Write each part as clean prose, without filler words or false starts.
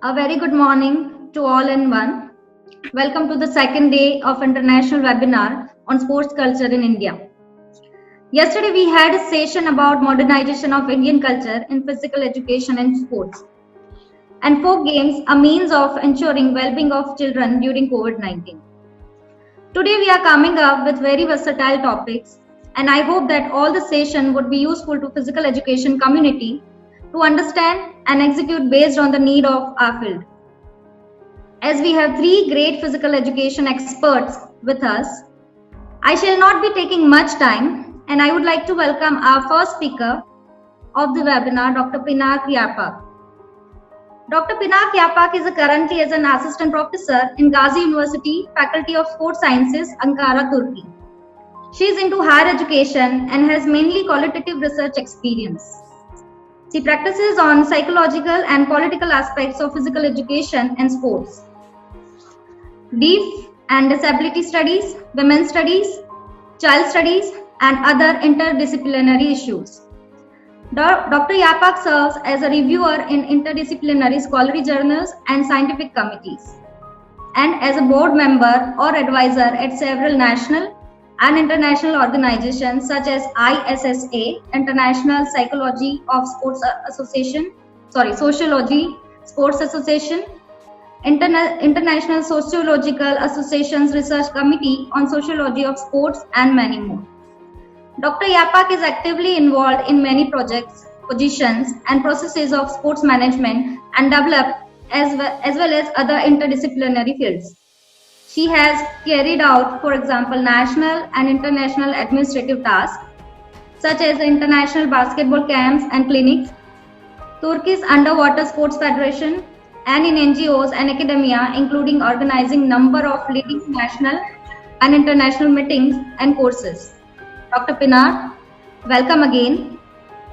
A very good morning to all in one. Welcome to the second day of international webinar on sports culture in India. Yesterday we had a session about modernization of Indian culture in physical education and sports. And folk games, a means of ensuring well-being of children during COVID-19. Today we are coming up with very versatile topics, and I hope that all the session would be useful to physical education community to understand and execute based on the need of our field. As we have three great physical education experts with us, I shall not be taking much time, and I would like to welcome our first speaker of the webinar, Dr. Pinar. Dr. Pinar is currently as an assistant professor in Gazi University, Faculty of Sports Sciences, Ankara, Turkey. She is into higher education and has mainly qualitative research experience. She practices on psychological and political aspects of physical education and sports, deaf and disability studies, women's studies, child studies, and other interdisciplinary issues. Dr. Yaprak serves as a reviewer in interdisciplinary scholarly journals and scientific committees, and as a board member or advisor at several national and international organizations such as IIST, International Sociology Sports Association, International Sociological Association's Research Committee on Sociology of Sports, and many more. Dr. Yaprak is actively involved in many projects, positions, and processes of sports management and development as well as other interdisciplinary fields. She has carried out, for example, national and international administrative tasks, such as the international basketball camps and clinics, Turkey's Underwater Sports Federation, and in NGOs and academia, including organizing number of leading national and international meetings and courses. Dr. Pinar, welcome again,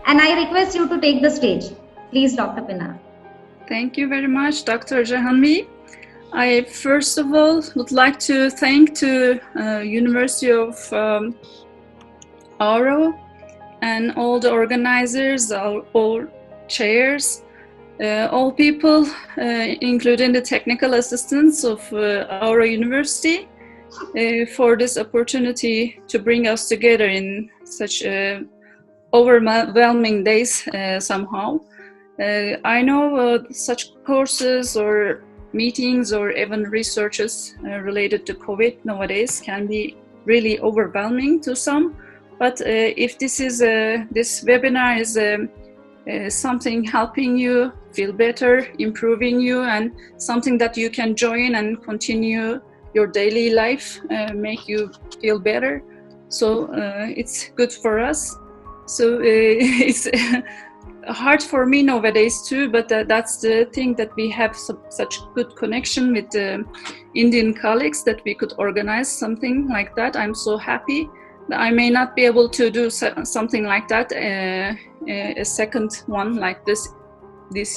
and I request you to take the stage. Please, Dr. Pinar. Thank you very much, Dr. Jahanvi. I first of all would like to thank the University of Auro and all the organizers, all chairs, all people, including the technical assistants of Auro University, for this opportunity to bring us together in such overwhelming days somehow. I know such courses or meetings or even researches related to COVID nowadays can be really overwhelming to some, but if this webinar is something helping you feel better, improving you, and something that you can join and continue your daily life, make you feel better, so it's good for us. So it's hard for me nowadays too, but that's the thing, that we have such good connection with the Indian colleagues that we could organize something like that. I'm so happy. I may not be able to do something like that, a second one like this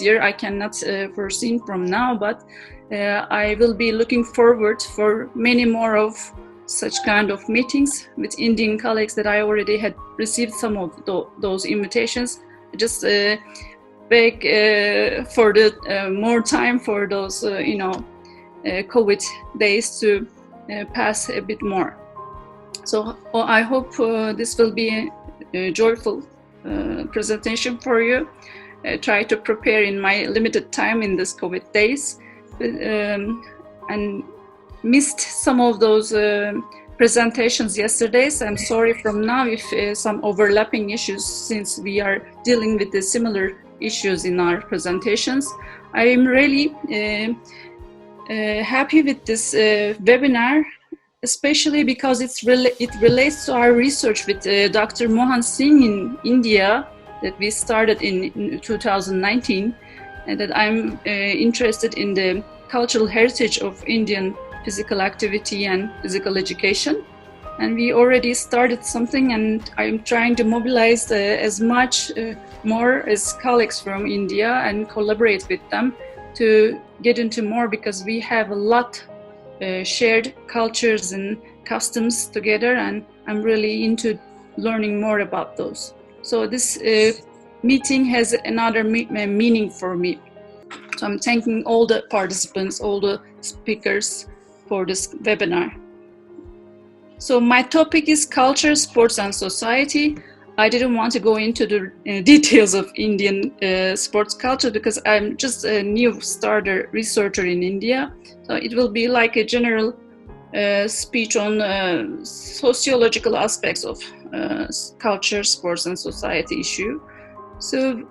year. I cannot foresee from now, but I will be looking forward for many more of such kind of meetings with Indian colleagues that I already had received some of those invitations. Just beg for the more time for those COVID days to pass a bit more. So I hope this will be a joyful presentation for you. Try to prepare in my limited time in this COVID days, and missed some of those presentations yesterday. So I'm sorry from now if some overlapping issues, since we are dealing with the similar issues in our presentations. I am really happy with this webinar, especially because it relates to our research with Dr. Mohan Singh in India that we started in 2019, and that I'm interested in the cultural heritage of Indian physical activity and physical education. And we already started something, and I'm trying to mobilize as much more as colleagues from India and collaborate with them to get into more, because we have a lot shared cultures and customs together, and I'm really into learning more about those. So this meeting has another meaning for me. So I'm thanking all the participants, all the speakers for this webinar. So my topic is culture, sports, and society. I didn't want to go into the details of Indian sports culture because I'm just a new starter researcher in India. So it will be like a general speech on sociological aspects of culture, sports, and society issue. So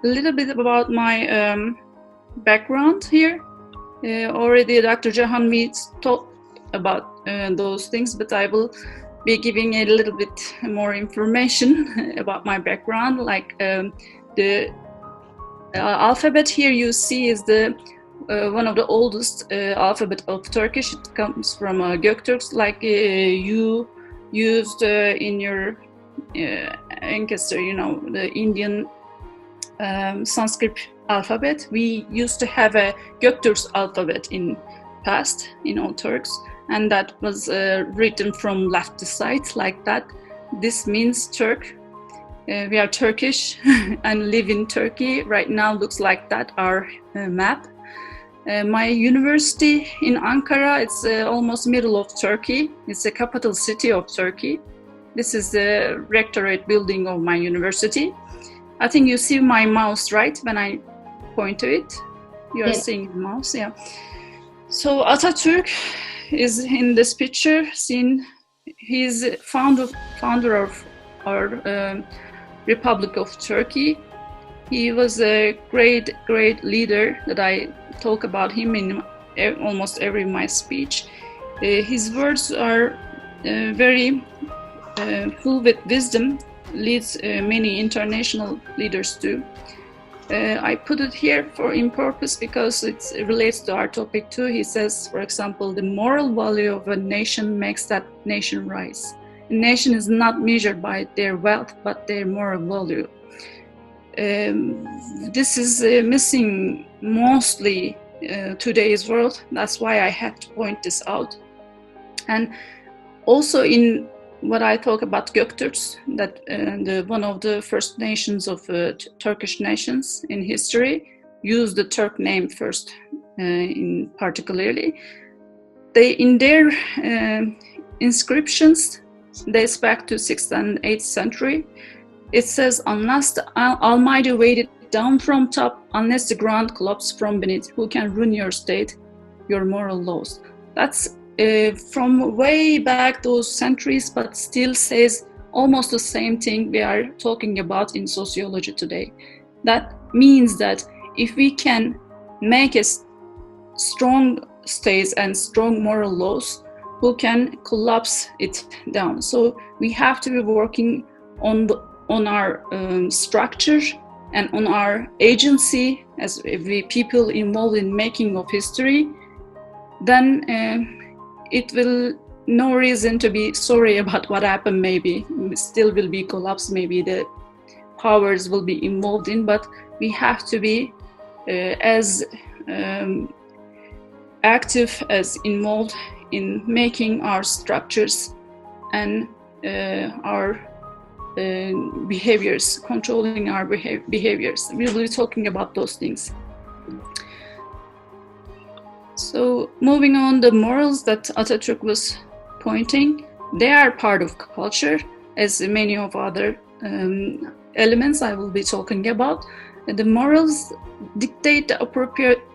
a little bit about my background here. Already Dr. Jahanmeet talked about those things, but I will be giving a little bit more information about my background. Like the alphabet here you see is the one of the oldest alphabet of Turkish. It comes from Göktürk, like you used in your ancestor, you know, the Indian Sanskrit alphabet. We used to have a Göktürk alphabet in past, you know, Turks, and that was written from left to side like that. This means Turk. We are Turkish and live in Turkey. Right now looks like that, our map. My university in Ankara, it's almost middle of Turkey. It's the capital city of Turkey. This is the rectorate building of my university. I think you see my mouse, right? When I point to it, you are seeing the mouse, yeah. So Atatürk is in this picture. Seen, he's founder of our Republic of Turkey. He was a great leader that I talk about him in almost every my speech. His words are very full with wisdom, leads many international leaders too. I put it here in purpose because it relates to our topic too. He says, for example, the moral value of a nation makes that nation rise. A nation is not measured by their wealth, but their moral value. This is missing mostly today's world. That's why I had to point this out. And also in what I talk about Göktürk, that one of the first nations of Turkish nations in history used the Turk name first, in particularly. They in their inscriptions dates back to 6th and 8th century. It says, "Unless the Almighty weighed it down from top, unless the ground collapsed from beneath, who can ruin your state, your moral laws?" That's from way back those centuries, but still says almost the same thing we are talking about in sociology today. That means that if we can make a strong state and strong moral laws, who can collapse it down? So we have to be working on our structure and on our agency as we people involved in making of history. Then it will no reason to be sorry about what happened. Maybe still will be collapse, maybe the powers will be involved in, but we have to be as active as involved in making our structures and our behaviors, controlling our behaviors. We will be talking about those things. So moving on, the morals that Atatürk was pointing, they are part of culture, as many of other elements I will be talking about. The morals dictate the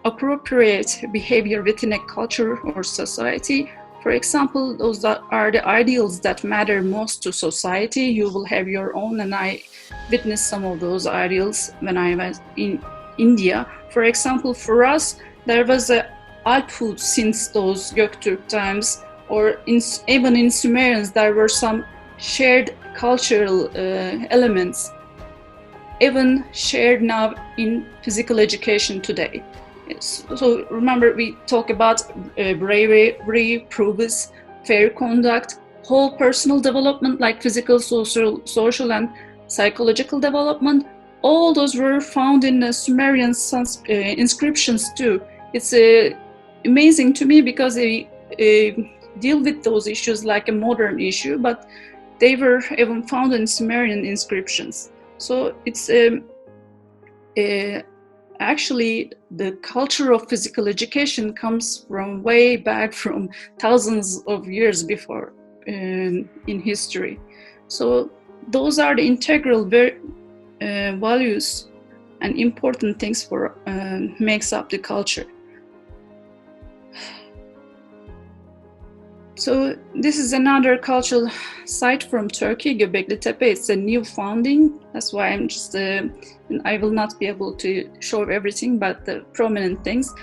appropriate behavior within a culture or society. For example, those that are the ideals that matter most to society. You will have your own, and I witnessed some of those ideals when I was in India. For example, for us, there was a output since those Göktürk times, or even in Sumerians, there were some shared cultural elements, even shared now in physical education today. So remember, we talk about bravery, prowess, fair conduct, whole personal development like physical, social and psychological development. All those were found in the Sumerian inscriptions too. It's amazing to me because they deal with those issues like a modern issue, but they were even found in Sumerian inscriptions. So it's actually the culture of physical education comes from way back from thousands of years before in history. So those are the integral values and important things for makes up the culture. So this is another cultural site from Turkey, Göbekli Tepe. It's a new founding. That's why I'm just, I will not be able to show everything, but the prominent things.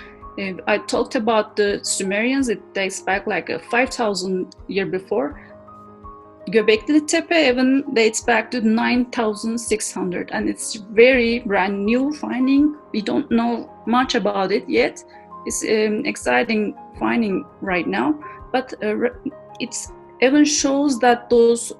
I talked about the Sumerians. It dates back like 5,000 years before. Göbekli Tepe even dates back to 9,600, and it's very brand new finding. We don't know much about it yet. It's exciting finding right now. But it even shows that those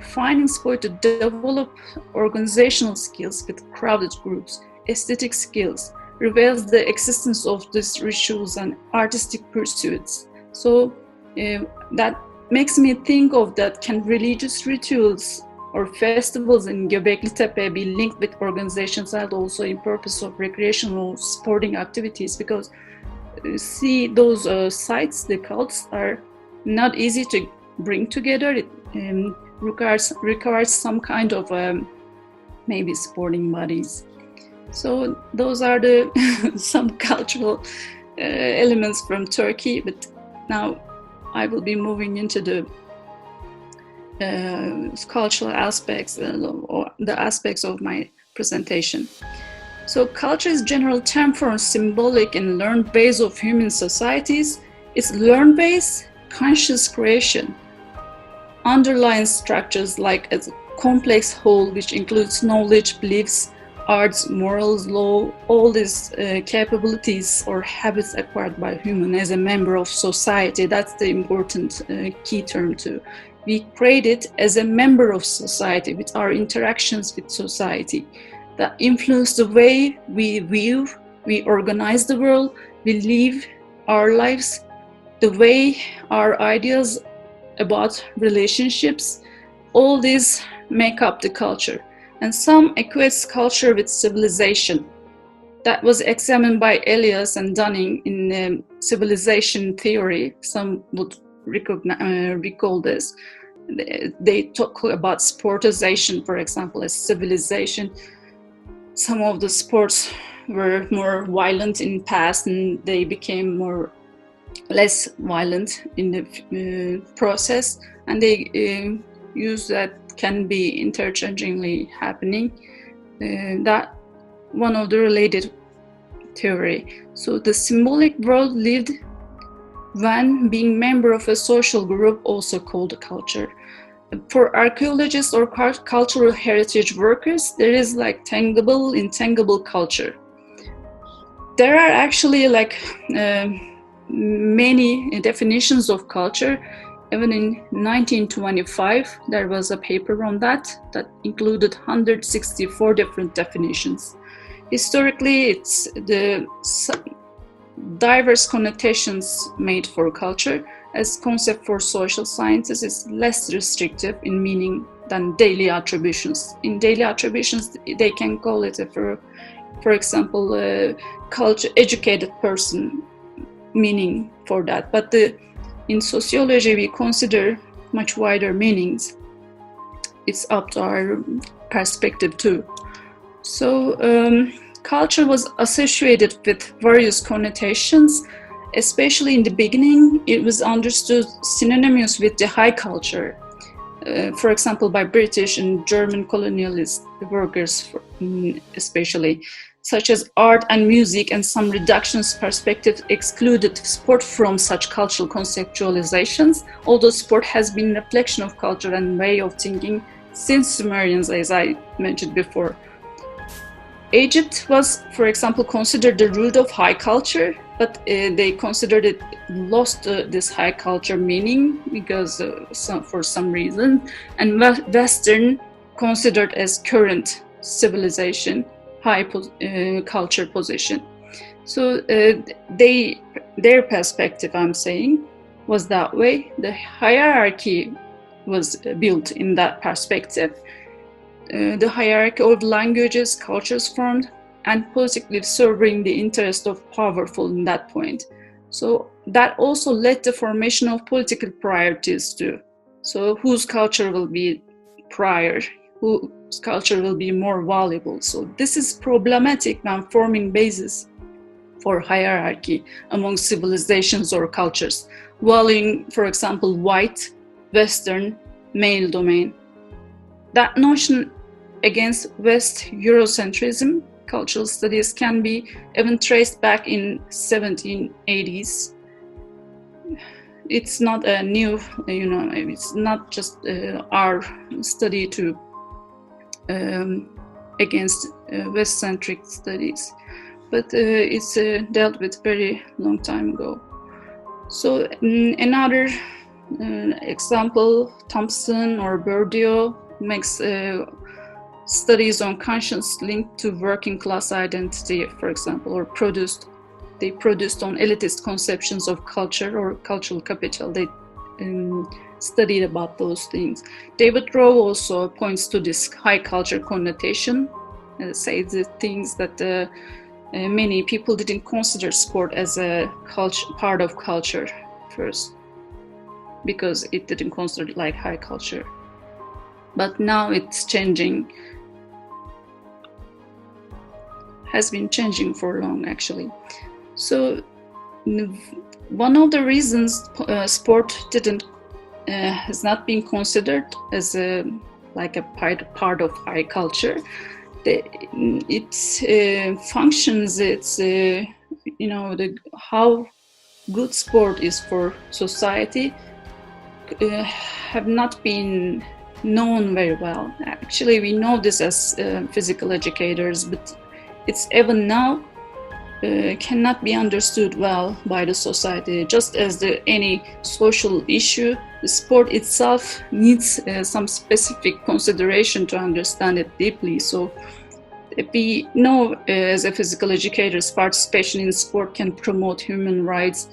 findings point to develop organizational skills with crowded groups, aesthetic skills, reveals the existence of these rituals and artistic pursuits. So that makes me think of that, can religious rituals or festivals in Göbekli Tepe be linked with organizations and also in purpose of recreational sporting activities? Because see, those sites, the cults, are not easy to bring together. It requires some kind of maybe sporting bodies. So those are the some cultural elements from Turkey. But now I will be moving into the cultural aspects or the aspects of my presentation. So culture is a general term for symbolic and learned base of human societies. It's learned base, conscious creation, underlying structures like a complex whole which includes knowledge, beliefs, arts, morals, law, all these capabilities or habits acquired by human as a member of society. That's the important key term too. We create it as a member of society with our interactions with society that influence the way we view, we organize the world, we live our lives, the way our ideas about relationships, all these make up the culture. And some equates culture with civilization. That was examined by Elias and Dunning in civilization theory. Some would recall this. They talk about sportization, for example, as civilization. Some of the sports were more violent in the past, and they became less violent in the process, and they use that can be interchangingly happening. That one of the related theory. So the symbolic world lived when being member of a social group, also called a culture. For archaeologists or cultural heritage workers, there is like tangible, intangible culture. There are actually like many definitions of culture. Even in 1925, there was a paper on that included 164 different definitions. Historically, it's the diverse connotations made for culture as concept for social sciences is less restrictive in meaning than daily attributions. In daily attributions, they can call it, for example, a culture educated person meaning for that. But in sociology, we consider much wider meanings. It's up to our perspective too. So culture was associated with various connotations. Especially in the beginning, it was understood synonymous with the high culture. For example, by British and German colonialist workers, especially, such as art and music, and some reductionist perspectives excluded sport from such cultural conceptualizations, although sport has been a reflection of culture and way of thinking since Sumerians, as I mentioned before. Egypt was, for example, considered the root of high culture, but they considered it lost this high culture meaning because for some reason, and Western considered as current civilization, high culture position. So their perspective, I'm saying, was that way. The hierarchy was built in that perspective. The hierarchy of languages, cultures formed and politically serving the interest of powerful in that point. So that also led to formation of political priorities too. So whose culture will be prior, whose culture will be more valuable. So this is problematic when forming basis for hierarchy among civilizations or cultures, valuing, for example, white, Western, male domain. That notion against West Eurocentrism, cultural studies can be even traced back in 1780s. It's not a new, it's not just our study to against West-centric studies, but it's dealt with very long time ago. So another example, Thompson or Bourdieu makes studies on conscience linked to working class identity, for example, or they produced on elitist conceptions of culture or cultural capital. They studied about those things. David Rowe also points to this high culture connotation, says the things that many people didn't consider sport as a part of culture first, because it didn't consider it like high culture. But now it's changing, has been changing for long actually. So one of the reasons sport has not been considered as a part of high culture, it functions, it's how good sport is for society have not been known very well. Actually, we know this as physical educators, but it's even now cannot be understood well by the society. Just as any social issue, the sport itself needs some specific consideration to understand it deeply. So we know as a physical educators, participation in sport can promote human rights,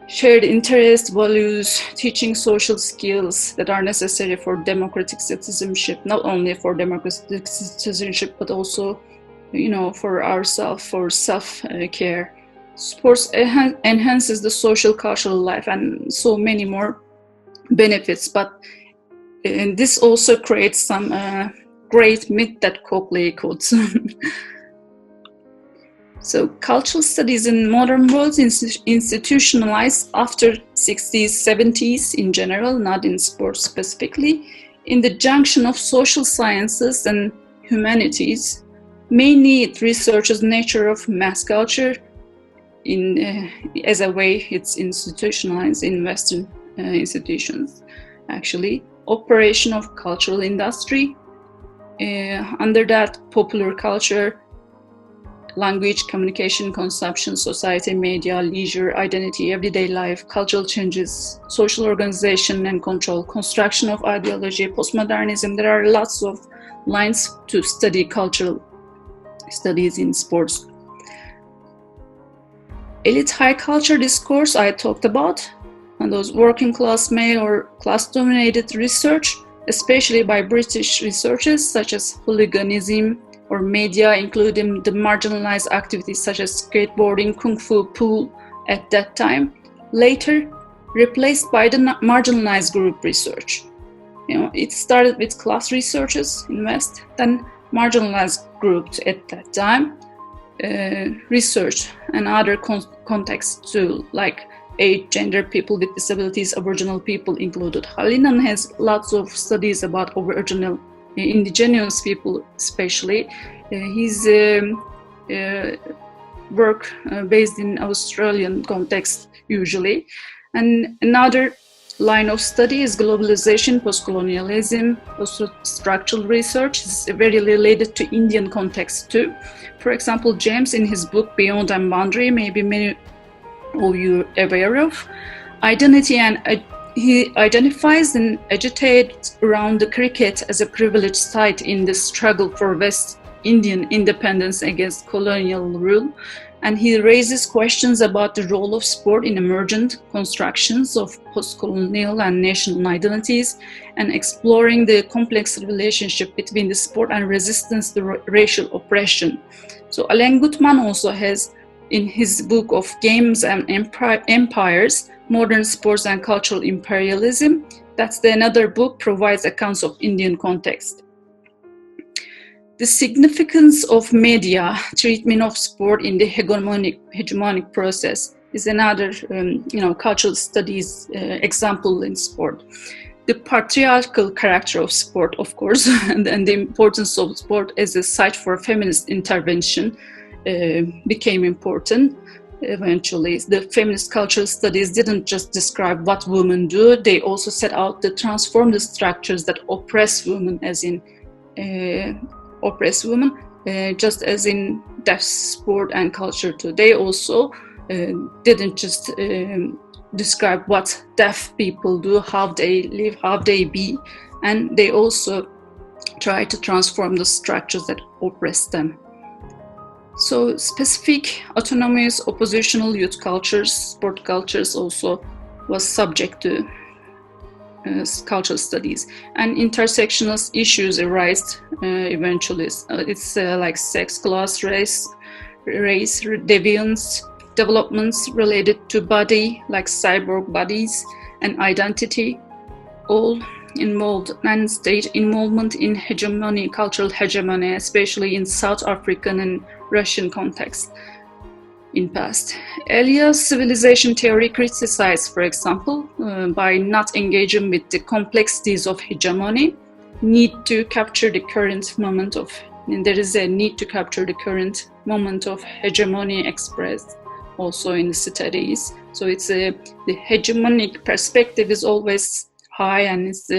shared interests, values, teaching social skills that are necessary for democratic citizenship, not only for democratic citizenship, but also for ourselves, for self-care. Sports enhances the social cultural life and so many more benefits, but this also creates some great myth that Copley quotes. So cultural studies in modern world institutionalized after 60s, 70s in general, not in sports specifically, in the junction of social sciences and humanities. Mainly it researches nature of mass culture as a way it's institutionalized in Western institutions. Actually, operation of cultural industry, under that popular culture, language, communication, consumption, society, media, leisure, identity, everyday life, cultural changes, social organization and control, construction of ideology, postmodernism. There are lots of lines to study cultural studies in sports. Elite high culture discourse I talked about, and those working class male or class dominated research, especially by British researchers such as hooliganism or media, including the marginalized activities such as skateboarding, kung fu, pool at that time, later replaced by the marginalized group research. It started with class researchers in West, then marginalized groups at that time, research and other contexts too, like age, gender, people with disabilities, Aboriginal people included. Halinan has lots of studies about Aboriginal, indigenous people especially. His work based in Australian context usually. And another line of study is globalization, post-colonialism, post-structural research. Is very related to Indian context too. For example, James in his book Beyond and Boundary, maybe many of you aware of, identity, and he identifies and agitates around the cricket as a privileged site in the struggle for West Indian independence against colonial rule. And he raises questions about the role of sport in emergent constructions of post-colonial and national identities, and exploring the complex relationship between the sport and resistance to racial oppression. So Alain Gutmann also has, in his book of Games and Empires, Modern Sports and Cultural Imperialism, that's another book, provides accounts of Indian context. The significance of media treatment of sport in the hegemonic process is another, cultural studies example in sport. The patriarchal character of sport, of course, and the importance of sport as a site for feminist intervention became important. Eventually, the feminist cultural studies didn't just describe what women do, they also set out to transform the structures that oppress women, as in oppress women, just as in deaf sport and culture too. They also didn't just describe what deaf people do, how they live, how they be, and they also try to transform the structures that oppress them. So specific autonomous oppositional youth cultures, sport cultures also was subject to cultural studies, and intersectional issues arise eventually. It's like sex, class, race, deviance, developments related to body, like cyborg bodies, and identity, all involved, and state involvement in hegemony, cultural hegemony, especially in South African and Russian context in past. Earlier civilization theory criticized, for example, by not engaging with the complexities of hegemony, need to capture the current moment of, and there is a need to capture the current moment of hegemony expressed also in the studies. So it's the hegemonic perspective is always high and it's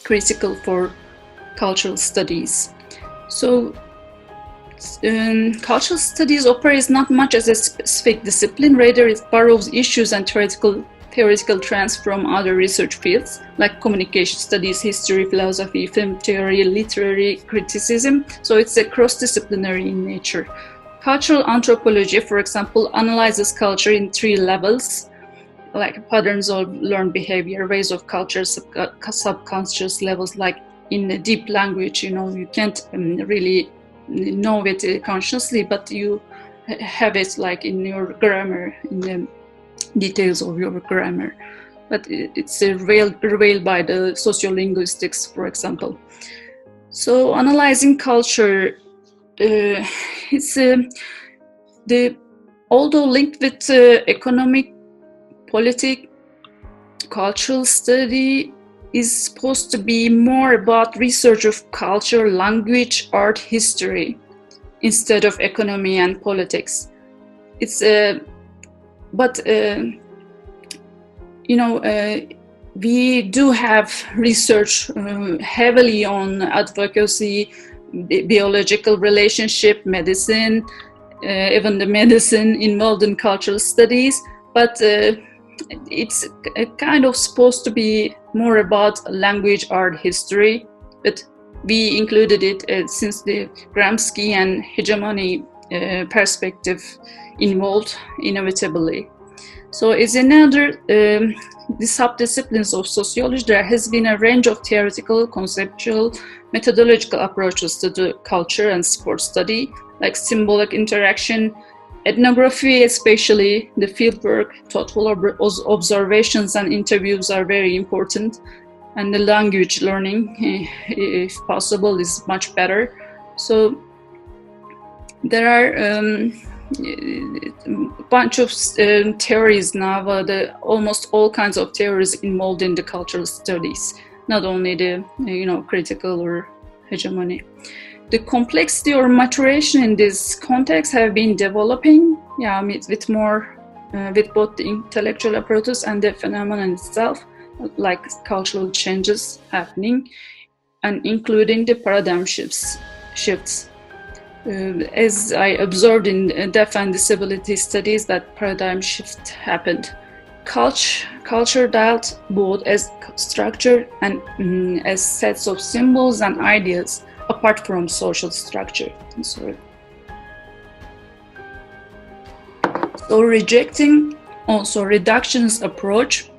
critical for cultural studies. So cultural studies operates not much as a specific discipline, rather it borrows issues and theoretical trends from other research fields like communication studies, history, philosophy, film theory, literary criticism. So it's a cross-disciplinary in nature. Cultural anthropology, for example, analyzes culture in 3 levels, like patterns of learned behavior, ways of culture, subconscious levels, like in the deep language, you can't really know it consciously, but you have it like in your grammar, in the details of your grammar. But it's revealed by the sociolinguistics, for example. So analyzing culture, it's although linked with economic, politic, cultural study is supposed to be more about research of culture, language, art, history, instead of economy and politics. It's we do have research heavily on advocacy, biological relationship, medicine, even the medicine involved in cultural studies, but it's kind of supposed to be more about language, art, history, but we included it since the Gramsci and hegemony perspective involved inevitably. So as another the subdisciplines of sociology, there has been a range of theoretical, conceptual, methodological approaches to the culture and sport study, like symbolic interaction, ethnography, especially the fieldwork, thoughtful observations and interviews are very important, and the language learning, if possible, is much better. So there are a bunch of theories now, almost all kinds of theories involved in the cultural studies, not only the critical or hegemony. The complexity or maturation in this context have been developing, with more, with both the intellectual approaches and the phenomenon itself, like cultural changes happening, and including the paradigm shifts. As I observed in deaf and disability studies, that paradigm shift happened. Culture dealt both as structure and as sets of symbols and ideas, apart from social structure. So rejecting also reductionist approach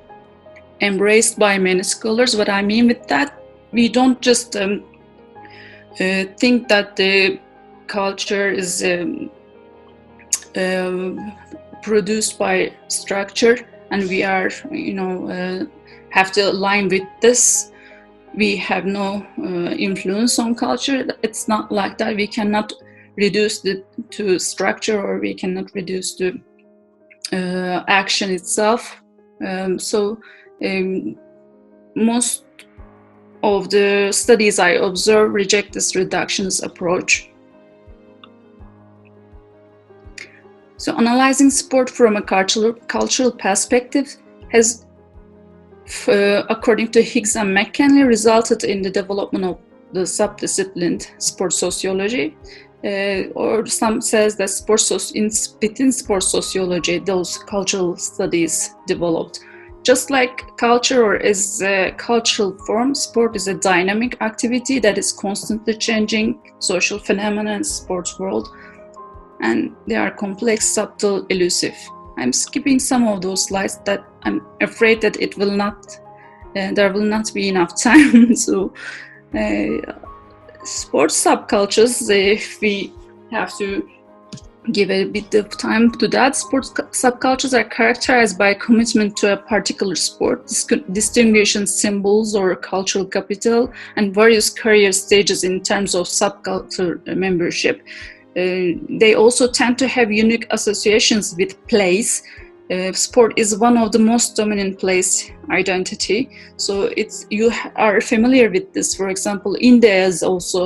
embraced by many scholars. What I mean with that, we don't just think that the culture is produced by structure, and we are, have to align with this. We have no influence on culture. It's not like that. We cannot reduce it to structure, or we cannot reduce to action itself. Most of the studies I observe reject this reductionist approach. So analyzing sport from a cultural perspective has, according to Higgs and McKinley, resulted in the development of the subdiscipline sport sociology, or some says that within sport sociology, those cultural studies developed. Just like culture or as a cultural form, sport is a dynamic activity that is constantly changing social phenomena in sports world, and they are complex, subtle, elusive. I'm skipping some of those slides that I'm afraid that there will not be enough time. So sports subcultures, if we have to give a bit of time to that, sports subcultures are characterized by commitment to a particular sport, distinguishing symbols or cultural capital, and various career stages in terms of subculture membership. They also tend to have unique associations with place. Sport is one of the most dominant place identity. So you are familiar with this. For example, India is also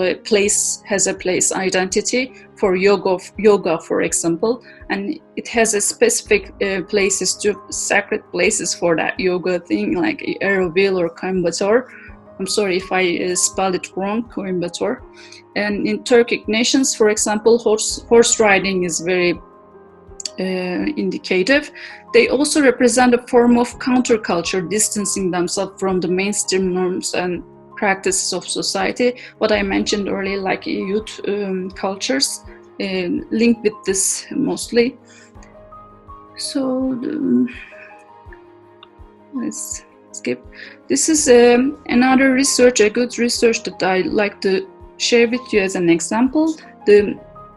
has a place identity for yoga, for example, and it has a specific sacred places for that yoga thing, like Aeroville or Coimbatore. I'm sorry if I spelled it wrong, Coimbatore. And in Turkic nations, for example, horse riding is very indicative. They also represent a form of counterculture, distancing themselves from the mainstream norms and practices of society. What I mentioned earlier, like youth cultures, linked with this mostly. So let's skip. This is another research, a good research that I like to share with you as an example.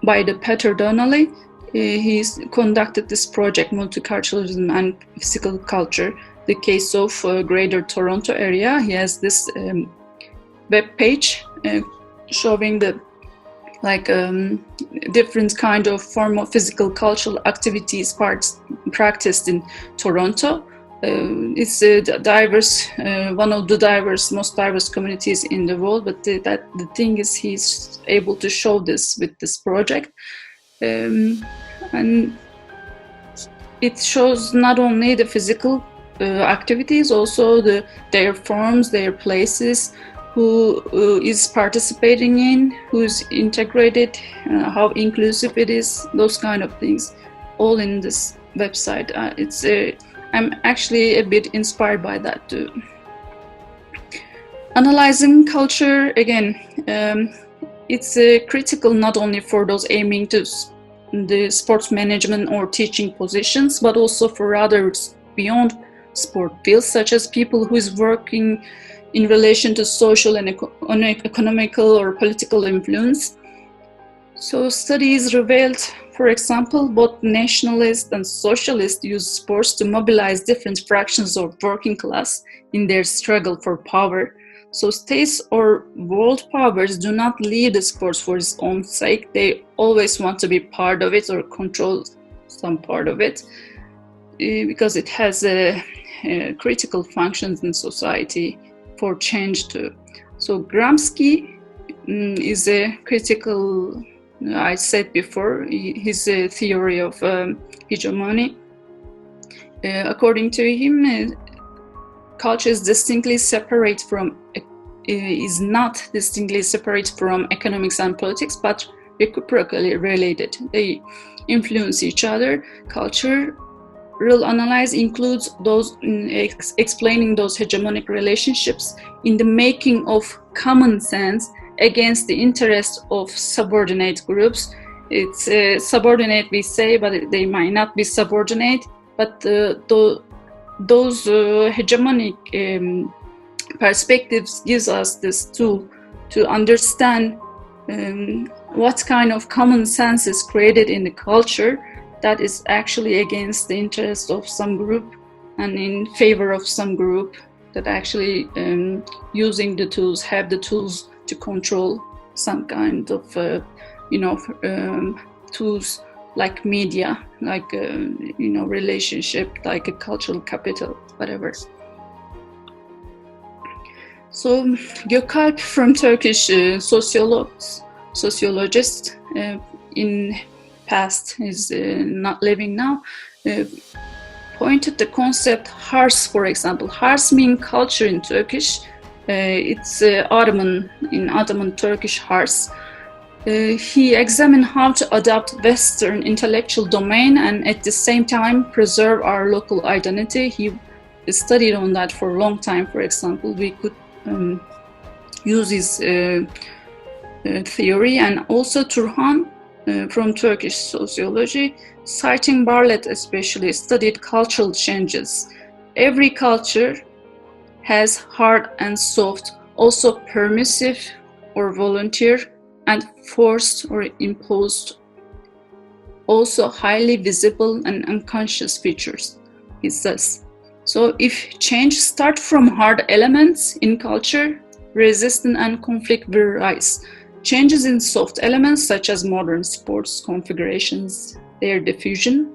By Peter Donnelly. He's conducted this project, Multiculturalism and Physical Culture, the case of Greater Toronto area. He has this web page showing the different kind of form of physical cultural activities practiced in Toronto. It's a diverse, one of the most diverse communities in the world. But the thing is, he's able to show this with this project. And it shows not only the physical activities, also their forms, their places, who is participating in, who's integrated, how inclusive it is, those kind of things, all in this website. I'm actually a bit inspired by that too. Analyzing culture, again, it's critical not only for those aiming to the sports management or teaching positions, but also for others beyond sport fields, such as people who is working in relation to social and economical or political influence. So studies revealed, for example, both nationalists and socialists use sports to mobilize different fractions of working class in their struggle for power. So states or world powers do not lead the sports for its own sake. They always want to be part of it or control some part of it, because it has critical functions in society for change too. So Gramsci is a critical, I said before, his theory of hegemony. According to him, culture is not distinctly separate from economics and politics, but reciprocally related. They influence each other. Cultural analysis includes those explaining those hegemonic relationships in the making of common sense against the interests of subordinate groups. It's subordinate, we say, but they might not be subordinate. But those hegemonic perspectives gives us this tool to understand what kind of common sense is created in the culture that is actually against the interest of some group and in favor of some group that actually using the tools, have the tools to control some kind of, tools like media, like, relationship, like a cultural capital, whatever. So Gökalp from Turkish sociologist in past, is not living now, pointed the concept Hars, for example. Hars means culture in Turkish. It's Ottoman Turkish Hars. He examined how to adopt Western intellectual domain and at the same time preserve our local identity. He studied on that for a long time. For example, we could use his theory, and also Turhan from Turkish sociology, citing Bartlett especially, studied cultural changes. Every culture has hard and soft, also permissive or volunteer, and forced or imposed, also highly visible and unconscious features, he says. So if change starts from hard elements in culture, resistance and conflict will rise. Changes in soft elements such as modern sports configurations, their diffusion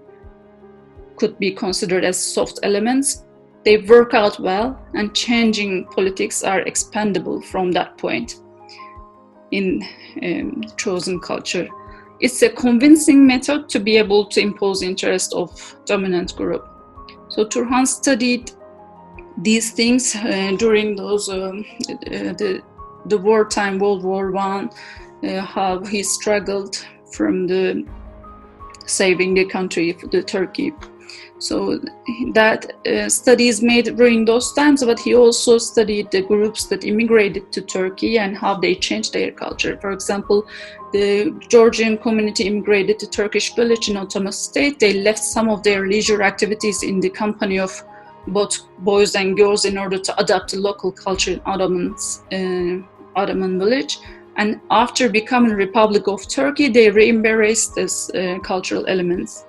could be considered as soft elements. They work out well, and changing politics are expandable from that point in chosen culture. It's a convincing method to be able to impose interest of dominant group. So Turhan studied these things during those the wartime, World War I, how he struggled from saving the country, the Turkey. So that study is made during those times, but he also studied the groups that immigrated to Turkey and how they changed their culture. For example, the Georgian community immigrated to Turkish village in Ottoman state. They left some of their leisure activities in the company of both boys and girls in order to adapt the local culture in Ottoman village. And after becoming Republic of Turkey, they re-embraced these cultural elements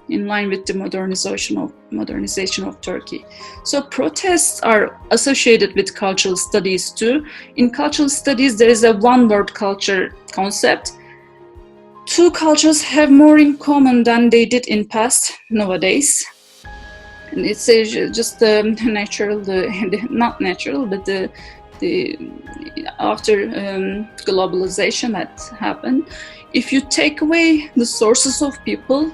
in line with the modernization of Turkey. So protests are associated with cultural studies too. In cultural studies, there is a one-world culture concept. Two cultures have more in common than they did in past nowadays. And it's just natural, not natural, but the after globalization that happened. If you take away the sources of people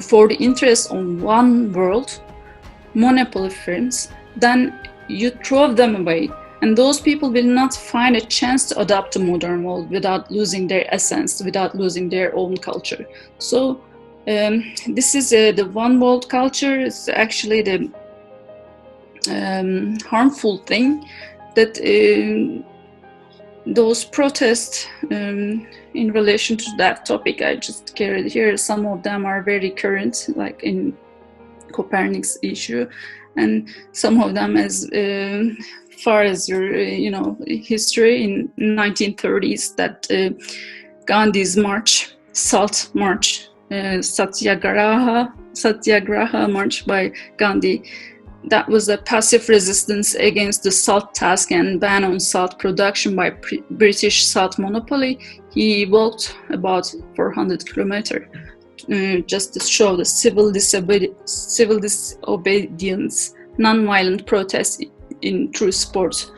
for the interest on one world, monopoly firms, then you throw them away, and those people will not find a chance to adopt the modern world without losing their essence, without losing their own culture. So this is the one world culture. Is actually the harmful thing that those protests in relation to that topic I just carried here, some of them are very current, like in Copernicus issue, and some of them as far as your history in 1930s, that Gandhi's march, Salt March, Satyagraha march by Gandhi. That was a passive resistance against the salt tax and ban on salt production by British salt monopoly. He walked about 400 kilometers just to show the civil disobedience, non-violent protest in true sport,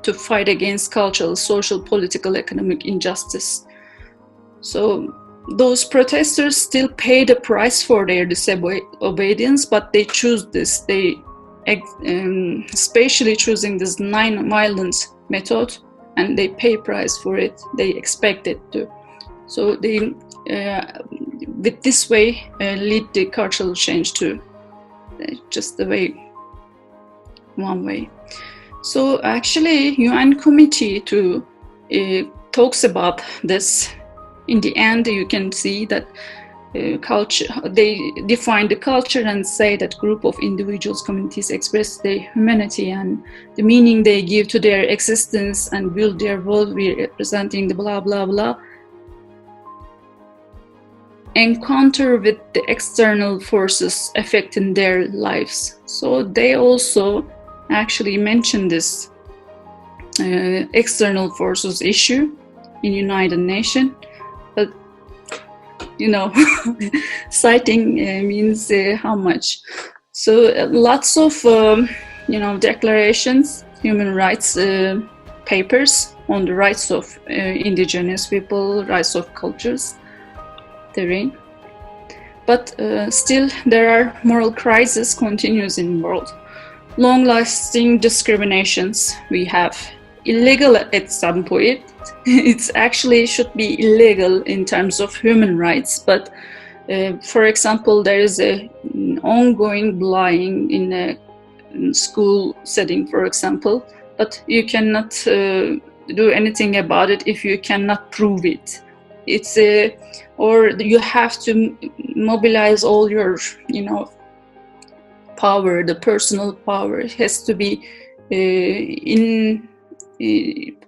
to fight against cultural, social, political, economic injustice. So those protesters still pay the price for their disobedience, but they choose this. They especially choosing this non-violent method, and they pay price for it. They expect it to. So they, with this way, lead the cultural change to just the way, one way. So actually, UN committee talks about this. In the end, you can see that culture. They define the culture and say that group of individuals, communities express their humanity and the meaning they give to their existence and build their world representing the blah blah blah. Encounter with the external forces affecting their lives. So they also actually mention this external forces issue in United Nations, but citing means how much. So lots of declarations, human rights papers on the rights of indigenous people, rights of cultures, terrain. But still there are moral crisis continues in the world. Long-lasting discriminations we have. Illegal at some point. It actually should be illegal in terms of human rights, but for example, there is an ongoing bullying in a school setting, for example, but you cannot do anything about it if you cannot prove it. It's or you have to mobilize all your, power, the personal power. It has to be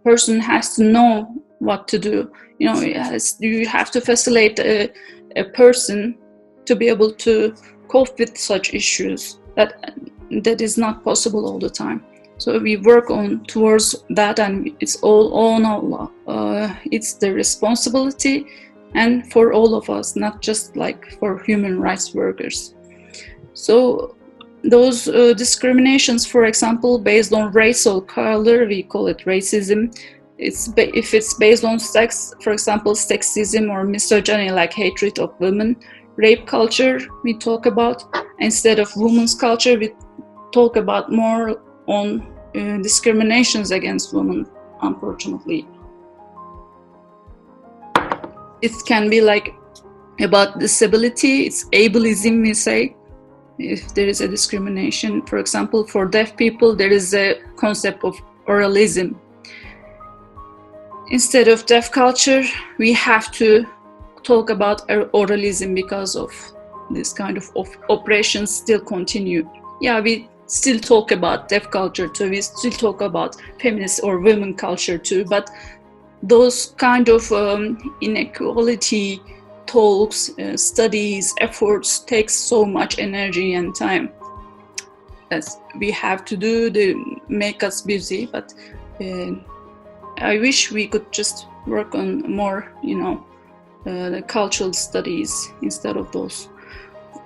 person has to know what to do. You have to facilitate a person to be able to cope with such issues. That is not possible all the time. So we work towards that, and it's all on Allah. It's the responsibility, and for all of us, not just like for human rights workers. So those discriminations, for example, based on race or color, we call it racism. If it's based on sex, for example, sexism or misogyny, like hatred of women. Rape culture, we talk about. Instead of women's culture, we talk about more on discriminations against women, unfortunately. It can be like about disability, it's ableism, we say. If there is a discrimination, for example, for deaf people, there is a concept of oralism. Instead of deaf culture, we have to talk about oralism because of this kind of oppressions still continue. Yeah, we still talk about deaf culture too, we still talk about feminist or women culture too, but those kind of inequality talks, studies, efforts takes so much energy and time. As we have to do, they make us busy, but I wish we could just work on more, the cultural studies instead of those.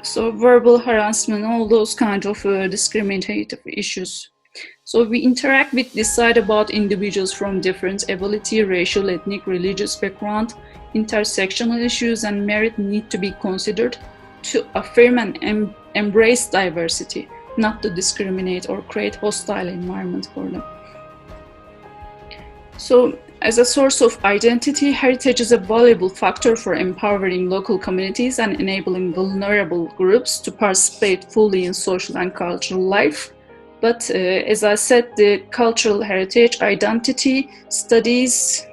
So verbal harassment, all those kind of discriminative issues. So we interact with, decide about individuals from different ability, racial, ethnic, religious background. Intersectional issues and merit need to be considered to affirm and embrace diversity, not to discriminate or create hostile environment for them. So, as a source of identity, heritage is a valuable factor for empowering local communities and enabling vulnerable groups to participate fully in social and cultural life. But as I said, the cultural heritage identity studies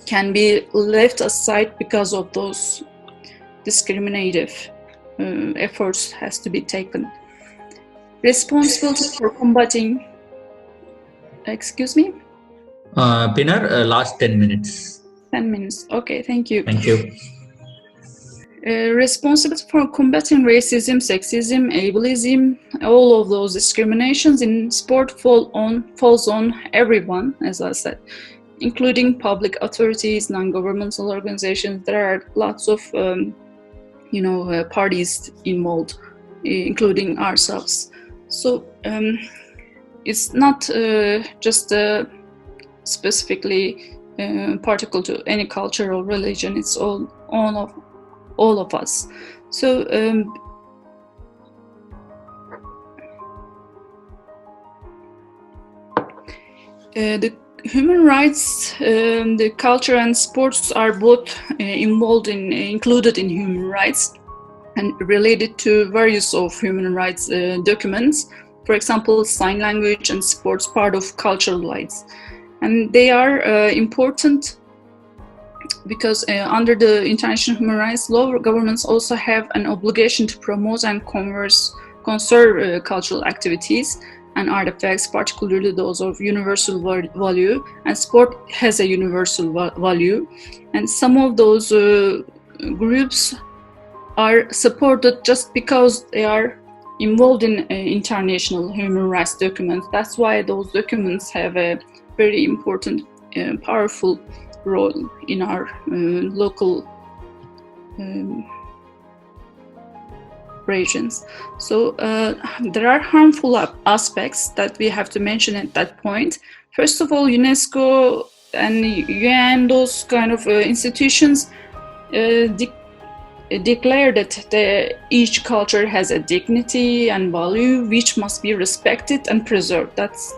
can be left aside because of those discriminative efforts has to be taken. Responsibility for combating, excuse me? Pinar, last 10 minutes. 10 minutes, okay, thank you. Thank you. Responsibility for combating racism, sexism, ableism, all of those discriminations in sport falls on everyone, as I said, including public authorities, non-governmental organizations. There are lots of, parties involved, including ourselves. So it's not just specifically particular to any culture or religion. It's all of us. So the human rights, the culture and sports are both included in human rights and related to various of human rights documents. For example, sign language and sports part of cultural rights, and they are important because under the international human rights law, governments also have an obligation to promote and conserve cultural activities and artifacts, particularly those of universal value, and sport has a universal value, and some of those groups are supported just because they are involved in international human rights documents. That's why those documents have a very important, powerful role in our local regions. So there are harmful aspects that we have to mention at that point. First of all, UNESCO and UN, those kind of institutions declare that each culture has a dignity and value which must be respected and preserved. That's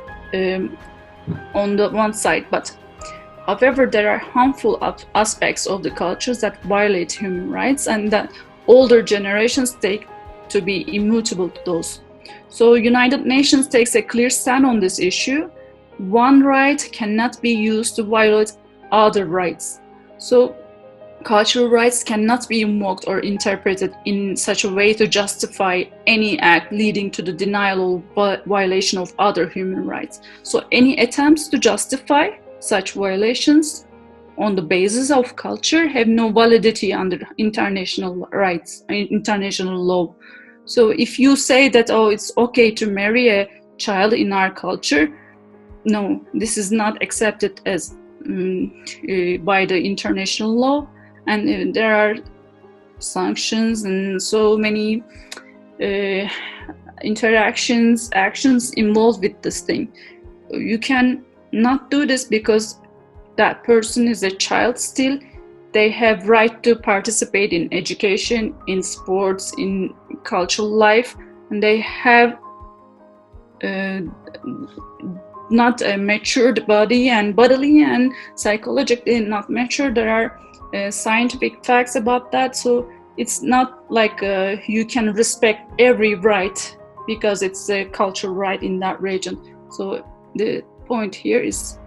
on the one side, but however, there are harmful aspects of the cultures that violate human rights and that older generations take to be immutable to those. So United Nations takes a clear stand on this issue. One right cannot be used to violate other rights. So cultural rights cannot be invoked or interpreted in such a way to justify any act leading to the denial or violation of other human rights. So any attempts to justify such violations on the basis of culture have no validity under international rights, international law. So if you say that, oh, it's okay to marry a child in our culture, no, this is not accepted as by the international law, and there are sanctions and so many actions involved with this thing. You can not do this because that person is a child still. They have right to participate in education, in sports, in cultural life, and they have not a matured body and bodily and psychologically not mature. There are scientific facts about that, so it's not like you can respect every right because it's a cultural right in that region. So the point here is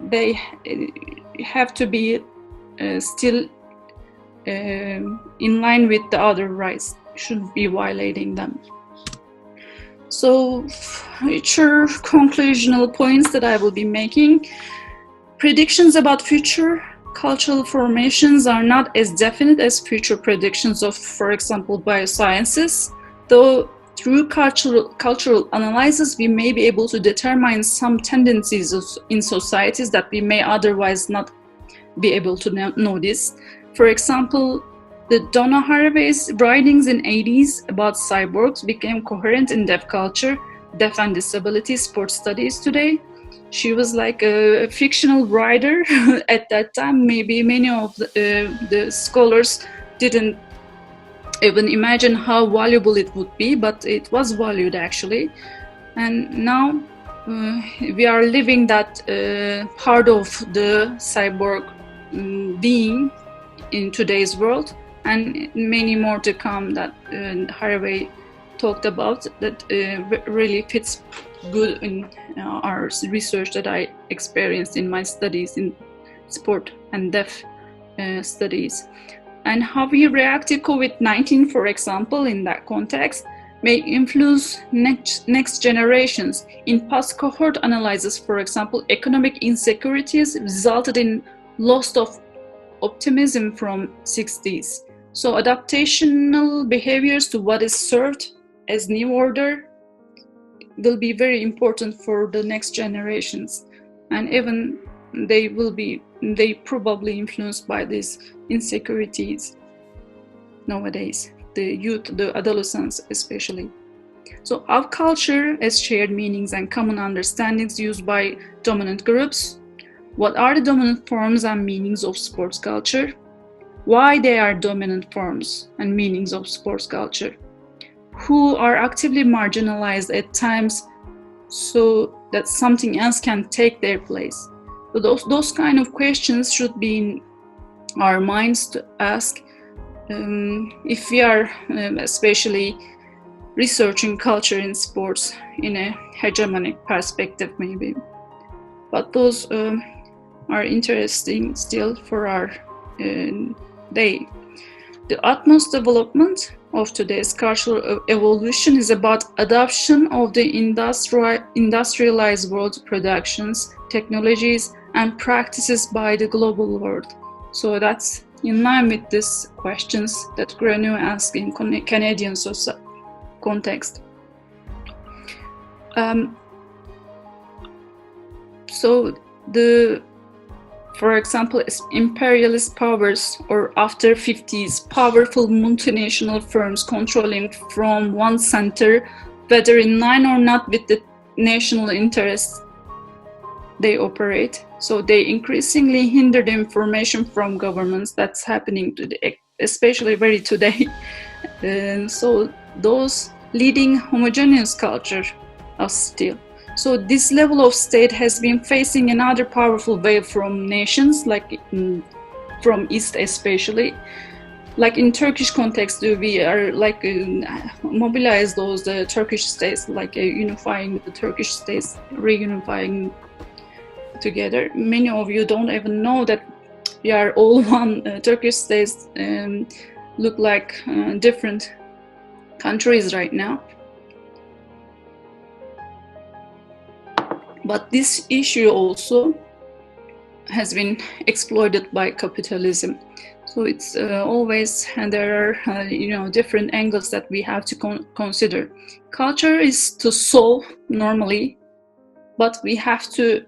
they have to be still in line with the other rights, shouldn't be violating them. So future conclusional points that I will be making. Predictions about future cultural formations are not as definite as future predictions of, for example, biosciences, though through cultural analysis, we may be able to determine some tendencies in societies that we may otherwise not be able to notice. For example, the Donna Haraway's writings in 80s about cyborgs became coherent in deaf culture, deaf and disability sports studies today. She was like a fictional writer at that time. Maybe many of the scholars didn't even imagine how valuable it would be, but it was valued actually. And now we are living that part of the cyborg being in today's world, and many more to come that Haraway talked about that really fits good in our research that I experienced in my studies in sport and deaf studies. And how we react to COVID-19, for example, in that context, may influence next generations. In past cohort analysis, for example, economic insecurities resulted in loss of optimism from 60s. So adaptational behaviors to what is served as new order will be very important for the next generations. And even they probably influenced by these insecurities nowadays, the youth, the adolescents especially. So our culture as shared meanings and common understandings used by dominant groups. What are the dominant forms and meanings of sports culture? Why they are dominant forms and meanings of sports culture? Who are actively marginalized at times so that something else can take their place? So those kind of questions should be in our minds to ask if we are especially researching culture in sports in a hegemonic perspective maybe. But those are interesting still for our day. The utmost development of today's cultural evolution is about adoption of the industrialized world productions, technologies, and practices by the global world. So that's in line with these questions that Grenu asked in Canadian context. For example, imperialist powers or after 50s, powerful multinational firms controlling from one center, whether in line or not with the national interests they operate. So they increasingly hinder the information from governments. That's happening today, especially very today. And so those leading homogeneous culture are still. So this level of state has been facing another powerful wave from nations, like from East especially. Like in Turkish context, we are like mobilize the Turkish states, like unifying the Turkish states, reunifying together. Many of you don't even know that we are all one. Turkish states look like different countries right now. But this issue also has been exploited by capitalism. So it's always, and there are different angles that we have to consider. Culture is to solve normally, but we have to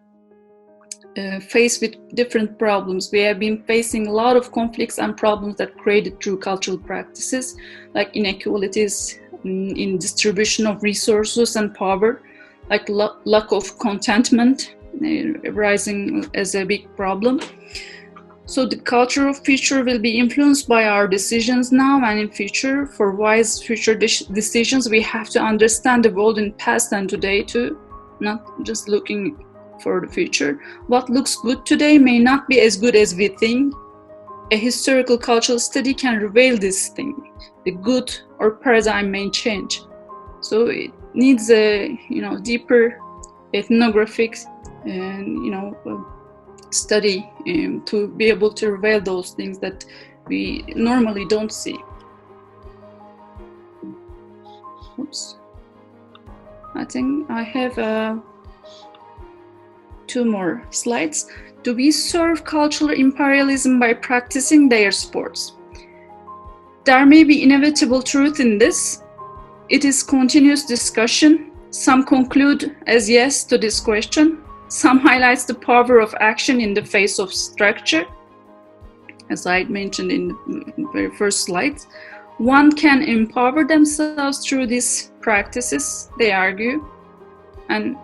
face with different problems. We have been facing a lot of conflicts and problems that created through cultural practices, like inequalities in distribution of resources and power, like lack of contentment rising as a big problem. So the culture of future will be influenced by our decisions now and in future. For wise future decisions, we have to understand the world in past and today too, not just looking for the future. What looks good today may not be as good as we think. A historical cultural study can reveal this thing. The good or paradigm may change. So it needs a deeper ethnographic study to be able to reveal those things that we normally don't see. Oops. I think I have 2 more slides. Do we serve cultural imperialism by practicing their sports? There may be inevitable truth in this. It is continuous discussion. Some conclude as yes to this question. Some highlights the power of action in the face of structure, as I mentioned in the very first slides. One can empower themselves through these practices, they argue, and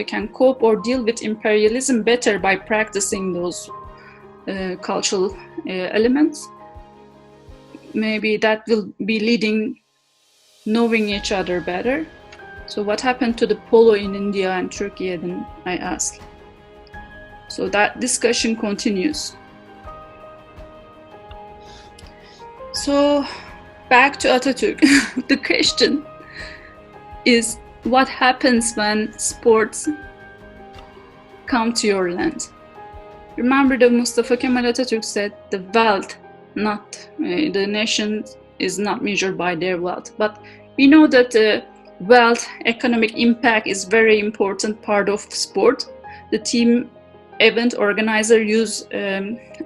can cope or deal with imperialism better by practicing those cultural elements. Maybe that will be leading knowing each other better. So what happened to the polo in India and Turkey, then I ask. So that discussion continues. So back to Atatürk. The question is, what happens when sports come to your land? Remember that Mustafa Kemal Atatürk said the wealth, not the nation is not measured by their wealth. But we know that wealth, economic impact is very important part of sport. The team event organizer use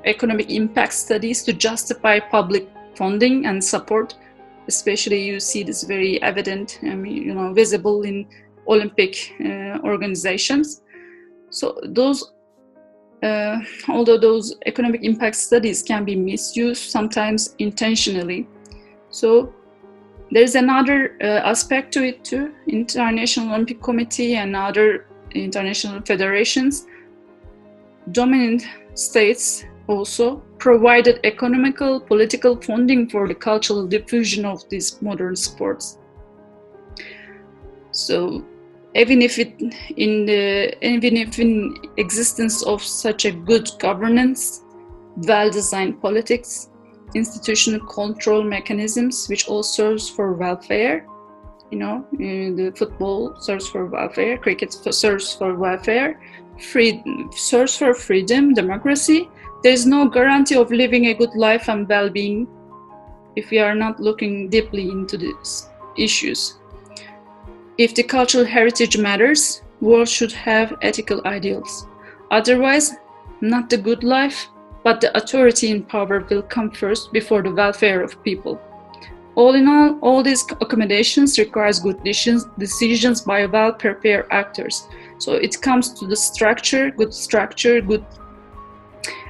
economic impact studies to justify public funding and support. Especially you see this very evident, visible in Olympic organizations. So those, although those economic impact studies can be misused, sometimes intentionally. So there's another aspect to it too. International Olympic Committee and other international federations, dominant states also provided economical, political funding for the cultural diffusion of these modern sports. So even if in existence of such a good governance, well-designed politics, institutional control mechanisms, which all serves for welfare. The football serves for welfare, cricket serves for welfare, serves for freedom, democracy. there is no guarantee of living a good life and well-being if we are not looking deeply into these issues. If the cultural heritage matters, world should have ethical ideals. Otherwise, not the good life, but the authority and power will come first before the welfare of people. All in all these accommodations requires good decisions by well-prepared actors. So it comes to the structure, good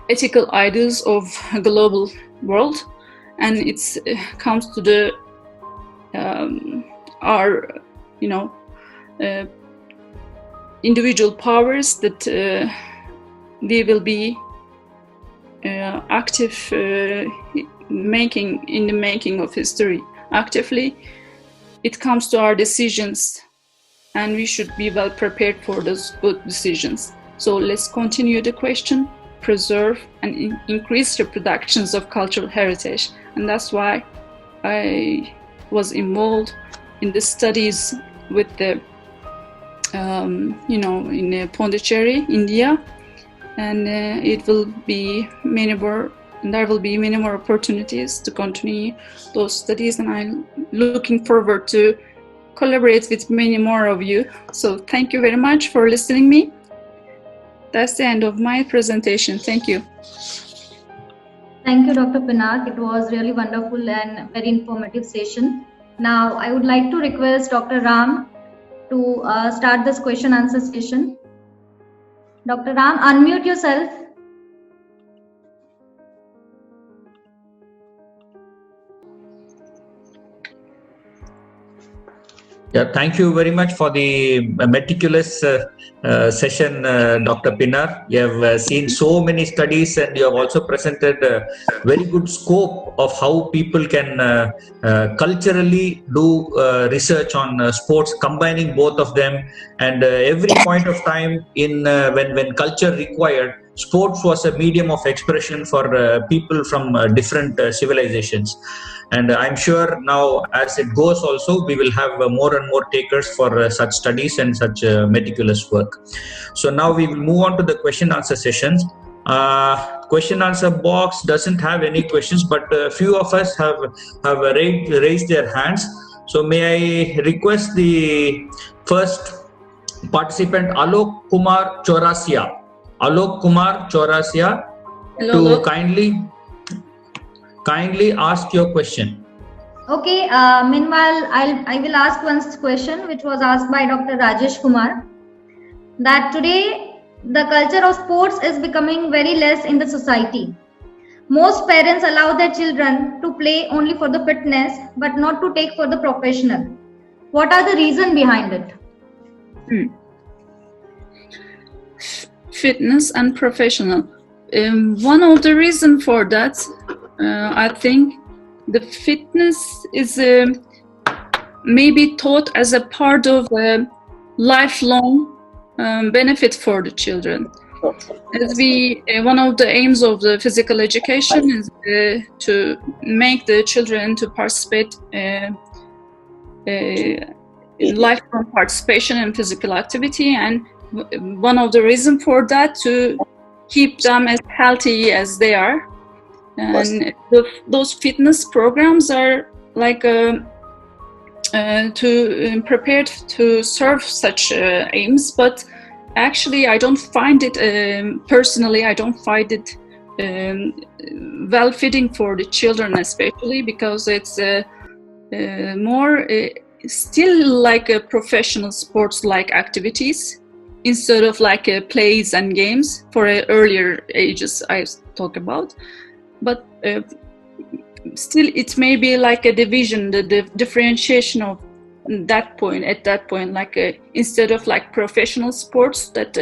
ethical ideals of a global world, and it comes to the our individual powers that we will be active in the making of history. Actively, it comes to our decisions, and we should be well prepared for those good decisions. So let's continue the question, preserve and increase reproductions of cultural heritage. And that's why I was involved in the studies with the in Pondicherry, India, and it will be there will be many more opportunities to continue those studies, and I'm looking forward to collaborate with many more of you. So thank you very much for listening me. That's the end of my presentation. Thank you. Thank you, Dr. Pinar. It was really wonderful and very informative session. Now, I would like to request Dr. Ram to start this question answer session. Dr. Ram, unmute yourself. Yeah, thank you very much for the meticulous session, Dr. Pinar. You have seen so many studies, and you have also presented a very good scope of how people can culturally do research on sports, combining both of them. And every point of time when culture required, sports was a medium of expression for people from different civilizations. And I'm sure now, as it goes also, we will have more and more takers for such studies and such meticulous work. So now we will move on to the question answer sessions. Question answer box doesn't have any questions, but a few of us have raised their hands. So may I request the first participant, Alok Kumar Chaurasia. Alok Kumar Chaurasia, Hello, to kindly ask your question. Okay, meanwhile, I will ask one question which was asked by Dr. Rajesh Kumar, that today the culture of sports is becoming very less in the society. Most parents allow their children to play only for the fitness but not to take for the professional. What are the reasons behind it? Fitness and professional. One of the reasons for that, I think the fitness is maybe taught as a part of a lifelong benefit for the children. As one of the aims of the physical education is to make the children to participate in lifelong participation in physical activity, and one of the reasons for that to keep them as healthy as they are. And those fitness programs are like prepared to serve such aims, but actually I don't find it personally, I don't find it well fitting for the children, especially because it's more still like a professional sports like activities instead of like plays and games for earlier ages I talk about. But still it may be like a division, the differentiation of that point, like instead of like professional sports that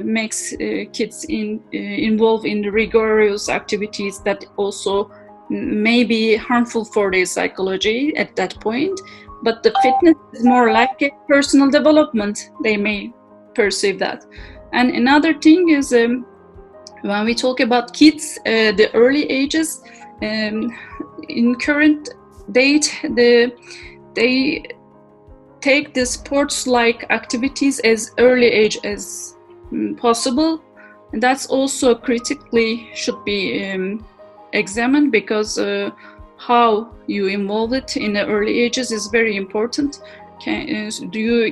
makes kids involved in the rigorous activities that also may be harmful for their psychology at that point, but the fitness is more like a personal development, they may perceive that. And another thing is when we talk about kids, the early ages, in current date, they take the sports-like activities as early age as possible. And that's also critically should be examined, because how you involve it in the early ages is very important. Do you,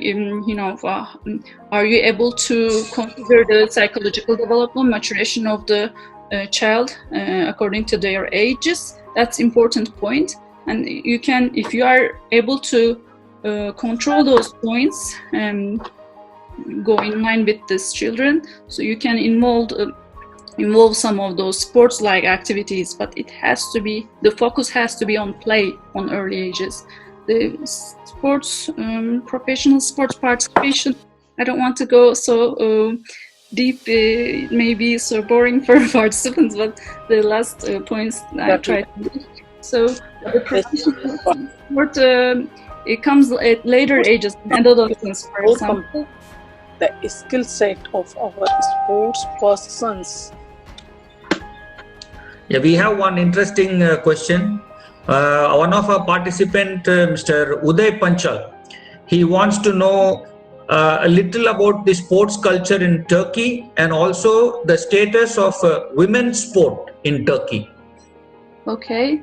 are you able to consider the psychological development, maturation of the child according to their ages? That's important point. And you can, if you are able to control those points and go in line with these children, so you can involve some of those sports-like activities, but it has to be, the focus has to be on play on early ages. The sports, professional sports participation, I don't want to go so deep, it may be so boring for participants, but the last points I tried to make. So the professional sport, it comes at later ages, adolescence, for example. The skill set of our sports persons. Yeah, we have one interesting question. One of our participant, Mr. Uday Panchal, he wants to know a little about the sports culture in Turkey and also the status of women's sport in Turkey. Okay.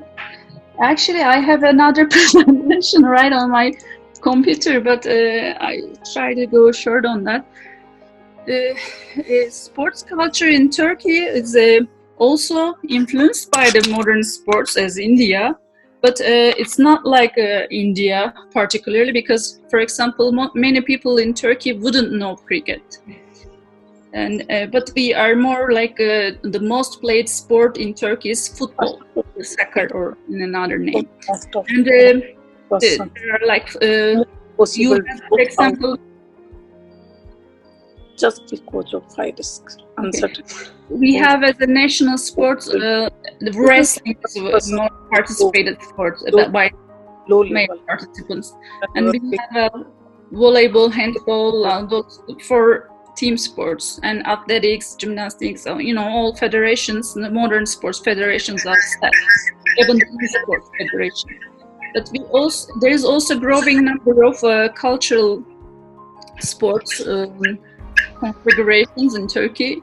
Actually, I have another presentation right on my computer, but I try to go short on that. Sports culture in Turkey is also influenced by the modern sports as India, but it's not like India particularly, because, for example, many people in Turkey wouldn't know cricket. And but we are more like the most played sport in Turkey is football, soccer, or in another name. And there are like you have, for example, just because of high risk uncertainty. We have as a national sport the wrestling is more participated sport by male participants, and we have volleyball, handball, those for team sports, and athletics, gymnastics, all federations, the modern sports federations are set, even the sports federation. But there is also a growing number of cultural sports configurations in Turkey.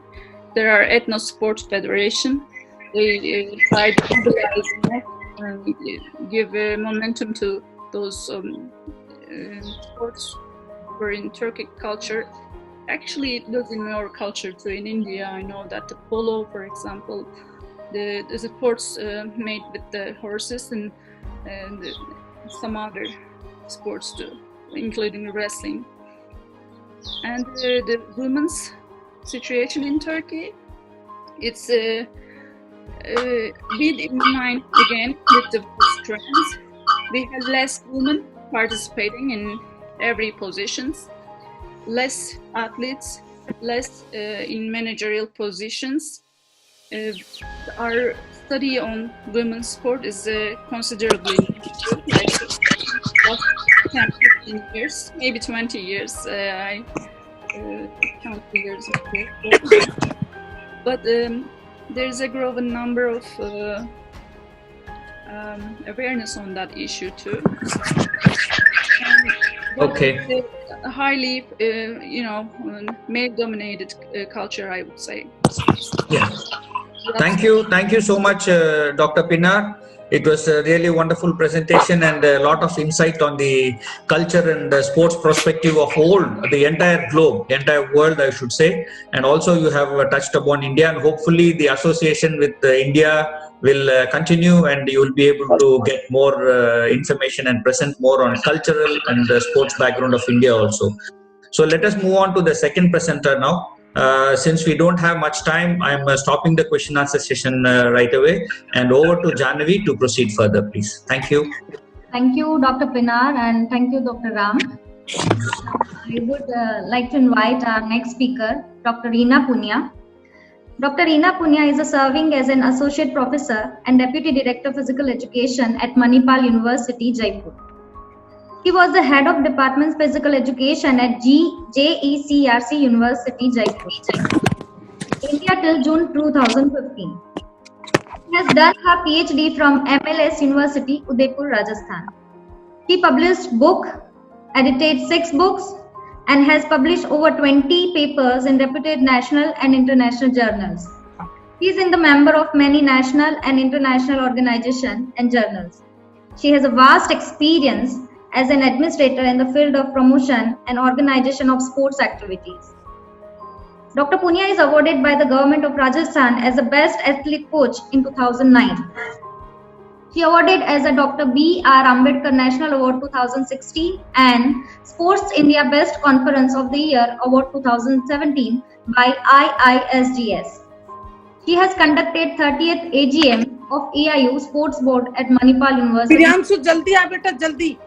There are ethno sports federation. They try to mobilize and give momentum to those sports were in Turkic culture. Actually, it does in our culture too. In India, I know that the polo, for example, the sports made with the horses and some other sports too, including wrestling. And the women's situation in Turkey, it's with in mind again with the trends. We have less women participating in every positions, less athletes, less in managerial positions. Our study on women's sport is considerably like 10, 15 years, maybe 20 years. I count the years of here. But there's a growing number of awareness on that issue too. Okay. A highly, male-dominated culture, I would say. Yeah. Thank you so much, Dr. Pinar. It was a really wonderful presentation and a lot of insight on the culture and the sports perspective of the entire globe, the entire world, I should say. And also you have touched upon India, and hopefully the association with India will continue, and you will be able to get more information and present more on cultural and the sports background of India also. So let us move on to the second presenter now. Since we don't have much time, I'm stopping the question answer session right away, and over to Jahnavi to proceed further, please. Thank you. Thank you, Dr. Pinar, and thank you, Dr. Ram. I would like to invite our next speaker, Dr. Rina Poonia. Dr. Rina Poonia is serving as an associate professor and deputy director of physical education at Manipal University, Jaipur. He was the head of Department Physical Education at JECRC University, Jaipur, India till June 2015. She has done her PhD from MLS University, Udaipur, Rajasthan. She published book, edited 6 books, and has published over 20 papers in reputed national and international journals. She is a member of many national and international organizations and journals. She has a vast experience as an administrator in the field of promotion and organization of sports activities. Dr. Poonia is awarded by the government of Rajasthan as the best athlete coach in 2009. She awarded as a Dr. B.R. Ambedkar National Award 2016 and Sports India Best Conference of the Year Award 2017 by IISDS. She has conducted 30th AGM of EIU Sports Board at Manipal University. Priyanshu जल्दी आ बेटा जल्दी.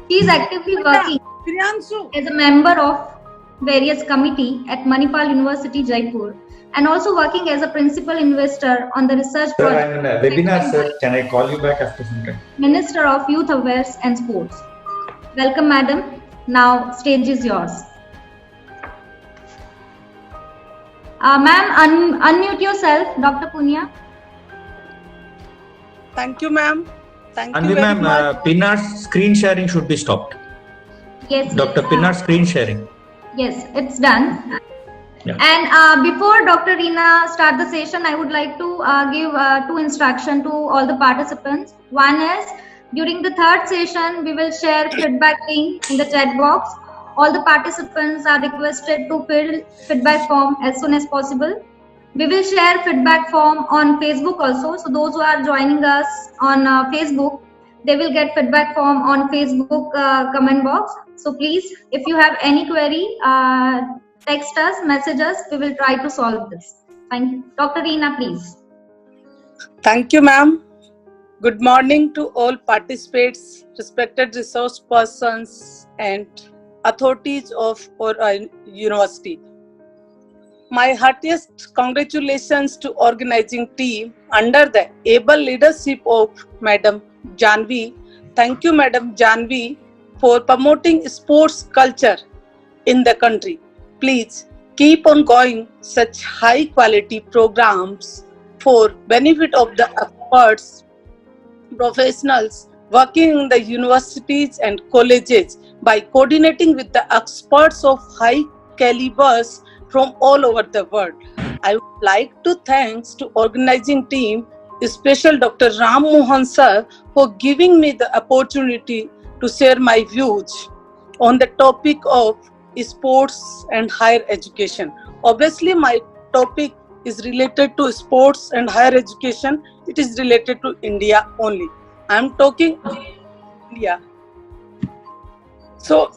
She is actively working Priyanshu as a member of various committee at Manipal University, Jaipur, and also working as a principal investor on the research Sir, project. I'm in a webinar, sir. Can I call you back after some time? Minister of Youth Affairs and Sports. Welcome, madam. Now, stage is yours. Ma'am, unmute yourself, Dr. Poonia. Thank you, ma'am. Thank you Anvi very ma'am, much. Pinar's screen sharing should be stopped. Yes. Dr. Pinar's screen sharing. Yes, it's done. Yeah. And before Dr. Rina start the session, I would like to give two instructions to all the participants. One is, during the third session, we will share feedback link in the chat box. All the participants are requested to fill feedback form as soon as possible. We will share feedback form on Facebook also. So those who are joining us on Facebook, they will get feedback form on Facebook comment box. So please, if you have any query, text us, message us. We will try to solve this. Thank you. Dr. Rina, please. Thank you, ma'am. Good morning to all participants, respected resource persons, and authorities of our university. My heartiest congratulations to organizing team under the able leadership of Madam Janvi. Thank you, Madam Janvi, for promoting sports culture in the country. Please keep on going such high quality programs for benefit of the experts, professionals working in the universities and colleges by coordinating with the experts of high calibers from all over the world. I would like to thanks to organizing team, especially Dr. Ram Mohan sir, for giving me the opportunity to share my views on the topic of sports and higher education. Obviously, my topic is related to sports and higher education. It is related to India only. I am talking India. So,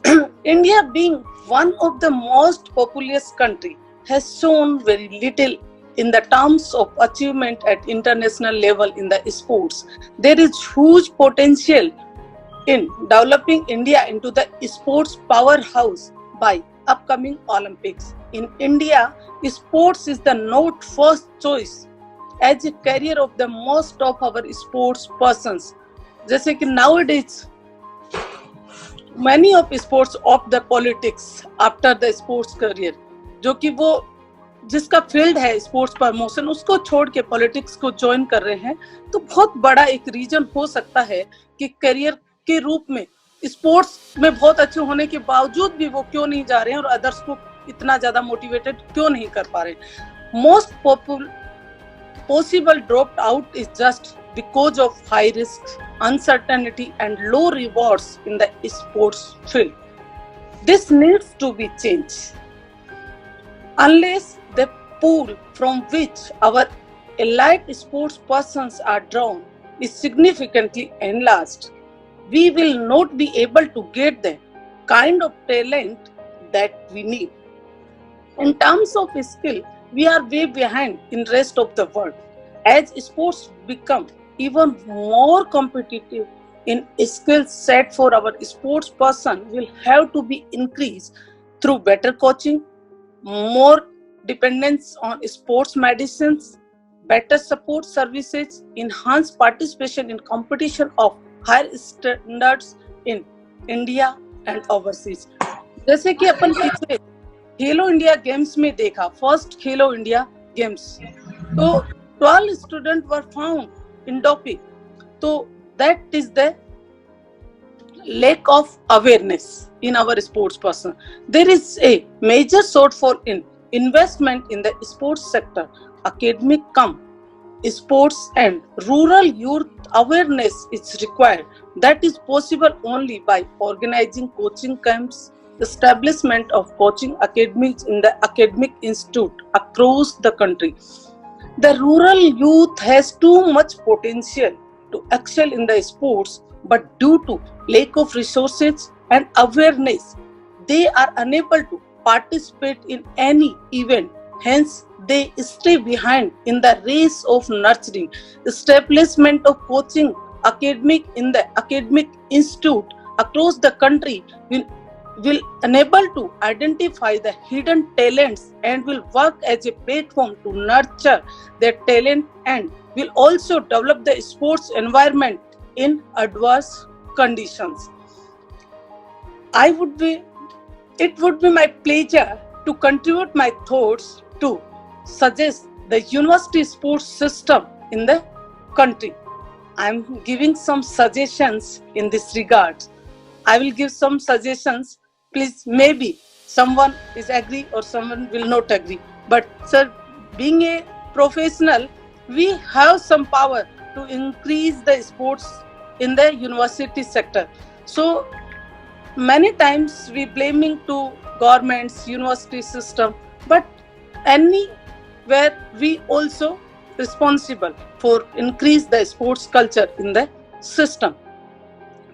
India being one of the most populous country has shown very little in the terms of achievement at international level in the sports. There is huge potential in developing India into the sports powerhouse by upcoming Olympics. In India, sports is the not first choice as a career of the most of our sports persons. जैसे कि nowadays many of sports opt the politics after the sports career, जो कि वो जिसका field है sports promotion उसको छोड़ के पॉलिटिक्स को ज्वाइन कर रहे हैं, तो बहुत बड़ा एक रीजन हो सकता है कि करियर के रूप में स्पोर्ट्स में बहुत अच्छे होने के बावजूद भी वो क्यों नहीं जा रहे हैं और अदर्स को इतना ज्यादा मोटिवेटेड क्यों नहीं कर पा रहे. Most possible dropped out is just because of high risk, uncertainty and low rewards in the sports field. This needs to be changed. Unless the pool from which our elite sports persons are drawn is significantly enlarged, we will not be able to get the kind of talent that we need. In terms of skill, we are way behind in the rest of the world. As sports become even more competitive in skill set for our sports person will have to be increased through better coaching, more dependence on sports medicines, better support services, enhanced participation in competition of higher standards in India and overseas. जैसे कि अपन पीछे खेलो India games में देखा, first खेलो India games, तो 12 students were found in doping. So that is the lack of awareness in our sports person. There is a major shortfall in investment in the sports sector. Academic sports and rural youth awareness is required. That is possible only by organizing coaching camps, establishment of coaching academies in the academic institute across the country. The rural youth has too much potential to excel in the sports, but due to lack of resources and awareness, they are unable to participate in any event. Hence, they stay behind in the race of nurturing. Establishment of coaching academic in the academic institute across the country will enable to identify the hidden talents and will work as a platform to nurture their talent, and will also develop the sports environment in adverse conditions. It would be my pleasure to contribute my thoughts to suggest the university sports system in the country. I am giving some suggestions in this regard. I will give some suggestions. Please, maybe someone is agree or someone will not agree. But sir, being a professional, we have some power to increase the sports in the university sector. So many times we blaming to governments, university system, but anywhere we also responsible for increase the sports culture in the system.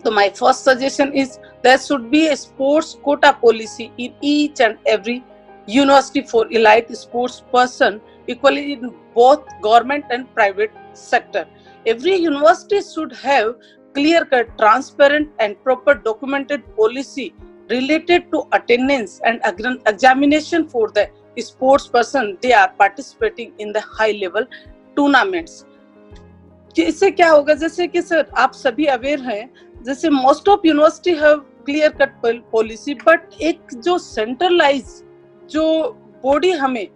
So my first suggestion is there should be a sports quota policy in each and every university for elite sports person, equally in both government and private sector. Every university should have clear-cut, transparent and proper documented policy related to attendance and examination for the sports person they are participating in the high level tournaments. इससे क्या होगा, जैसे कि sir आप सभी aware हैं, जैसे most of university have clear cut policy, but एक जो सेंट्रलाइज जो बॉडी हमें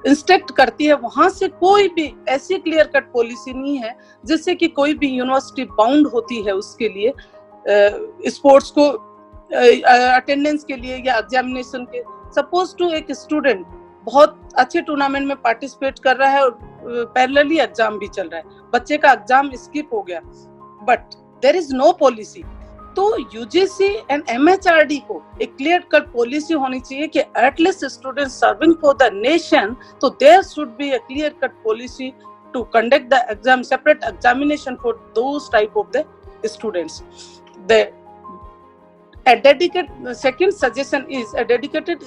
इंस्ट्रक्ट करती है, वहां से कोई भी ऐसी क्लियर कट पॉलिसी नहीं है जिससे कि कोई भी यूनिवर्सिटी बाउंड होती है उसके लिए स्पोर्ट्स को अटेंडेंस के लिए या एग्जामिनेशन के। सपोज टू एक स्टूडेंट बहुत अच्छे टूर्नामेंट में पार्टिसिपेट कर रहा है और पैरेलली एग्जाम भी चल रहा है, बच्चे का एग्जाम स्किप हो गया, but there is no policy. तो यूजीसी एंड एमएचआरडी को एक क्लियर कट पॉलिसी होनी चाहिए कि at least student serving for the nation, तो there should be a clear cut policy to conduct the exam, separate examination for those type of the students. Second suggestion is a dedicated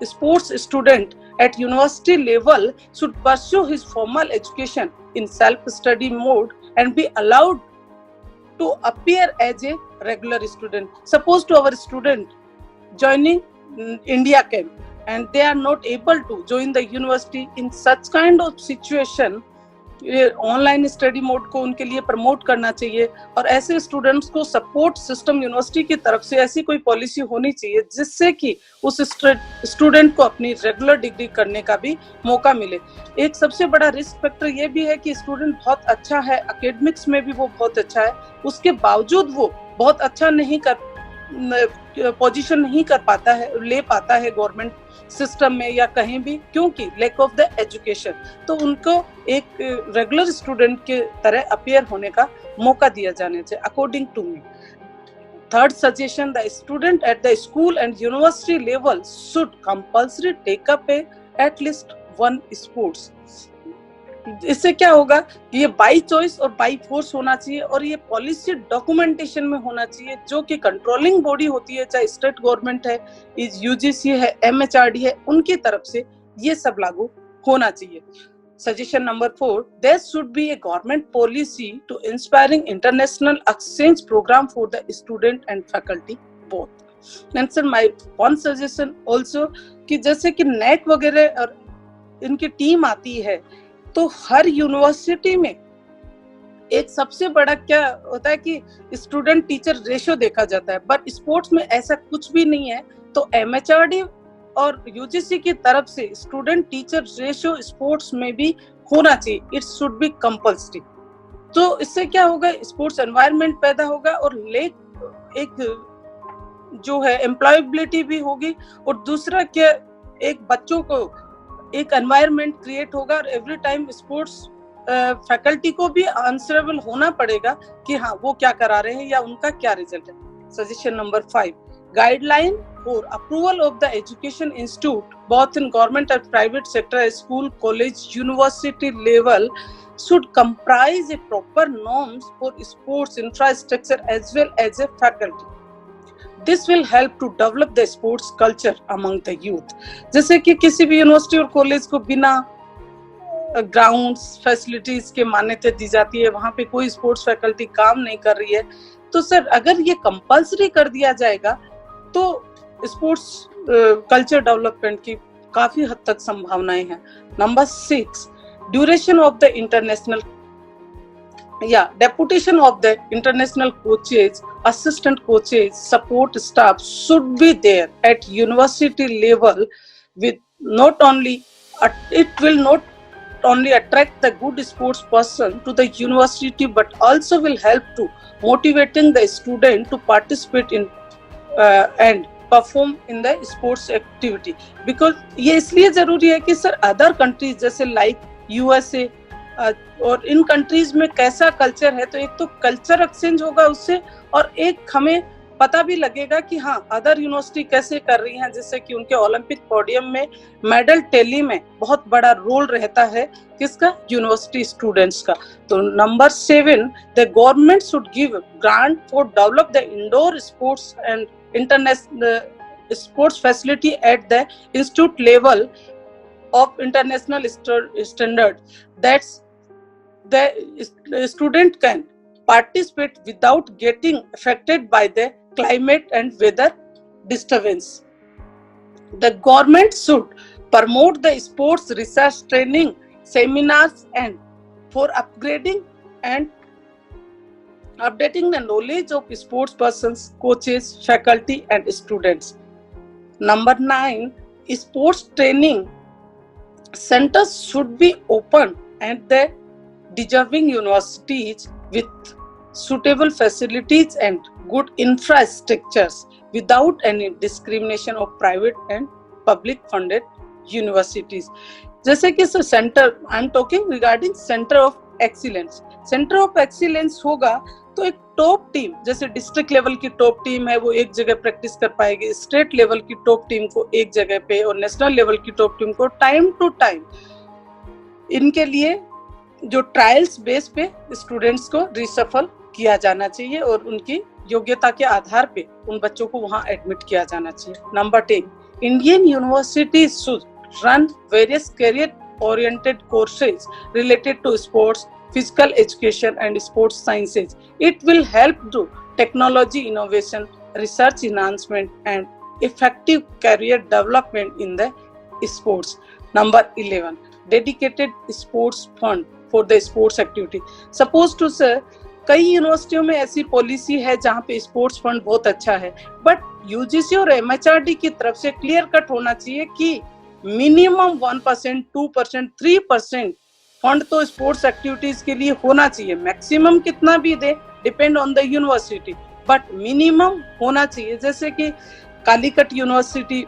sports student at university level should pursue his formal education in self-study mode and be allowed to appear as a regular student. Suppose to our student joining India camp and they are not able to join the university, in such kind of situation online study mode को उनके लिए promote करना चाहिए, और ऐसे students को support system university की तरफ से ऐसी कोई पॉलिसी होनी चाहिए जिससे कि उस स्टूडेंट को अपनी रेगुलर डिग्री करने का भी मौका मिले। एक सबसे बड़ा रिस्क फैक्टर ये भी है कि स्टूडेंट बहुत अच्छा है, एकेडमिक्स में भी वो बहुत अच्छा है, उसके बावजूद वो बहुत अच्छा नहीं कर पोजीशन नहीं कर पाता है, ले पाता है गवर्नमेंट सिस्टम में या कहीं भी, क्योंकि लैक ऑफ द एजुकेशन। तो उनको एक रेगुलर स्टूडेंट के तरह अपीयर होने का मौका दिया जाना चाहिए, according to me. Third suggestion, the student at the school and university level should compulsory take up at least one sports. इससे क्या होगा कि ये बाई चॉइस और बाई फोर्स होना चाहिए, और ये पॉलिसी डॉक्यूमेंटेशन में होना चाहिए, जो कि कंट्रोलिंग बॉडी होती है, चाहे स्टेट गवर्नमेंट है, यूजीसी है, एमएचआरडी है, उनकी तरफ से ये सब लागू होना चाहिए। Suggestion number 4, there should be a government policy to inspiring international exchange programme for the student and faculty both. And sir my one suggestion also कि जैसे कि नेट वगैरह और इनकी टीम आती है, तो हर यूनिवर्सिटी में एक सबसे बड़ा क्या होता है कि स्टूडेंट टीचर रेशियो देखा जाता है, बट स्पोर्ट्स में ऐसा कुछ भी नहीं है। तो एमएचआरडी और यूजीसी की तरफ से स्टूडेंट टीचर रेशियो स्पोर्ट्स में भी होना चाहिए, इट शुड बी कंपल्सरी। तो इससे क्या होगा, स्पोर्ट्स एनवायरनमेंट पैदा होगा और एक जो है एम्प्लॉयबिलिटी भी होगी, और दूसरा क्या, एक बच्चों को एक एनवायरनमेंट क्रिएट होगा, और एवरी टाइम स्पोर्ट्स फैकल्टी को भी आंसरेबल होना पड़ेगा कि हाँ वो क्या करा रहे हैं या उनका क्या रिजल्ट है। Suggestion number 5, guideline for approval of the education institute both in government and private sector, school, college, university level should comprise a proper norms for sports infrastructure as well as a faculty. This will help to develop the sports culture among the youth. जैसे कि किसी भी university और college को बिना grounds facilities के मान्यता दी जाती है, वहां पे कोई स्पोर्ट्स फैकल्टी काम नहीं कर रही है, तो सर अगर ये कंपल्सरी कर दिया जाएगा तो स्पोर्ट्स कल्चर डेवलपमेंट की काफी हद तक संभावनाएं हैं। Number 6, duration of the international deputation of the international coaches, assistant coaches, support staff should be there at university level. With not only it will not only attract the good sports person to the university, but also will help to motivating the student to participate in and perform in the sports activity. Because ये इसलिए जरूरी है कि sir other countries जैसे like USA और इन countries में कैसा culture है, तो एक तो कल्चर एक्सचेंज होगा उससे, और एक हमें पता भी लगेगा कि हाँ अदर यूनिवर्सिटी कैसे कर रही हैं, जिससे कि उनके ओलंपिक पोडियम में मेडल टैली में बहुत बड़ा रोल रहता है किसका, यूनिवर्सिटी स्टूडेंट्स का। तो number 7, the government should give grant for develop the indoor sports and international sports facility at the institute level of international standard. That's the student can participate without getting affected by the climate and weather disturbance. The government should promote the sports research training seminars and for upgrading and updating the knowledge of sports persons, coaches, faculty and students. Number 9, sports training centers should be open at the deserving universities with suitable facilities and good infrastructures without any discrimination of private and public funded universities. जैसे कि centre, I am talking regarding centre of excellence. Centre of excellence होगा तो एक top team, जैसे district level की top team है वो एक जगह प्रैक्टिस कर पाएगी, स्टेट लेवल की टॉप टीम को एक जगह पे, और नेशनल लेवल की टॉप टीम को टाइम टू टाइम इनके लिए जो ट्रायल्स बेस पे स्टूडेंट्स को रिसफल किया जाना चाहिए और उनकी योग्यता के आधार पे उन बच्चों को वहां एडमिट किया जाना चाहिए। Number 10, Indian university should run various career oriented courses related to sports, physical education and sports sciences. It will help to technology innovation, research enhancement and effective career development in the sports. Number 11, dedicated sports fund for the sports activity. Suppose to sir, कई यूनिवर्सिटियों में ऐसी policy है जहाँ पे sports fund बहुत अच्छा है, but UGC और एमएचआरडी की तरफ से क्लियर कट होना चाहिए कि मिनिमम 1%, 2%, 3% फंड तो स्पोर्ट्स एक्टिविटीज के लिए होना चाहिए। मैक्सिमम कितना भी they depend on the university, but minimum होना चाहिए। जैसे कि कालीकट यूनिवर्सिटी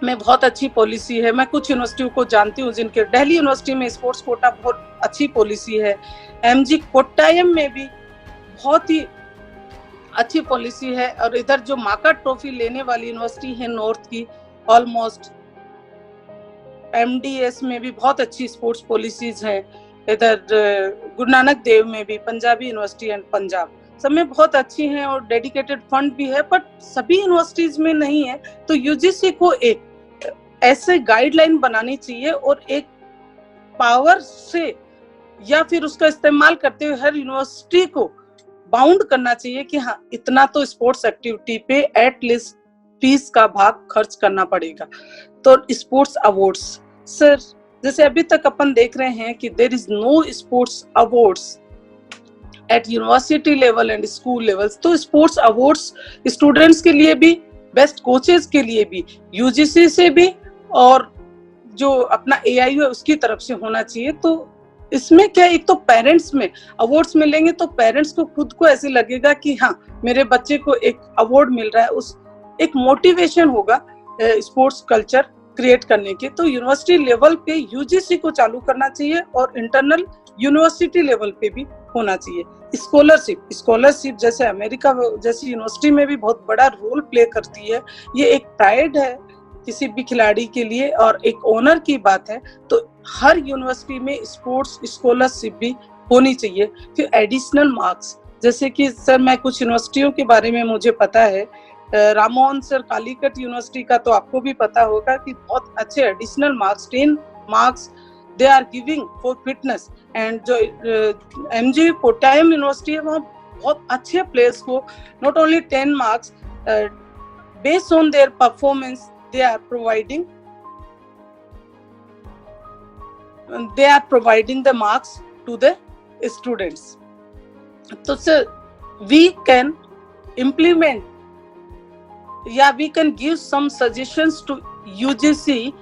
में बहुत अच्छी पॉलिसी है, मैं कुछ यूनिवर्सिटियों को जानती हूँ जिनके, दिल्ली यूनिवर्सिटी में स्पोर्ट्स कोटा बहुत अच्छी पॉलिसी है, एमजी कोट्टायम में भी बहुत ही अच्छी पॉलिसी है, और इधर जो माका ट्रॉफी लेने वाली यूनिवर्सिटी है नॉर्थ की, ऑलमोस्ट एमडीएस में भी बहुत अच्छी स्पोर्ट्स पॉलिसीज हैं, इधर गुरु नानक देव में भी, पंजाबी यूनिवर्सिटी एंड पंजाब सब में बहुत अच्छी हैं और डेडिकेटेड फंड भी है, बट सभी यूनिवर्सिटीज में नहीं है। तो यूजीसी को एक ऐसे गाइडलाइन बनानी चाहिए और एक पावर से या फिर उसका इस्तेमाल करते हुए हर यूनिवर्सिटी को बाउंड करना चाहिए कि हाँ इतना तो स्पोर्ट्स एक्टिविटी पे एटलीस्ट फीस का भाग खर्च करना पड़ेगा। तो स्पोर्ट्स अवार्ड्स सर, जैसे अभी तक अपन देख रहे हैं कि there is no sports awards at university level and school levels. तो स्पोर्ट्स अवार्ड्स स्टूडेंट्स के लिए भी, बेस्ट कोचेस के लिए भी, यूजीसी से भी और जो अपना एआईयू है उसकी तरफ से होना चाहिए। तो इसमें क्या, एक तो पेरेंट्स में अवार्ड्स मिलेंगे तो पेरेंट्स को खुद को ऐसे लगेगा कि हाँ मेरे बच्चे को एक अवार्ड मिल रहा है, उस एक मोटिवेशन होगा स्पोर्ट्स कल्चर क्रिएट करने के। तो यूनिवर्सिटी लेवल पे यूजीसी को चालू करना चाहिए और इंटरनल यूनिवर्सिटी लेवल पे भी होना चाहिए। स्कॉलरशिप जैसे अमेरिका जैसी यूनिवर्सिटी में भी बहुत बड़ा रोल प्ले करती है। ये एक प्राइड है किसी भी खिलाड़ी के लिए और एक ऑनर की बात है। तो हर यूनिवर्सिटी में स्पोर्ट्स स्कॉलरशिप भी होनी चाहिए। फिर एडिशनल मार्क्स, जैसे कि सर मैं कुछ यूनिवर्सिटियों के बारे में मुझे पता है, राममोहन सर कालीकट यूनिवर्सिटी का तो आपको भी पता होगा कि बहुत अच्छे additional marks 10 marks they are giving for fitness. And जो एमजी कोट्टायम यूनिवर्सिटी है वहाँ बहुत अच्छे प्लेयर्स को not only 10 marks based on their performance they are providing the marks to the students. So sir, we can implement, we can give some suggestions to UGC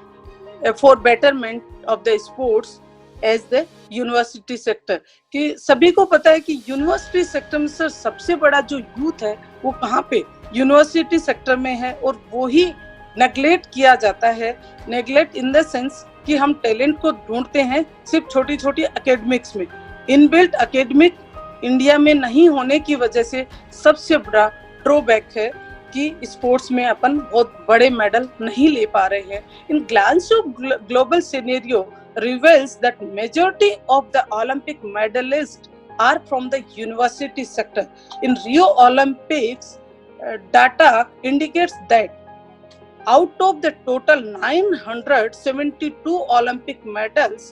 for betterment of the sports as the university sector. कि सभी को पता है कि university sector में sir सबसे बड़ा जो यूथ है वो कहाँ पे, यूनिवर्सिटी सेक्टर में है, और वो ही नेग्लेक्ट किया जाता है। नेग्लेक्ट इन द सेंस कि हम टैलेंट को ढूंढते हैं सिर्फ छोटी छोटी एकेडमिक्स में। इनबिल्ट एकेडमिक इंडिया में नहीं होने की वजह से सबसे बड़ा ड्रॉबैक है कि स्पोर्ट्स में अपन बहुत बड़े मेडल नहीं ले पा रहे हैं। In glance of global scenario reveals that majority of the Olympic medalists are from the university sector. In Rio Olympics, data indicates that out of the total 972 Olympic medals,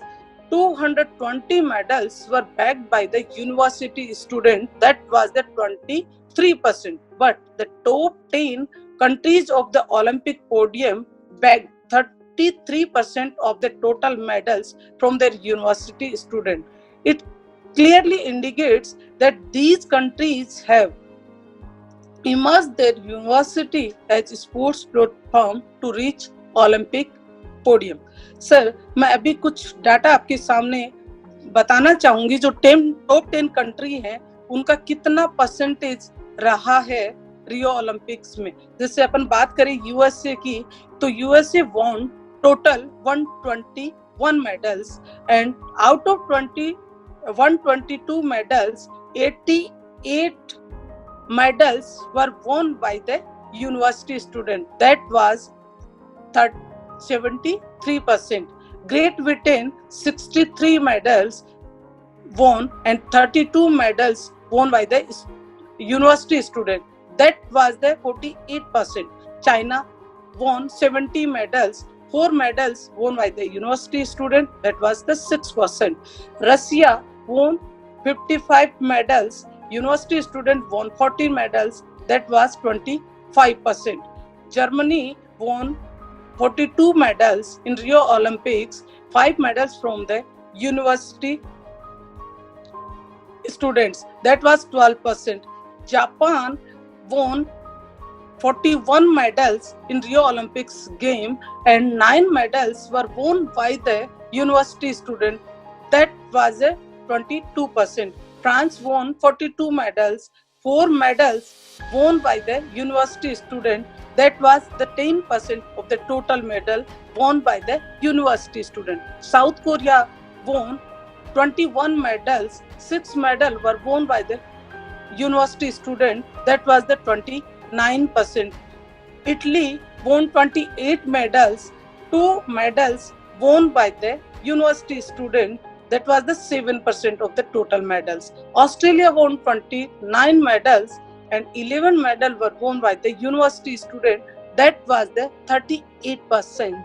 220 medals were bagged by the university student. That was the 23%. But the top 10 countries of the Olympic podium bagged 33% of the total medals from their university student. It clearly indicates that these countries have immersed their university as sports platform to reach Olympic podium. Sir मैं अभी कुछ data आपके सामने बताना चाहूंगी। जो top 10 country हैं उनका कितना परसेंटेज रहा है रियो ओलंपिक्स में। जैसे अपन बात करें यूएसए की, तो USA won total 121 medals, and out of 122 medals, 88 medals were won by the university student. That was 73%. Great Britain 63 medals won and 32 medals won by the university student. That was the 48%. China won 70 medals, 4 medals won by the university student. That was the 6%. Russia won 55 medals, university student won 40 medals. That was 25%. Germany won 42 medals in Rio Olympics, 5 medals from the university students. That was 12%. Japan won 41 medals in Rio Olympics game, and 9 medals were won by the university student. That was a 22%. France won 42 medals, 4 medals won by the university student. That was the 10% of the total medal won by the university student. South Korea won 21 medals, 6 medals were won by the university student. That was the 29%. Italy won 28 medals, 2 medals won by the university student. That was the 7% of the total medals. Australia won 29 medals and 11 medals were won by the university student. That was the 38%.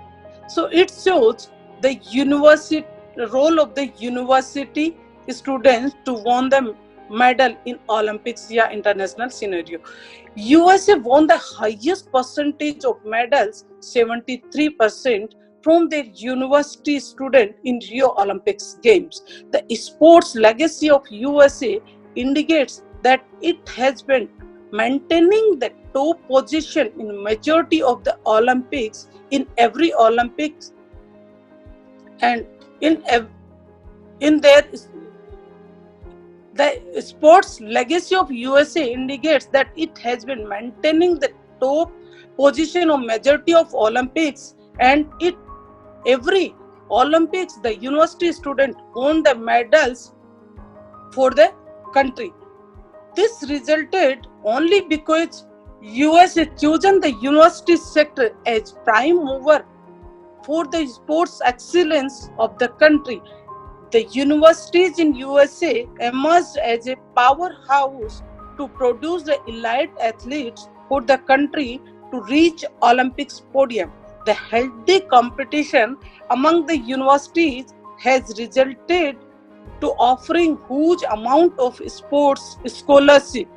So it shows the university role of the university students to win the medal in Olympics या international scenario. USA won the highest percentage of medals, 73%, from their university student in Rio Olympics games. The sports legacy of USA indicates that it has been maintaining the top position in majority of the Olympics in every Olympics, and in in their the sports legacy of USA indicates that it has been maintaining the top position of majority of Olympics, and every Olympics the university student won the medals for the country. This resulted only because US has chosen the university sector as prime mover for the sports excellence of the country. The universities in USA emerged as a powerhouse to produce the elite athletes for the country to reach Olympics podium. The healthy competition among the universities has resulted to offering huge amount of sports scholarship,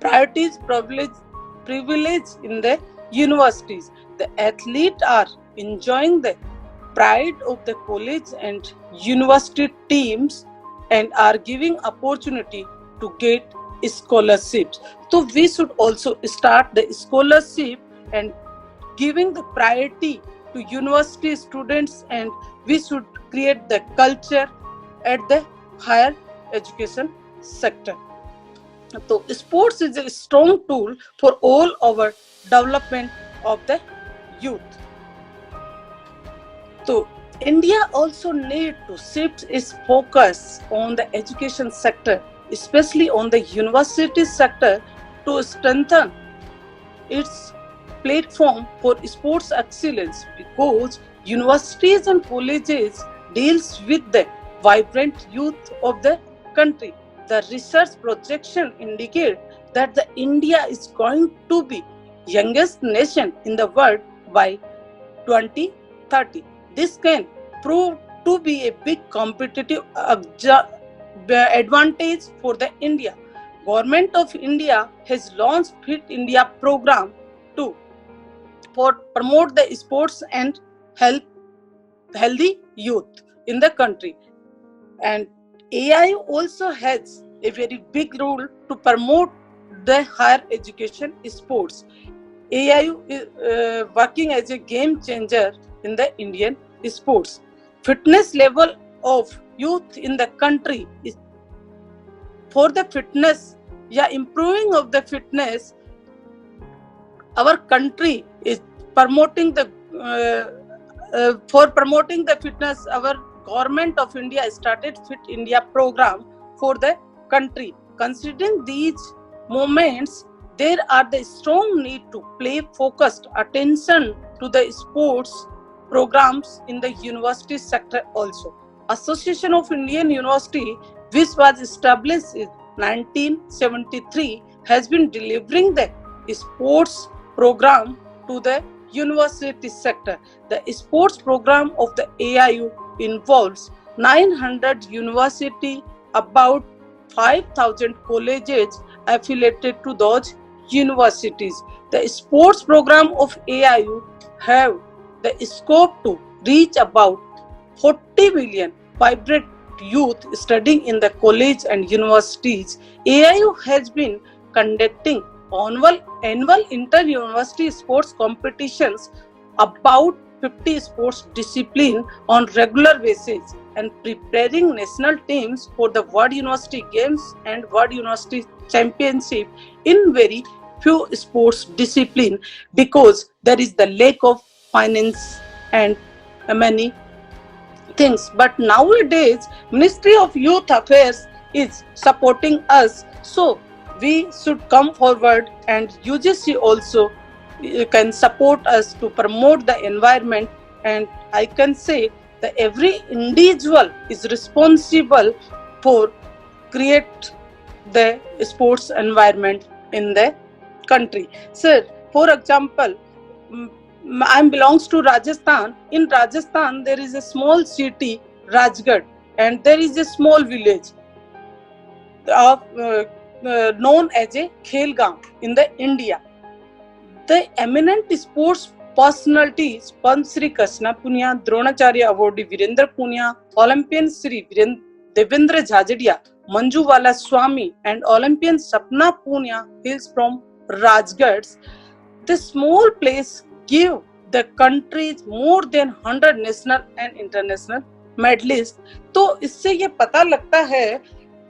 priorities, privilege in the universities. The athletes are enjoying the pride of the college and university teams and are giving opportunity to get scholarships. So we should also start the scholarship and giving the priority to university students, and we should create the culture at the higher education sector. So sports is a strong tool for all our development of the youth. So India also need to shift its focus on the education sector, especially on the university sector, to strengthen its platform for sports excellence, because universities and colleges deals with the vibrant youth of the country. The research projection indicate that the India is going to be youngest nation in the world by 2030. This can prove to be a big competitive advantage for the India. Government of India has launched Fit India program to promote the sports and healthy youth in the country. And AIU also has a very big role to promote the higher education sports. AIU is working as a game changer in the Indian sports. Fitness level of youth in the country is for the fitness, improving of the fitness. Our country is promoting the for promoting the fitness. Our government of India started Fit India program for the country. Considering these moments, there are the strong need to pay focused attention to the sports programs in the university sector also. Association of Indian University, which was established in 1973, has been delivering the sports program to the university sector. The sports program of the AIU involves 900 university, about 5,000 colleges affiliated to those universities. The sports program of AIU have the scope to reach about 40 million vibrant youth studying in the college and universities. AIU has been conducting annual inter-university sports competitions, about 50 sports disciplines on regular basis, and preparing national teams for the World University Games and World University Championship in very few sports disciplines, because there is the lack of finance and many things. But nowadays Ministry of Youth Affairs is supporting us, so we should come forward, and UGC also can support us to promote the environment. And I can say that every individual is responsible for create the sports environment in the country. Sir, for example, I belongs to Rajasthan. In Rajasthan, there is a small city, Rajgarh, and there is a small village of known as a Khelgaon in the India. The eminent sports personalities, Pansri Kasna Poonia, Dronacharya Awardee Virendra Poonia, Olympian Sri Devendra Jhajadia, Manjuwala Swami, and Olympian Sapna Poonia hails from Rajgarh. The small place give the country more than 100 national and international medallist, तो इससे ये पता लगता है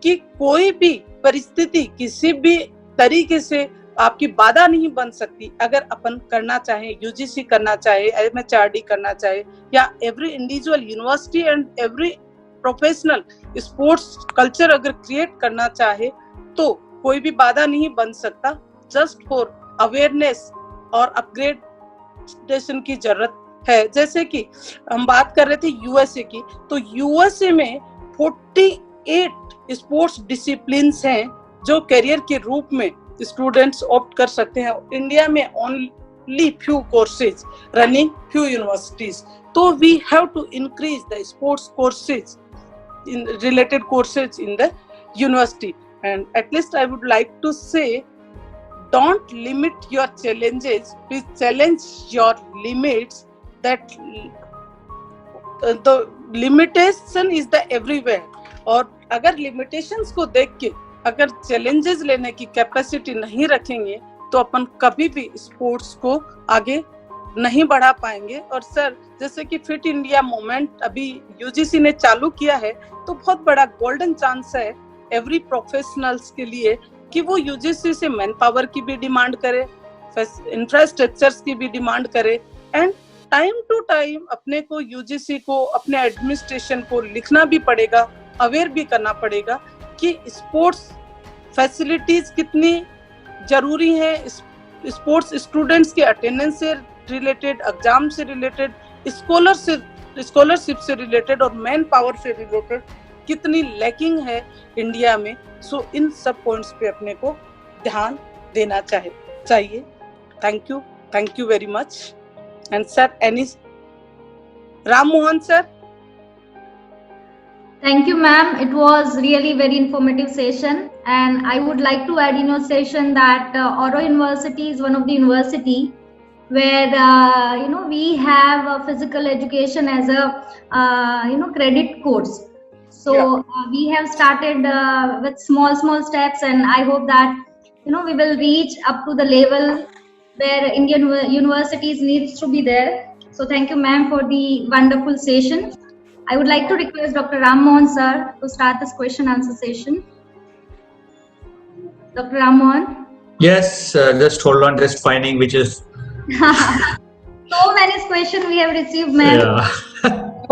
कि कोई भी परिस्थिति किसी भी तरीके से आपकी बाधा नहीं बन सकती अगर अपन करना चाहे, यूजीसी करना चाहे, एमएचआरडी करना चाहे, या every individual university and every professional sports culture अगर क्रिएट करना चाहे तो कोई भी बाधा नहीं बन सकता। जस्ट फॉर अवेयरनेस और अपग्रेडेशन की जरूरत है। जैसे कि हम बात कर रहे थे यूएसए की, तो यूएसए में 48 स्पोर्ट्स डिसिप्लिन्स हैं जो करियर के रूप में स्टूडेंट्स ऑप्ट कर सकते हैं। इंडिया में only few courses running, few universities. तो we have to increase the sports courses in related courses in the university, and at least I would like to say, don't limit your challenges, please challenge your limits. That the limitation is the everywhere, और अगर limitations को देख के अगर challenges लेने की capacity नहीं रखेंगे तो अपन कभी भी स्पोर्ट्स को आगे नहीं बढ़ा पाएंगे। और सर, जैसे कि फिट इंडिया मूवमेंट अभी यूजीसी ने चालू किया है, तो बहुत बड़ा गोल्डन चांस है एवरी प्रोफेशनल्स के लिए कि वो यूजीसी से मैन पावर की भी डिमांड करे, इंफ्रास्ट्रक्चर्स की भी डिमांड करे, एंड टाइम टू टाइम अपने को यूजीसी को, अपने एडमिनिस्ट्रेशन को लिखना भी पड़ेगा, अवेयर भी करना पड़ेगा कि स्पोर्ट्स फैसिलिटीज कितनी जरूरी है, स्पोर्ट्स स्टूडेंट्स के अटेंडेंस से रिलेटेड, एग्जाम से रिलेटेड, स्कॉलरशिप से रिलेटेड और मैन पावर से रिलेटेड कितनी लैकिंग है इंडिया में। सो इन सब पॉइंट्स पे अपने को ध्यान देना चाहिए। Thank you very much. And sir, any Ram Mohan sir. Thank you, ma'am. It was really very informative session, and I would like to add in your session that Oro University is one of the university where we have physical education as a credit course. So we have started with small steps, and I hope that we will reach up to the level where Indian universities needs to be there. So thank you, ma'am, for the wonderful session. I would like to request Dr. Ram Mohan sir to start this question answer session. Dr. Ram Mohan. Yes, just hold on, just finding which is. So many questions we have received, ma'am. Yeah.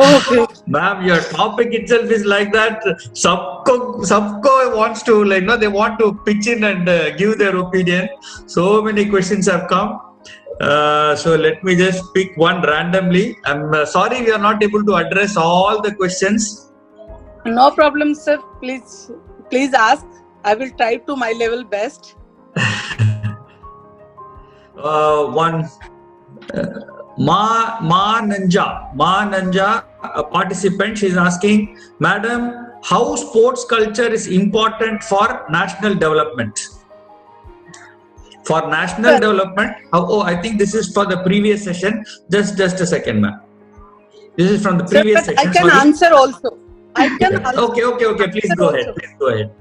Okay. Ma'am, your topic itself is like that. Subco wants to, they want to pitch in and give their opinion. So many questions have come. So let me just pick one randomly. I'm sorry we are not able to address all the questions. No problem, sir. Please ask. I will try to my level best. One Ma Nanja, a participant, she is asking, Madam, how sports culture is important for national development? For national development, I think this is for the previous session. Just a second, ma'am. This is from the previous session. I can answer also. I can answer. Okay. Please go ahead.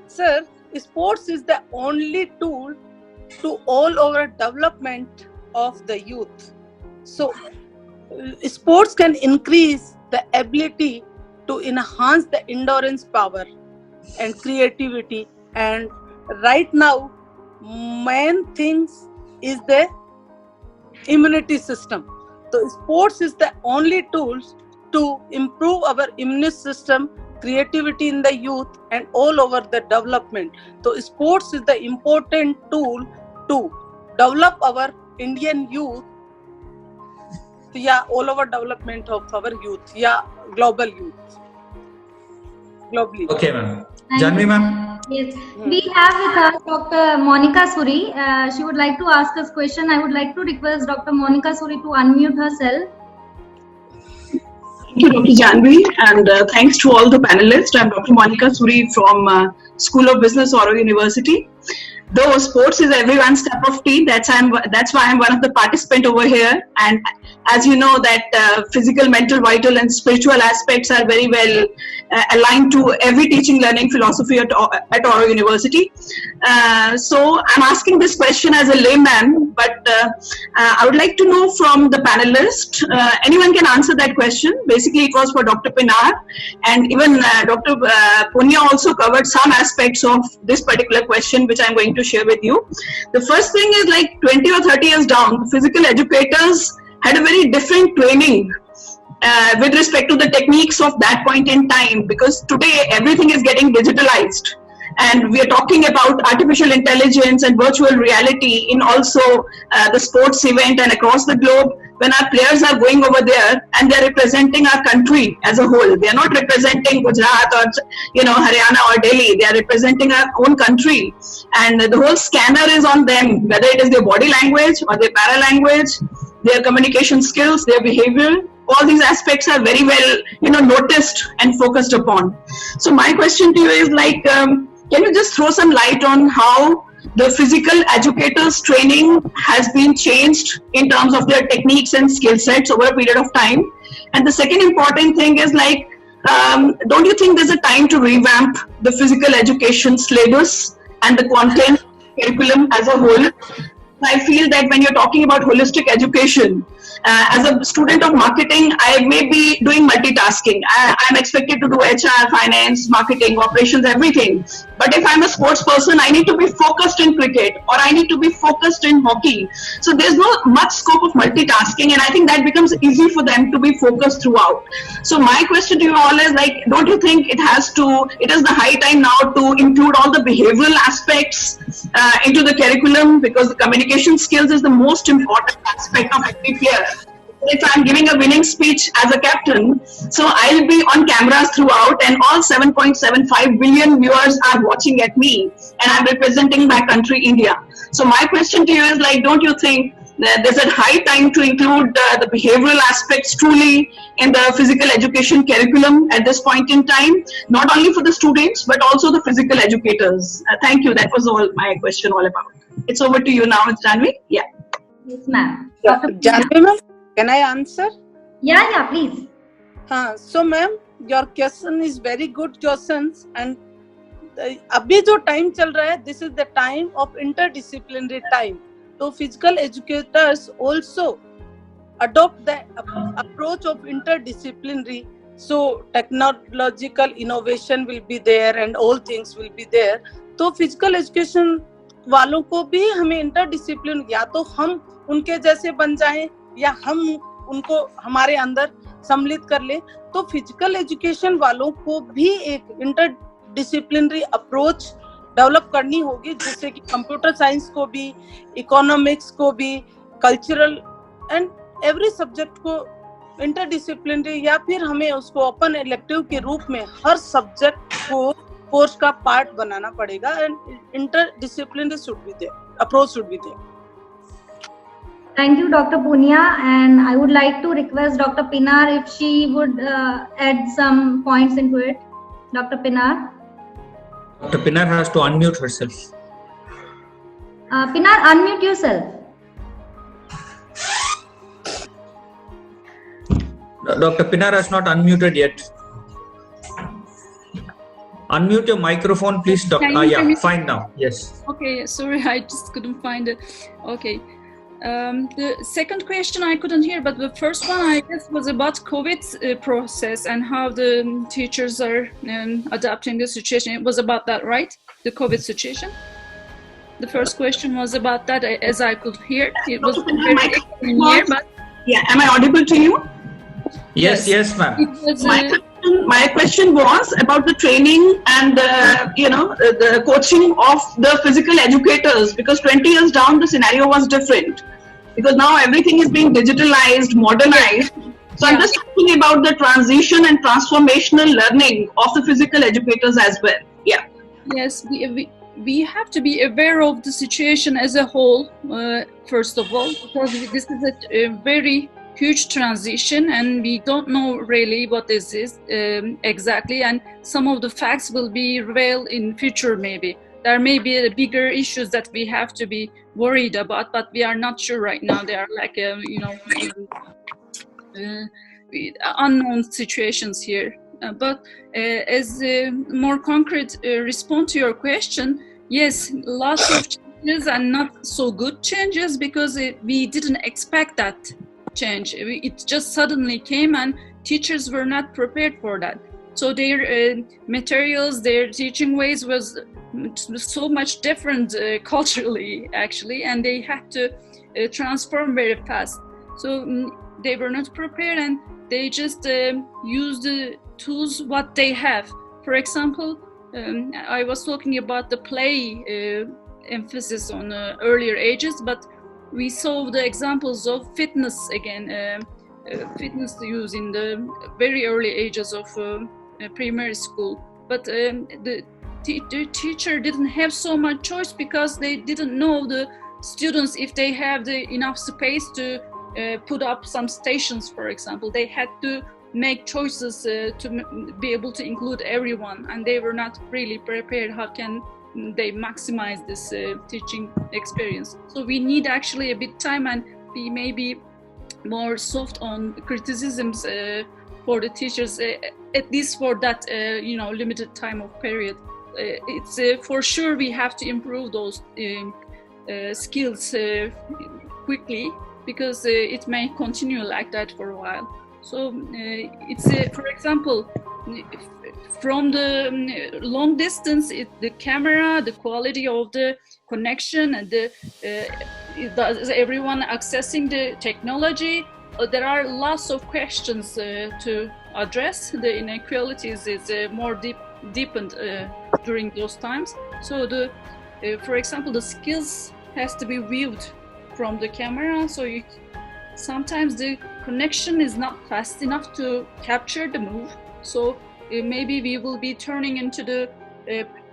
Sir, sports is the only tool to all over development of the youth. So, sports can increase the ability to enhance the endurance power and creativity. And right now, main things is the immunity system. So sports is the only tools to improve our immune system, creativity in the youth, and all over the development. So sports is the important tool to develop our Indian youth, all over development of our youth, global youth, globally. Okay, ma'am. Janvi, ma'am. Yes, we have with us Dr. Monica Suri. She would like to ask us question. I would like to request Dr. Monica Suri to unmute herself. Thank you, Dr. Janvi, and thanks to all the panelists. I'm Dr. Monica Suri from School of Business, Oro University. though sports is everyone's cup of tea, that's why I'm one of the participants over here. And as you know that physical, mental, vital and spiritual aspects are very well aligned to every teaching learning philosophy at our university. So I'm asking this question as a layman, but I would like to know from the panelists, anyone can answer that question. Basically it was for Dr. Pinar, and even Dr. Poonia also covered some aspects of this particular question, which I'm going to share with you. The first thing is, like 20 or 30 years down, physical educators had a very different training with respect to the techniques of that point in time, because today everything is getting digitalized. And we are talking about artificial intelligence and virtual reality in also the sports event and across the globe. When our players are going over there and they're representing our country as a whole, they are not representing Gujarat or Haryana or Delhi. They are representing our own country, and the whole scanner is on them, whether it is their body language or their paralanguage, their communication skills, their behavior. All these aspects are very well noticed and focused upon. So my question to you is, like, can you just throw some light on how the physical educators training has been changed in terms of their techniques and skill sets over a period of time? And the second important thing is, like, don't you think there's a time to revamp the physical education syllabus and the content curriculum as a whole? I feel that when you're talking about holistic education, as a student of marketing, I may be doing multitasking. I'm expected to do HR, finance, marketing, operations, everything. But if I'm a sports person, I need to be focused in cricket, or I need to be focused in hockey. So there's not much scope of multitasking, and I think that becomes easy for them to be focused throughout. So my question to you all is, like, don't you think it is the high time now to include all the behavioral aspects into the curriculum, because the communication skills is the most important aspect of every player. If I'm giving a winning speech as a captain, so I'll be on cameras throughout, and all 7.75 billion viewers are watching at me, and I'm representing my country, India. So my question to you is, like, don't you think that there's a high time to include the behavioral aspects truly in the physical education curriculum at this point in time, not only for the students, but also the physical educators? Thank you. That was all my question all about. It's over to you now, Janvi. Yeah. Yes, ma'am. Janvi ma'am, can I answer? Yeah, please. So ma'am, your question is very good questions, and अभी जो time चल रहा है, this is the time of interdisciplinary time. So physical educators also adopt the approach of interdisciplinary. So technological innovation will be there and all things will be there. तो physical education वालों को भी हमें interdiscipline, या तो हम उनके जैसे बन जाएं या हम उनको हमारे अंदर सम्मिलित कर ले. तो फिजिकल एजुकेशन वालों को भी एक इंटरडिसिप्लिनरी अप्रोच डेवलप करनी होगी, जिससे कि कंप्यूटर साइंस को भी, इकोनॉमिक्स को भी, कल्चरल एंड एवरी सब्जेक्ट को इंटरडिसिप्लिनरी, या फिर हमें उसको ओपन इलेक्टिव के रूप में हर सब्जेक्ट को कोर्स का पार्ट बनाना पड़ेगा. And interdisciplinary should be there, approach should be there. Thank you, Dr. Poonia, and I would like to request Dr. Pinar if she would add some points into it. Dr. Pinar. Dr. Pinar has to unmute herself. Pinar, unmute yourself. Dr. Pinar has not unmuted yet. Unmute your microphone, please, Doctor. Yeah, fine now. Yes. Okay, sorry, I just couldn't find it. Okay. The second question I couldn't hear, but the first one I guess was about COVID process and how the teachers are adapting the situation. It was about that, right? The COVID situation. The first question was about that, as I could hear. It was very clear, but yeah, am I audible to you? Yes, ma'am. My question was about the training and the coaching of the physical educators, because 20 years down the scenario was different, because now everything is being digitalized, modernized. So I'm just talking about the transition and transformational learning of the physical educators as well. Yeah. Yes, we have to be aware of the situation as a whole, first of all, because this is a very huge transition and we don't know really what is this exactly, and some of the facts will be revealed in future maybe. there may be bigger issues that we have to be worried about, but we are not sure right now. They are like unknown situations here. But as a more concrete response to your question, yes, lots of changes and not so good changes, because we didn't expect that change. It just suddenly came and teachers were not prepared for that. So their materials, their teaching ways was so much different culturally, actually, and they had to transform very fast. So they were not prepared, and they just used the tools what they have. For example, I was talking about the play emphasis on earlier ages, but we saw the examples of fitness again, fitness use in the very early ages of primary school. But the teacher didn't have so much choice, because they didn't know the students if they have the enough space to put up some stations, for example. They had to make choices to be able to include everyone, and they were not really prepared. How can they maximize this teaching experience? So we need actually a bit time, and be maybe more soft on criticisms for the teachers, at least for that limited time of period. It's for sure we have to improve those skills quickly, because it may continue like that for a while. So it's for example, from the long distance, the camera, the quality of the connection, and everyone accessing the technology, there are lots of questions to address. The inequalities is more deepened during those times. So for example, the skills has to be viewed from the camera. So sometimes the connection is not fast enough to capture the move. So maybe we will be turning into the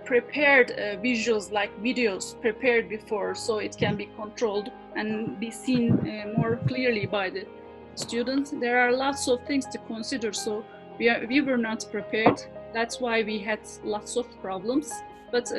prepared visuals, like videos prepared before, so it can be controlled and be seen more clearly by the students. There are lots of things to consider. So we were not prepared. That's why we had lots of problems. But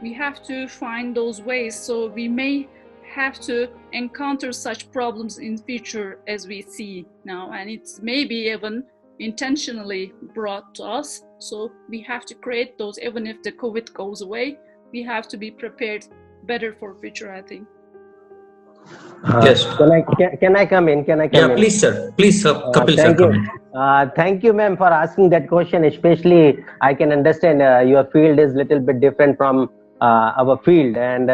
we have to find those ways. So we may have to encounter such problems in future as we see now, and it's maybe even intentionally brought to us. So we have to create those. Even if the COVID goes away, we have to be prepared better for future, I think. Yes. Can I come in? Yeah, please, sir. Please, Kapil, sir, come in. Thank you, ma'am, for asking that question. Especially, I can understand your field is little bit different from our field, and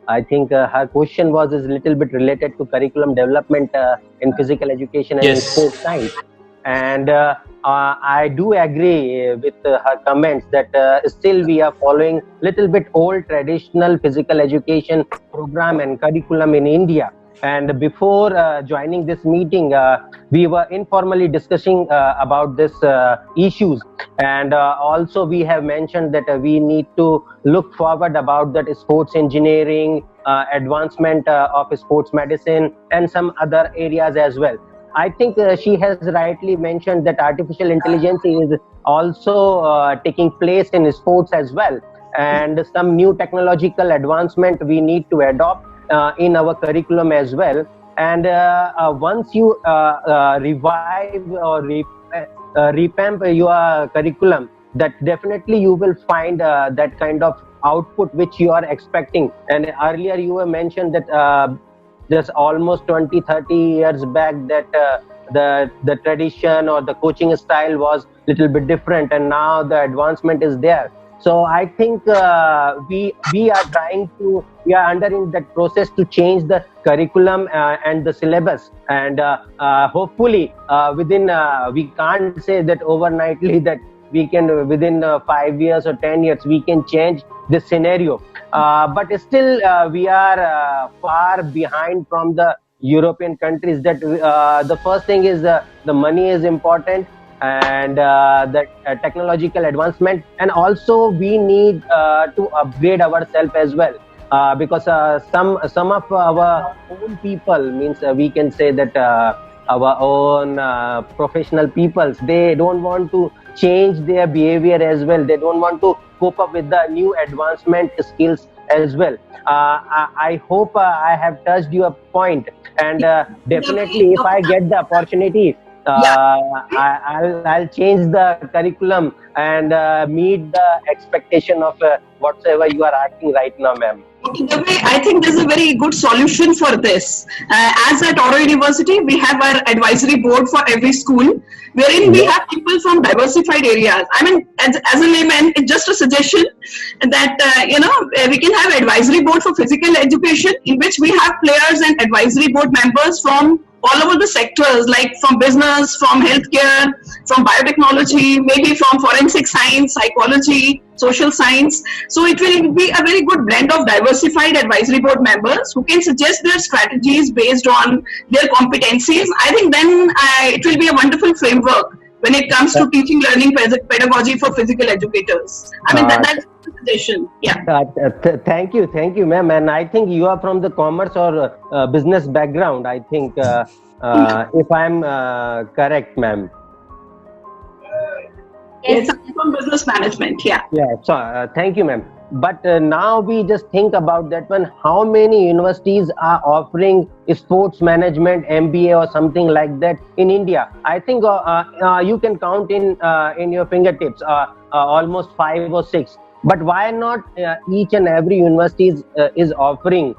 I think her question was a little bit related to curriculum development in physical education and in sports science. And I do agree with her comments that still we are following little bit old traditional physical education program and curriculum in India. And before joining this meeting, we were informally discussing about this issues, and also we have mentioned that we need to look forward about that sports engineering, advancement of sports medicine, and some other areas as well. I think she has rightly mentioned that artificial intelligence is also taking place in sports as well, and some new technological advancement we need to adopt in our curriculum as well. And once you revive or revamp your curriculum, that definitely you will find that kind of output which you are expecting. And earlier you were mentioned that just almost 20-30 years back that the tradition or the coaching style was little bit different, and now the advancement is there. So I think we are under in that process to change the curriculum and the syllabus, and hopefully within we can't say that overnightly that we can within 5 years or 10 years we can change this scenario, but still we are far behind from the European countries. That the first thing is the money is important, and the technological advancement, and also we need to upgrade ourselves as well, because some of our own people, means we can say that our own professional peoples, they don't want to change their behavior as well. They don't want to cope up with the new advancement skills as well. I hope I have touched your point, and definitely if I get the opportunity, I'll change the curriculum and meet the expectation of whatsoever you are asking right now, ma'am. I think there's a very good solution for this. As at Oro University, we have our advisory board for every school, wherein we have people from diversified areas. I mean, as a layman, it's just a suggestion that we can have advisory board for physical education, in which we have players and advisory board members from all over the sectors, like from business, from healthcare, from biotechnology, maybe from forensic science, psychology, social science. So it will be a very good blend of diversified advisory board members who can suggest their strategies based on their competencies. I think then it will be a wonderful framework when it comes to teaching, learning, pedagogy for physical educators. I mean, that's a suggestion. Yeah. Thank you, ma'am. And I think you are from the commerce or business background, I think, if I'm correct, ma'am. Yes, I'm from business management. Yeah. Yeah. So thank you, ma'am. But now we just think about that one. How many universities are offering sports management MBA or something like that in India? I think you can count in your fingertips almost 5 or 6. But why not each and every university is offering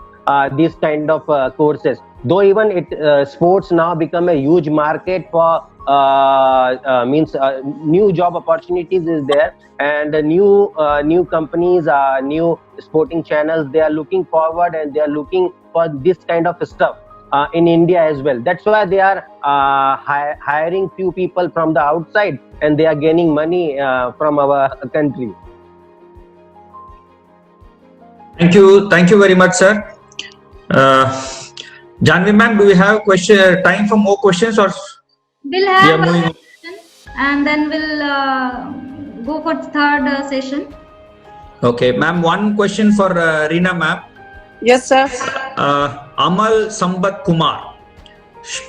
these kind of courses? Though even sports now become a huge market for new job opportunities is there, and new companies, new sporting channels, they are looking forward and they are looking for this kind of stuff in India as well. That's why they are hiring few people from the outside, and they are gaining money from our country. Thank you very much, sir. Janvi ma'am, do we have time for more questions, or we'll have a session and then we'll go for the third session? Okay, ma'am, one question for Rina ma'am. Yes, sir. Amal Sambat Kumar,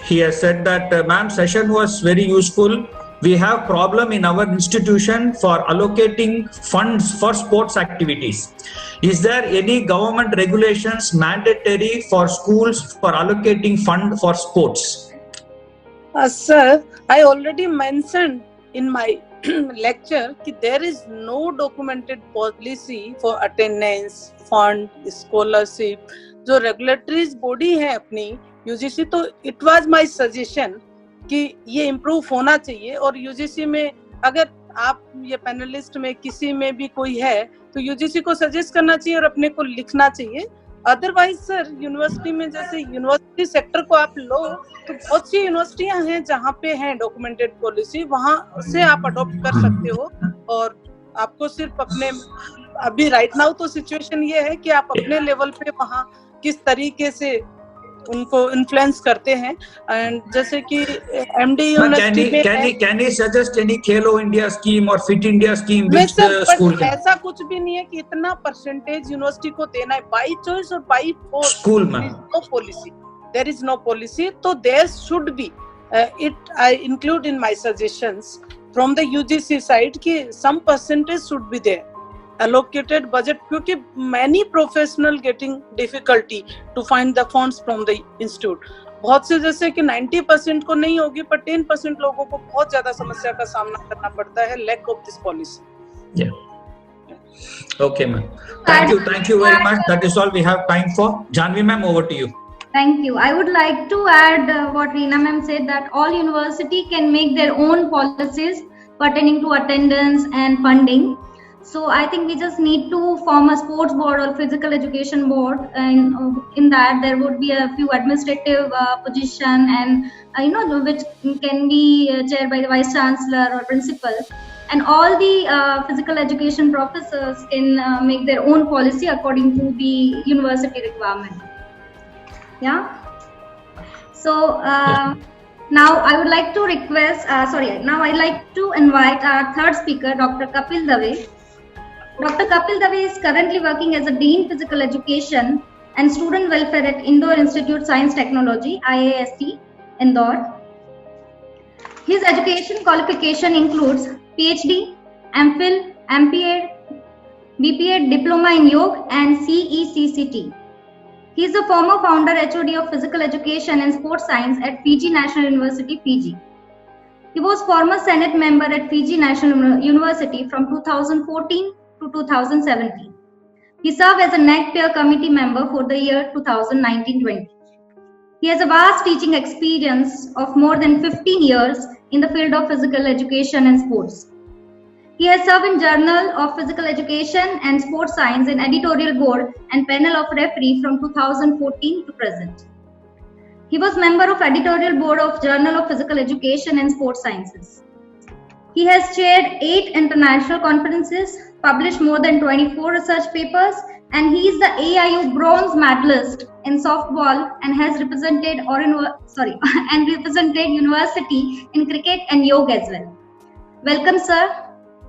he has said that ma'am, session was very useful. We have problem in our institution for allocating funds for sports activities. Is there any government regulations mandatory for schools for allocating fund for sports? Sir, I already mentioned in my lecture that there is no documented policy for attendance, fund, scholarship. जो regulatory body है अपनी UGC, तो it was my suggestion कि ये improve होना चाहिए. और UGC में अगर आप ये पैनलिस्ट में किसी में भी कोई है तो यूजीसी को सजेस्ट करना चाहिए और अपने को लिखना चाहिए. अदरवाइज सर, यूनिवर्सिटी में जैसे यूनिवर्सिटी सेक्टर को आप लो तो बहुत सी यूनिवर्सिटियां हैं जहाँ पे है डॉक्यूमेंटेड पॉलिसी, वहां से आप अडॉप्ट कर सकते हो. और आपको सिर्फ अपने अभी राइट नाउ तो सिचुएशन ये है कि आप अपने लेवल पे वहां किस तरीके से उनको इन्फ्लुएंस करते हैं. एंड जैसे कि एमडी यूनिवर्सिटी में can you suggest any Khelo India scheme और fit India scheme which the school ऐसा कुछ भी नहीं है कि इतना परसेंटेज यूनिवर्सिटी को देना है बाय चॉइस और बाय फोर्स. स्कूल में no policy, there is no policy. तो there should be it I include in my suggestions from the UGC side कि some percentage should be there allocated budget, क्योंकि many professional getting difficulty to find the funds from the institute. बहुत से जैसे कि 90% को नहीं होगी पर 10% लोगों को बहुत ज्यादा समस्या का सामना करना पड़ता है lack of this policy. Yeah. Okay, ma'am. Thank you very much. That is all we have time for. Janvi ma'am, over to you. Thank you. I would like to add what Rina ma'am said, that all university can make their own policies pertaining to attendance and funding. So I think we just need to form a sports board or physical education board, and in that there would be a few administrative position, and which can be chaired by the vice chancellor or principal, and all the physical education professors can make their own policy according to the university requirement. Yeah. So now I would like to now I'd like to invite our third speaker, Dr. Kapil Dave. Dr. Kapil Dave is currently working as a Dean Physical Education and Student Welfare at Indore Institute Science Technology, IIST, Indore. His education qualification includes PhD, MPhil, MPA, BPA Diploma in Yoga and CECCT. He is the former founder HOD of Physical Education and Sports Science at Fiji National University, Fiji. He was former Senate member at Fiji National University from 2014 to 2017. He served as a NAC Peer Committee member for the year 2019-20. He has a vast teaching experience of more than 15 years in the field of physical education and sports. He has served in Journal of Physical Education and Sports Science in editorial board and panel of referee from 2014 to present. He was member of editorial board of Journal of Physical Education and Sports Sciences. He has chaired 8 international conferences, published more than 24 research papers, and he is the AIU bronze medalist in softball and has represented represented university in cricket and yoga as well. Welcome, sir.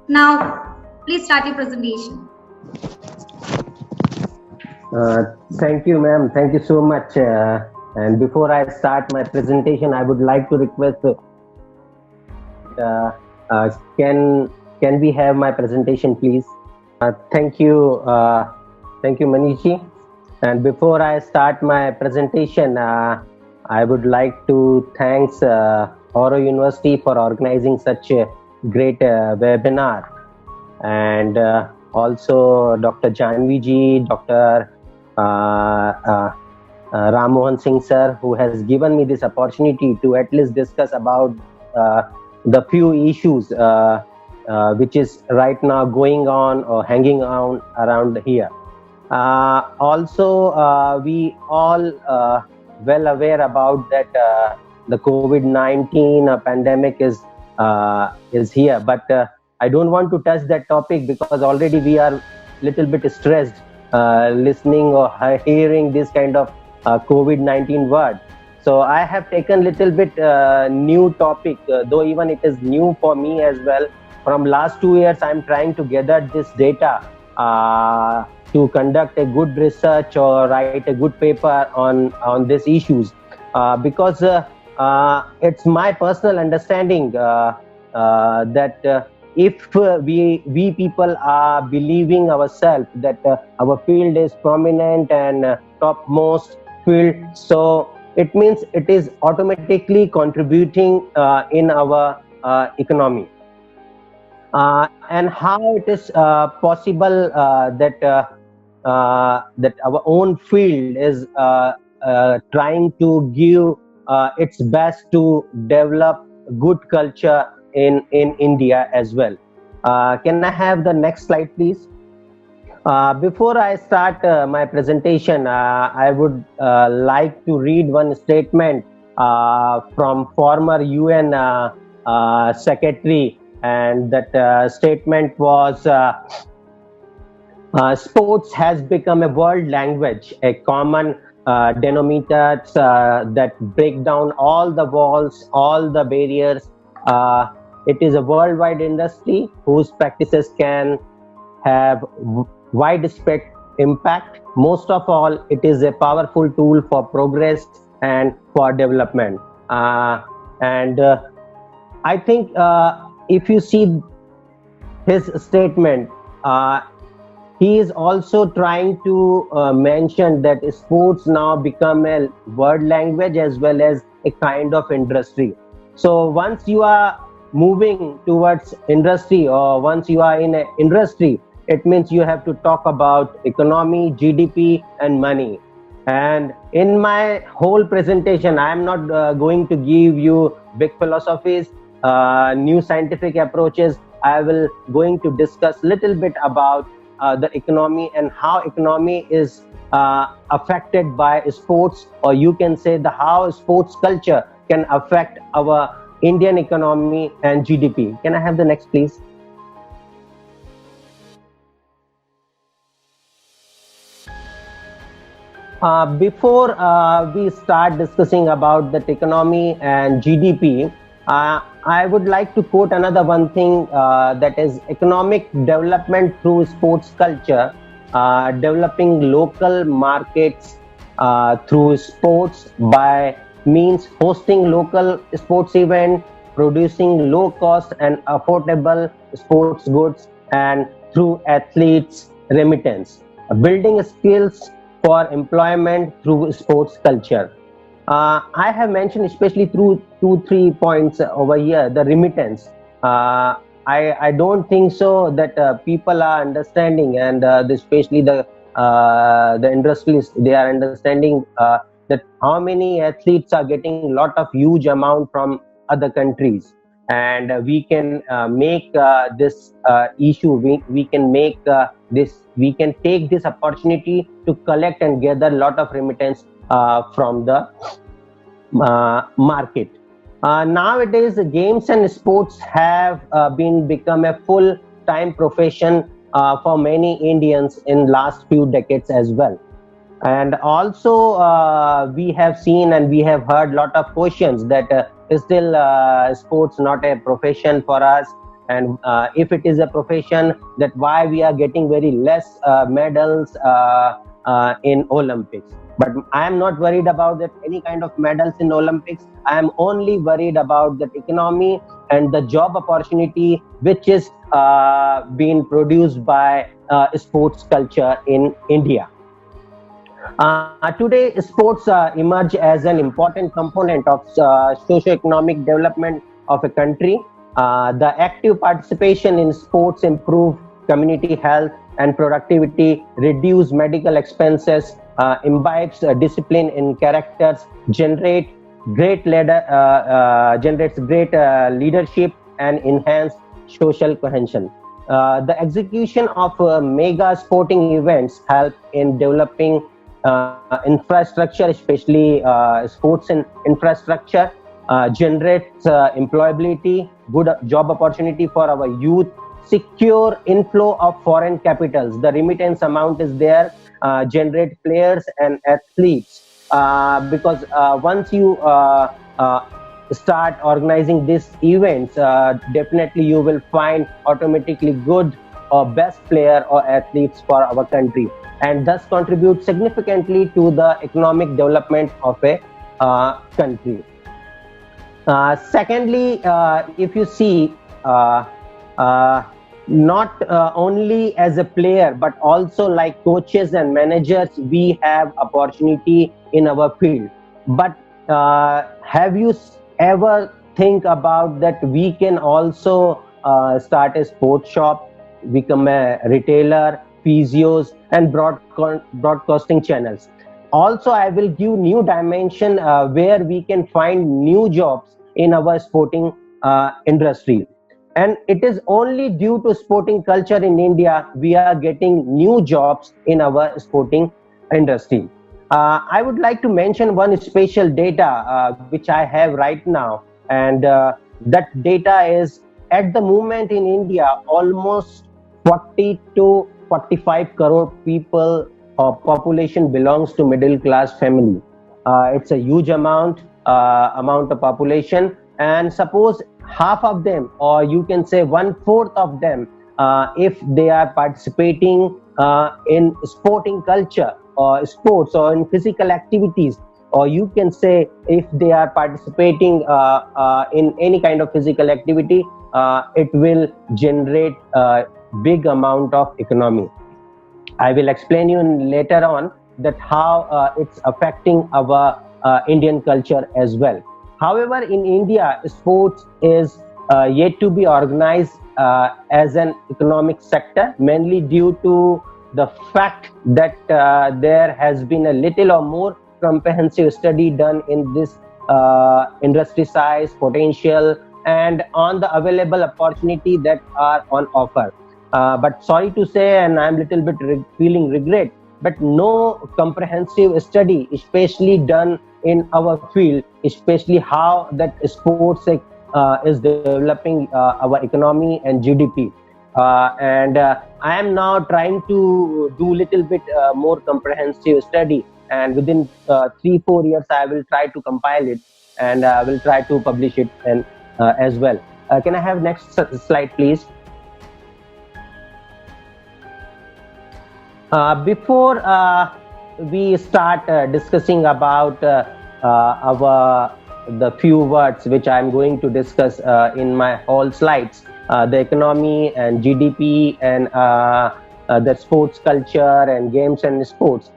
Now, please start your presentation. Thank you, ma'am. Thank you so much. And before I start my presentation, I would like to request, can we have my presentation, please? Thank you. Thank you, Manishi. And before I start my presentation, I would like to thank Oro University for organizing such a great webinar, and also Dr. Janvi ji, Dr. Ram Mohan Singh sir, who has given me this opportunity to at least discuss about the few issues which is right now going on or hanging on around here. Also, we all well aware about that the COVID-19 pandemic is here, but I don't want to touch that topic because already we are little bit stressed listening or hearing this kind of COVID-19 word. So I have taken little bit new topic, though even it is new for me as well. From last 2 years, I'm trying to gather this data to conduct a good research or write a good paper on these issues, because it's my personal understanding that if we people are believing ourselves that our field is prominent and topmost field, so it means it is automatically contributing in our economy. And how it is possible that our own field is trying to give its best to develop good culture in India as well. Can I have the next slide, please? Before I start my presentation, I would like to read one statement from former UN secretary, and that statement was, sports has become a world language, a common denominator that break down all the walls, all the barriers. It is a worldwide industry whose practices can have widespread impact. Most of all, it is a powerful tool for progress and for development. And I think if you see his statement, he is also trying to mention that sports now become a word language as well as a kind of industry. So once you are moving towards industry, or once you are in an industry, it means you have to talk about economy, GDP and money. And in my whole presentation, I am not going to give you big philosophies, new scientific approaches. I will going to discuss little bit about the economy and how economy is affected by sports, or you can say how sports culture can affect our Indian economy and GDP. Can I have the next, please? Before we start discussing about the economy and GDP, I would like to quote another one thing, that is economic development through sports culture, developing local markets through sports by means hosting local sports event, producing low cost and affordable sports goods and through athletes remittance, building skills for employment through sports culture. I have mentioned especially through 2 3 points over here, the remittance. I don't think so that people are understanding, and especially the industrialists, they are understanding that how many athletes are getting a lot of huge amount from other countries, and we can make this issue. We can make this. We can take this opportunity to collect and gather a lot of remittance from the market. Nowadays, games and sports have been become a full-time profession for many Indians in last few decades as well. And also, we have seen and we have heard lot of questions that is still sports not a profession for us, and if it is a profession, that why we are getting very less medals in Olympics. But I am not worried about that any kind of medals in Olympics. I am only worried about the economy and the job opportunity which is being produced by sports culture in India. Today, sports emerge as an important component of socio-economic development of a country. The active participation in sports improve community health and productivity, reduce medical expenses, imbibes discipline in characters, generates great leadership, and enhance social cohesion. The execution of mega sporting events help in developing infrastructure, especially sports and infrastructure, generates employability, good job opportunity for our youth, secure inflow of foreign capitals. The remittance amount is there, generate players and athletes, because once you start organizing these events, definitely you will find automatically good or best player or athletes for our country, and thus contribute significantly to the economic development of a country. Secondly, if you see, not only as a player but also like coaches and managers, we have opportunity in our field. But have you ever think about that we can also start a sports shop, become a retailer, physios, and broadcasting channels? Also, I will give new dimension where we can find new jobs in our sporting industry. And it is only due to sporting culture in India we are getting new jobs in our sporting industry. I would like to mention one special data which I have right now, and that data is, at the moment in India, almost 40 to 45 crore people or population belongs to middle class family. It's a huge amount of population, and suppose half of them, or you can say 1/4 of them, if they are participating in sporting culture or sports or in physical activities, or you can say if they are participating in any kind of physical activity, it will generate a big amount of economy. I will explain you later on that how it's affecting our Indian culture as well. However, in India, sports is yet to be organized as an economic sector, mainly due to the fact that there has been a little or more comprehensive study done in this industry size, potential, and on the available opportunity that are on offer. But sorry to say, and I'm a little bit feeling regret, but no comprehensive study, especially done in our field, especially how that sports is developing our economy and GDP. And I am now trying to do little bit more comprehensive study, and within 3-4 years I will try to compile it, and I will try to publish it and as well. Can I have next slide, please? Before we start discussing about our the few words which I'm going to discuss in my whole slides, the economy and GDP and the sports culture and games and sports.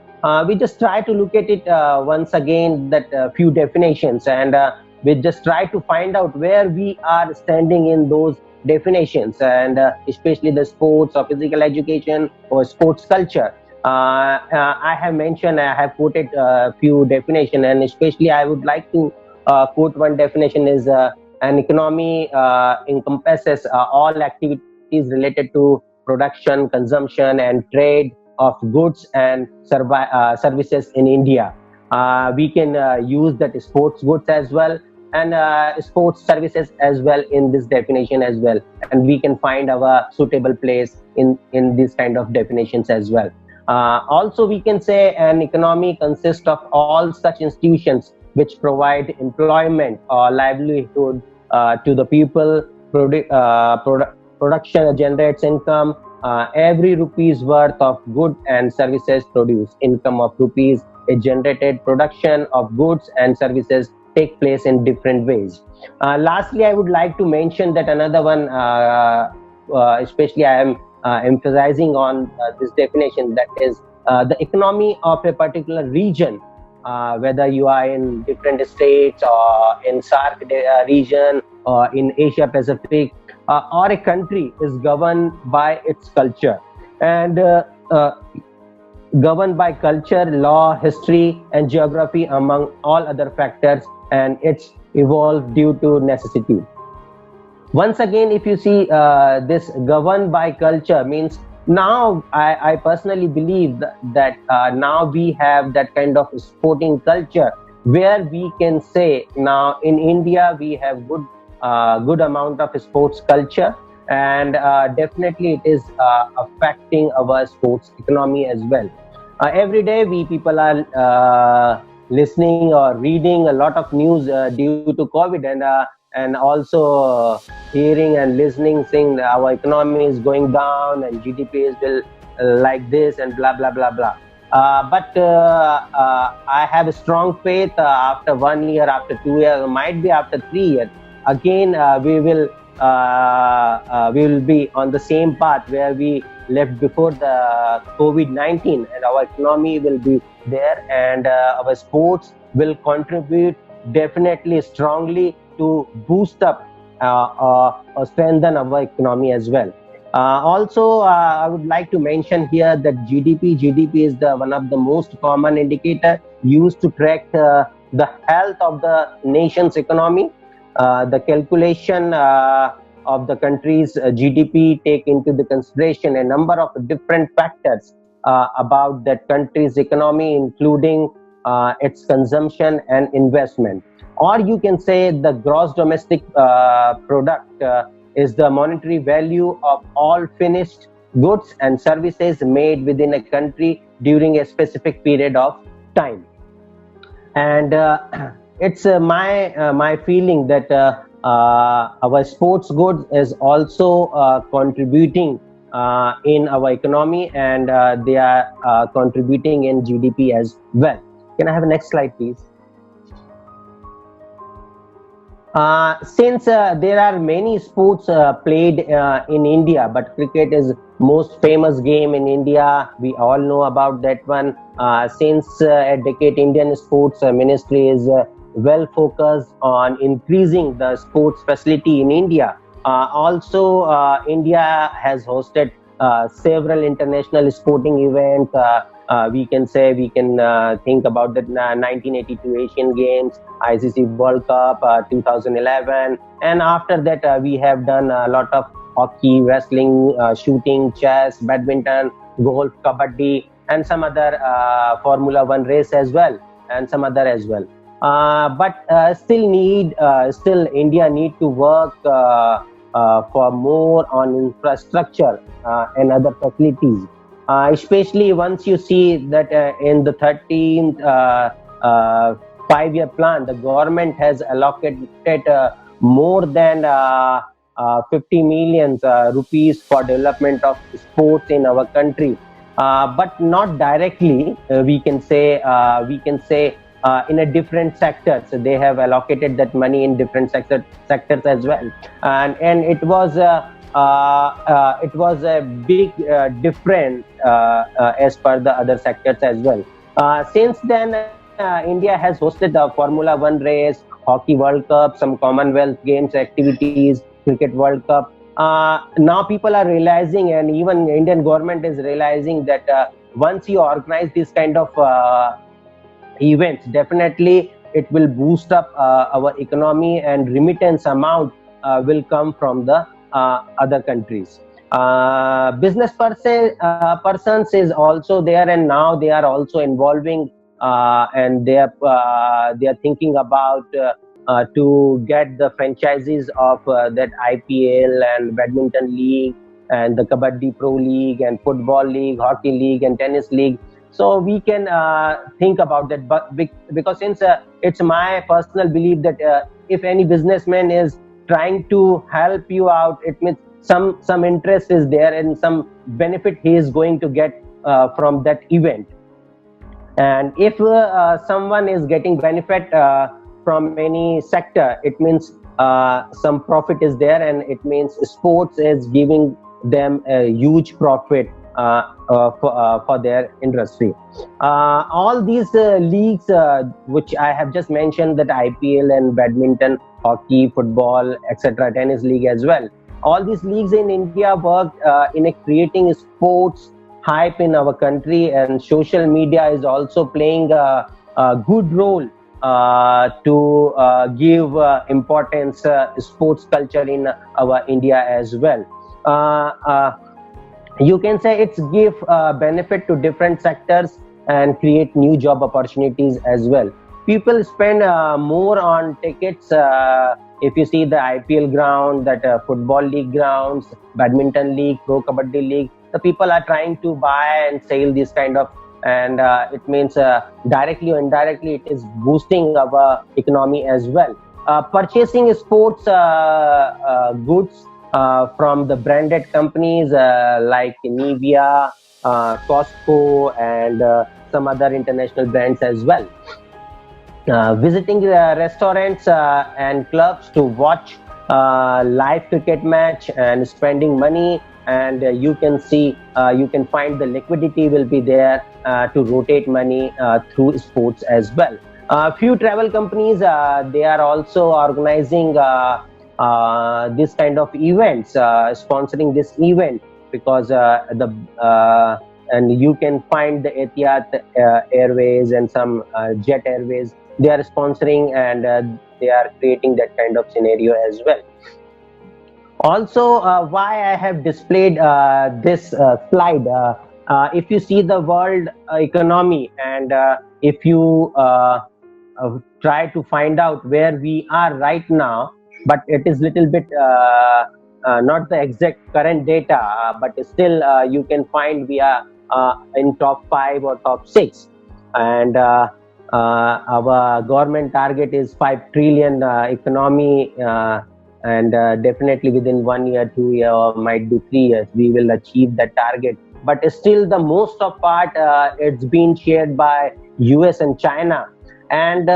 We just try to look at it once again, that few definitions, and we just try to find out where we are standing in those definitions, and especially the sports or physical education or sports culture. I have mentioned, I have quoted a few definitions, and especially I would like to quote one definition is an economy encompasses all activities related to production, consumption, and trade of goods and services in India. We can use that sports goods as well, and sports services as well in this definition as well, and we can find our suitable place in this kind of definitions as well. Also, we can say an economy consists of all such institutions which provide employment or livelihood to the people. Production generates income. Every rupee's worth of goods and services produce income of rupees is generated. Production of goods and services take place in different ways. Lastly, I would like to mention that another one, especially I am emphasizing on this definition, that is the economy of a particular region, whether you are in different states or in SAARC region or in Asia Pacific, or a country is governed by its culture, and governed by culture, law, history, and geography, among all other factors, and it's evolved due to necessity. Once again, if you see this governed by culture means, now I personally believe that now we have that kind of sporting culture where we can say now in India we have good amount of sports culture, and definitely it is affecting our sports economy as well. Every day people are listening or reading a lot of news due to COVID, and also hearing and listening saying that our economy is going down and GDP is will like this and blah blah blah blah. But I have a strong faith after 1 year, after 2 years, might be after 3 years, again we will be on the same path where we left before the COVID-19, and our economy will be there, and our sports will contribute definitely strongly to boost up or strengthen our economy as well. Also, I would like to mention here that GDP is one of the most common indicator used to track the health of the nation's economy. The calculation of the country's GDP take into the consideration a number of different factors about that country's economy, including its consumption and investment. Or you can say the gross domestic product is the monetary value of all finished goods and services made within a country during a specific period of time. And it's my feeling that our sports goods is also contributing in our economy, and they are contributing in GDP as well. Can I have a next slide, please? Since there are many sports played in India, but cricket is most famous game in India. We all know about that one. Since a decade, Indian Sports Ministry is well focused on increasing the sports facility in India. Also, India has hosted several international sporting events. We can think about the 1982 Asian Games, ICC World Cup, 2011, and after that we have done a lot of hockey, wrestling, shooting, chess, badminton, golf, kabaddi, and some other Formula 1 race as well, and some other as well. But still India need to work for more on infrastructure and other facilities. Especially once you see that in the 13th 5-year plan, the government has allocated more than 50 million rupees for development of sports in our country, but not directly. We can say in a different sector. So they have allocated that money in different sectors as well, and it was a big difference as per the other sectors as well. Since then, India has hosted the Formula One race, Hockey World Cup, some Commonwealth Games activities, Cricket World Cup. Now people are realizing, and even Indian government is realizing that once you organize this kind of events, definitely it will boost up our economy, and remittance amount will come from the other countries. Business persons is also there, and now they are also involving, and they are thinking about to get the franchises of that IPL and badminton league and the Kabaddi Pro League and football league, hockey league and tennis league. So we can think about that, but because since it's my personal belief that if any businessman is trying to help you out, it means some interest is there and some benefit he is going to get from that event. And if someone is getting benefit from any sector, it means some profit is there, and it means sports is giving them a huge profit for their industry. All these leagues which I have just mentioned, that IPL and badminton, hockey, football, etc., tennis league as well, all these leagues in India worked in creating sports hype in our country, and social media is also playing a good role to give importance sports culture in our India as well. You can say it's give benefit to different sectors and create new job opportunities as well. People spend more on tickets. If you see the IPL ground, that football league grounds, badminton league, pro kabaddi league, the people are trying to buy and sell this kind of, and it means directly or indirectly it is boosting our economy as well. Purchasing sports goods from the branded companies like Nivea, Costco, and some other international brands as well. Visiting restaurants and clubs to watch live cricket match and spending money, and you can see, you can find the liquidity will be there to rotate money through sports as well. Few travel companies, they are also organizing this kind of events, sponsoring this event, because and you can find the Etihad Airways and some Jet Airways, they are sponsoring, and they are creating that kind of scenario as well. Also, why I have displayed this slide, if you see the world economy, and if you try to find out where we are right now, but it is little bit not the exact current data, but still you can find we are in top 5 or top 6, and our government target is 5 trillion economy, and definitely within 1 year, 2 year, or might be 3 years, we will achieve that target. But still the most of part it's been shared by US and China, and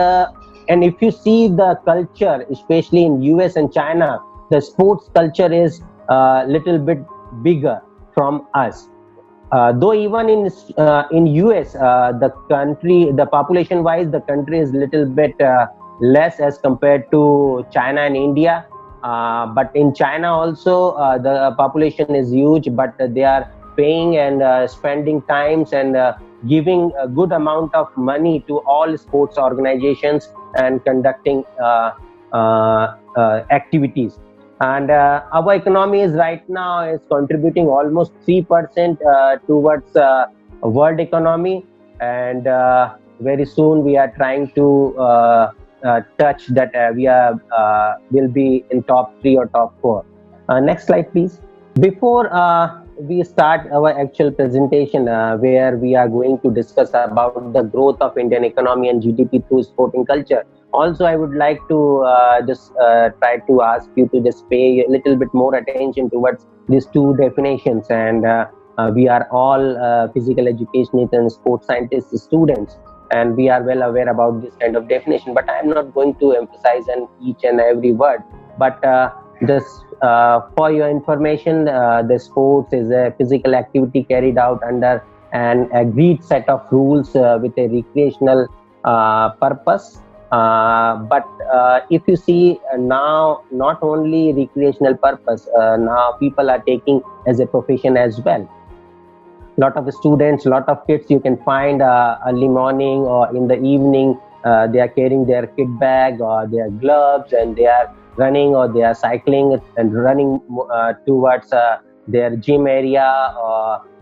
if you see the culture, especially in US and China, the sports culture is little bit bigger from us. Though even in US, the country, the population wise, the country is little bit less as compared to China and India. But in China also, the population is huge, but they are paying and spending times and giving a good amount of money to all sports organizations and conducting activities. And our economy is right now is contributing almost 3% towards world economy, and very soon we are trying to touch that we are will be in top 3 or top 4. Next slide, please. Before we start our actual presentation, where we are going to discuss about the growth of Indian economy and GDP through sporting culture, also I would like to just try to ask you to just pay a little bit more attention towards these two definitions, and we are all physical educationists and sports scientist students. and we are well aware about this kind of definition, but I am not going to emphasize on each and every word. But just for your information, the sports is a physical activity carried out under an agreed set of rules with a recreational purpose. But if you see now, not only recreational purpose, now people are taking as a profession as well. Lot of students, lot of kids you can find early morning or in the evening, they are carrying their kit bag or their gloves, and they are running or they are cycling and running towards their gym area.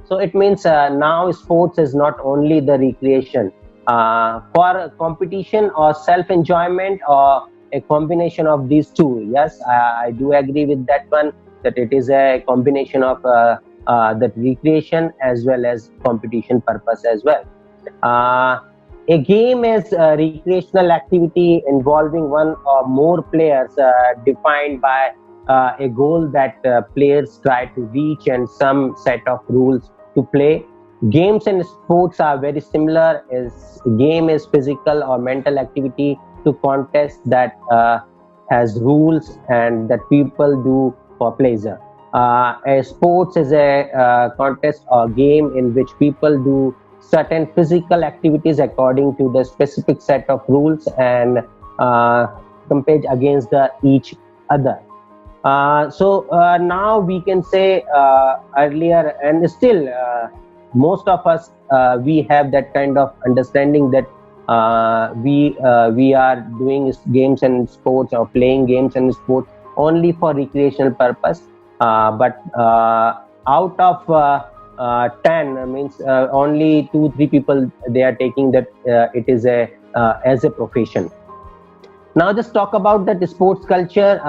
So it means now sports is not only the recreation for competition or self-enjoyment, or a combination of these two. Yes, I do agree with that one, that it is a combination of that recreation as well as competition purpose as well. A game is a recreational activity involving one or more players, defined by a goal that players try to reach and some set of rules to play. Games and sports are very similar. Game is physical or mental activity to contest that has rules and that people do for pleasure. A sports is a contest or game in which people do certain physical activities according to the specific set of rules and compete against each other. So now we can say earlier and still most of us we have that kind of understanding that we are doing games and sports or playing games and sports only for recreational purpose. But out of 10 means only 2-3 people they are taking that it is a as a profession. Now just talk about that sports culture,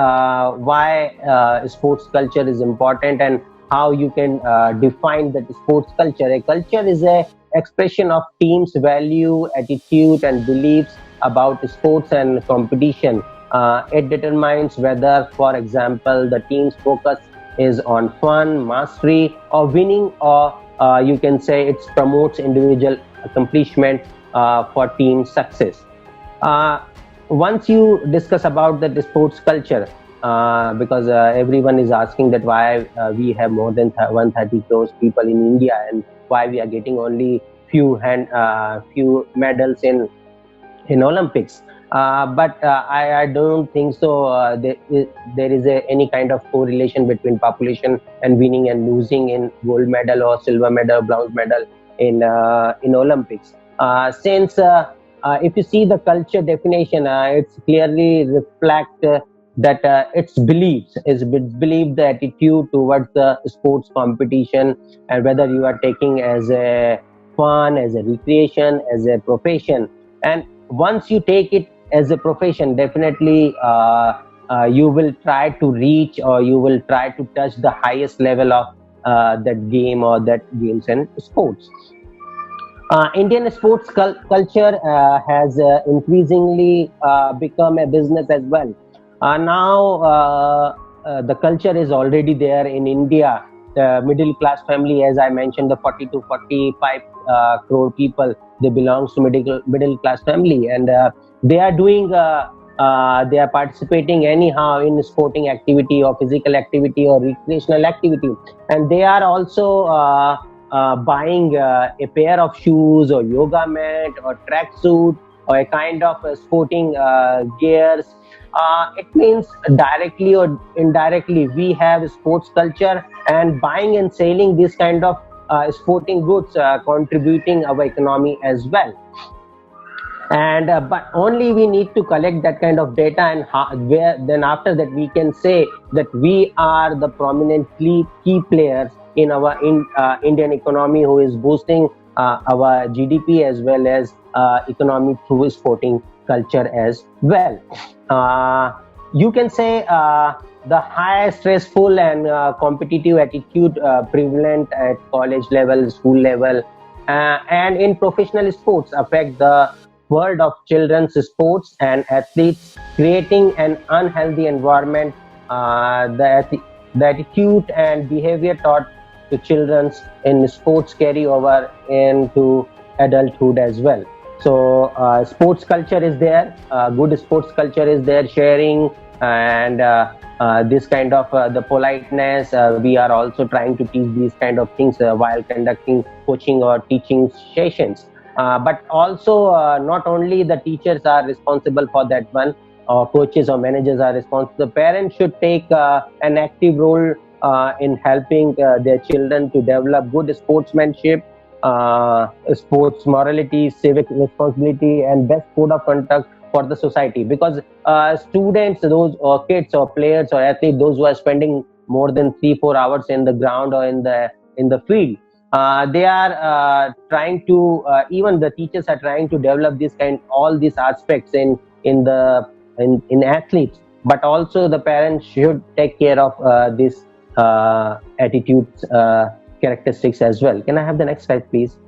why sports culture is important and how you can define that sports culture. A culture is a expression of team's value, attitude and beliefs about sports and competition. It determines whether, for example, the team's focus is on fun, mastery or winning, or you can say it promotes individual accomplishment for team success. Once you discuss about the sports culture, because everyone is asking that why we have more than 130 crores people in India and why we are getting only few medals in Olympics. But I don't think so. There is any kind of correlation between population and winning and losing in gold medal or silver medal, bronze medal in Olympics. Since if you see the culture definition, it's clearly reflect that it's beliefs, is belief, the attitude towards the sports competition, and whether you are taking as a fun, as a recreation, as a profession. And once you take it as a profession, definitely you will try to reach or you will try to touch the highest level of that game or that games and sports. Indian sports culture has increasingly become a business as well. Now the culture is already there in India. The middle class family, as I mentioned, the 40 to 45 crore people, they belong to middle class family, and they are doing they are participating anyhow in sporting activity or physical activity or recreational activity, and they are also buying a pair of shoes or yoga mat or track suit or a kind of sporting gears. It means directly or indirectly we have sports culture, and buying and selling this kind of sporting goods contributing our economy as well. And but only we need to collect that kind of data, and then after that we can say that we are the prominently key players in our Indian economy, who is boosting our GDP as well as economy through sporting culture as well. You can say the high stressful and competitive attitude prevalent at college level, school level, and in professional sports affect the world of children's sports and athletes, creating an unhealthy environment. The attitude and behavior taught to children in sports carry over into adulthood as well. So sports culture is there, good sports culture is there, sharing and this kind of the politeness. We are also trying to teach these kind of things while conducting coaching or teaching sessions. But also not only the teachers are responsible for that one, or coaches or managers are responsible. The parents should take an active role in helping their children to develop good sportsmanship, sports morality, civic responsibility, and best code of conduct for the society. Because students, those or kids or players or athletes, those who are spending more than 3-4 hours in the ground or in the field, they are trying to even the teachers are trying to develop this kind all these aspects in athletes. But also the parents should take care of this attitudes characteristics as well. Can I have the next slide, please?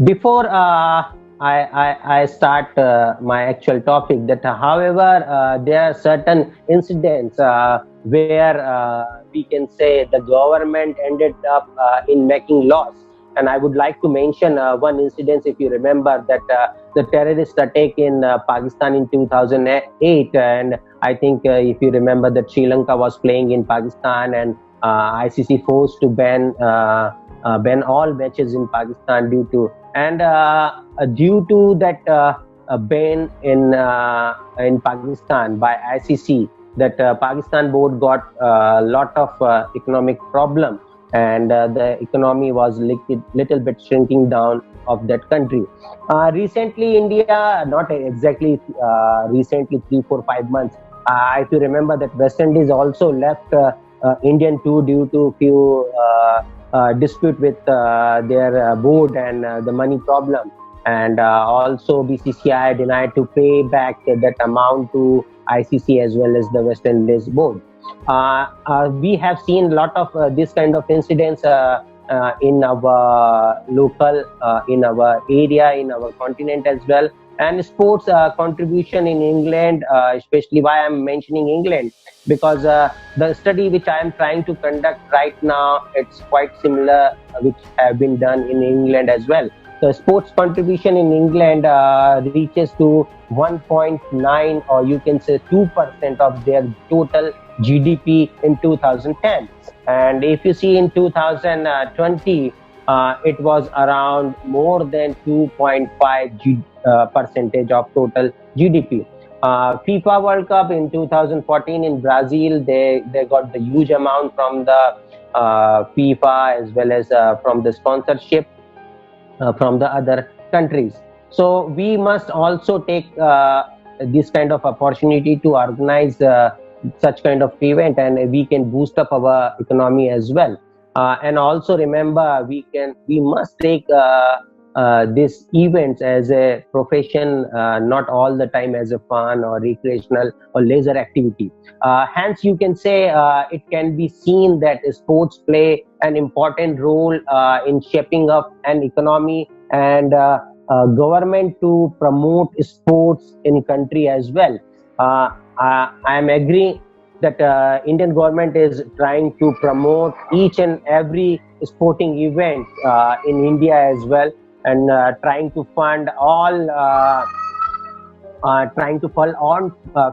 Before I start my actual topic, that however there are certain incidents where we can say the government ended up in making laws. And I would like to mention one incident, if you remember, that the terrorist attack in Pakistan in 2008. And I think if you remember that Sri Lanka was playing in Pakistan, and ICC forced to ban all matches in Pakistan due to that ban in Pakistan by ICC, that Pakistan board got a lot of economic problem, and the economy was little bit shrinking down of that country. Recently, India, not exactly recently, 3, 4, 5 months. If you remember that West Indies also left Indian tour due to few dispute with their board and the money problem, and also BCCI denied to pay back that amount to ICC as well as the West Indies board. We have seen a lot of this kind of incidents in our local, in our area, in our continent as well. And sports contribution in England, especially why I'm mentioning England, because the study which I am trying to conduct right now, it's quite similar, which have been done in England as well. The sports contribution in England reaches to 1.9, or you can say 2% of their total GDP in 2010. And if you see in 2020, it was around more than 2.5 percentage of total GDP. FIFA World Cup in 2014 in Brazil, they got the huge amount from the FIFA as well as from the sponsorship from the other countries. So we must also take this kind of opportunity to organize such kind of event, and we can boost up our economy as well. And also remember, we must take these events as a profession, not all the time as a fun or recreational or leisure activity. Hence, you can say it can be seen that sports play an important role in shaping up an economy and government to promote sports in country as well. I am agree that Indian government is trying to promote each and every sporting event in India as well, and trying to fund all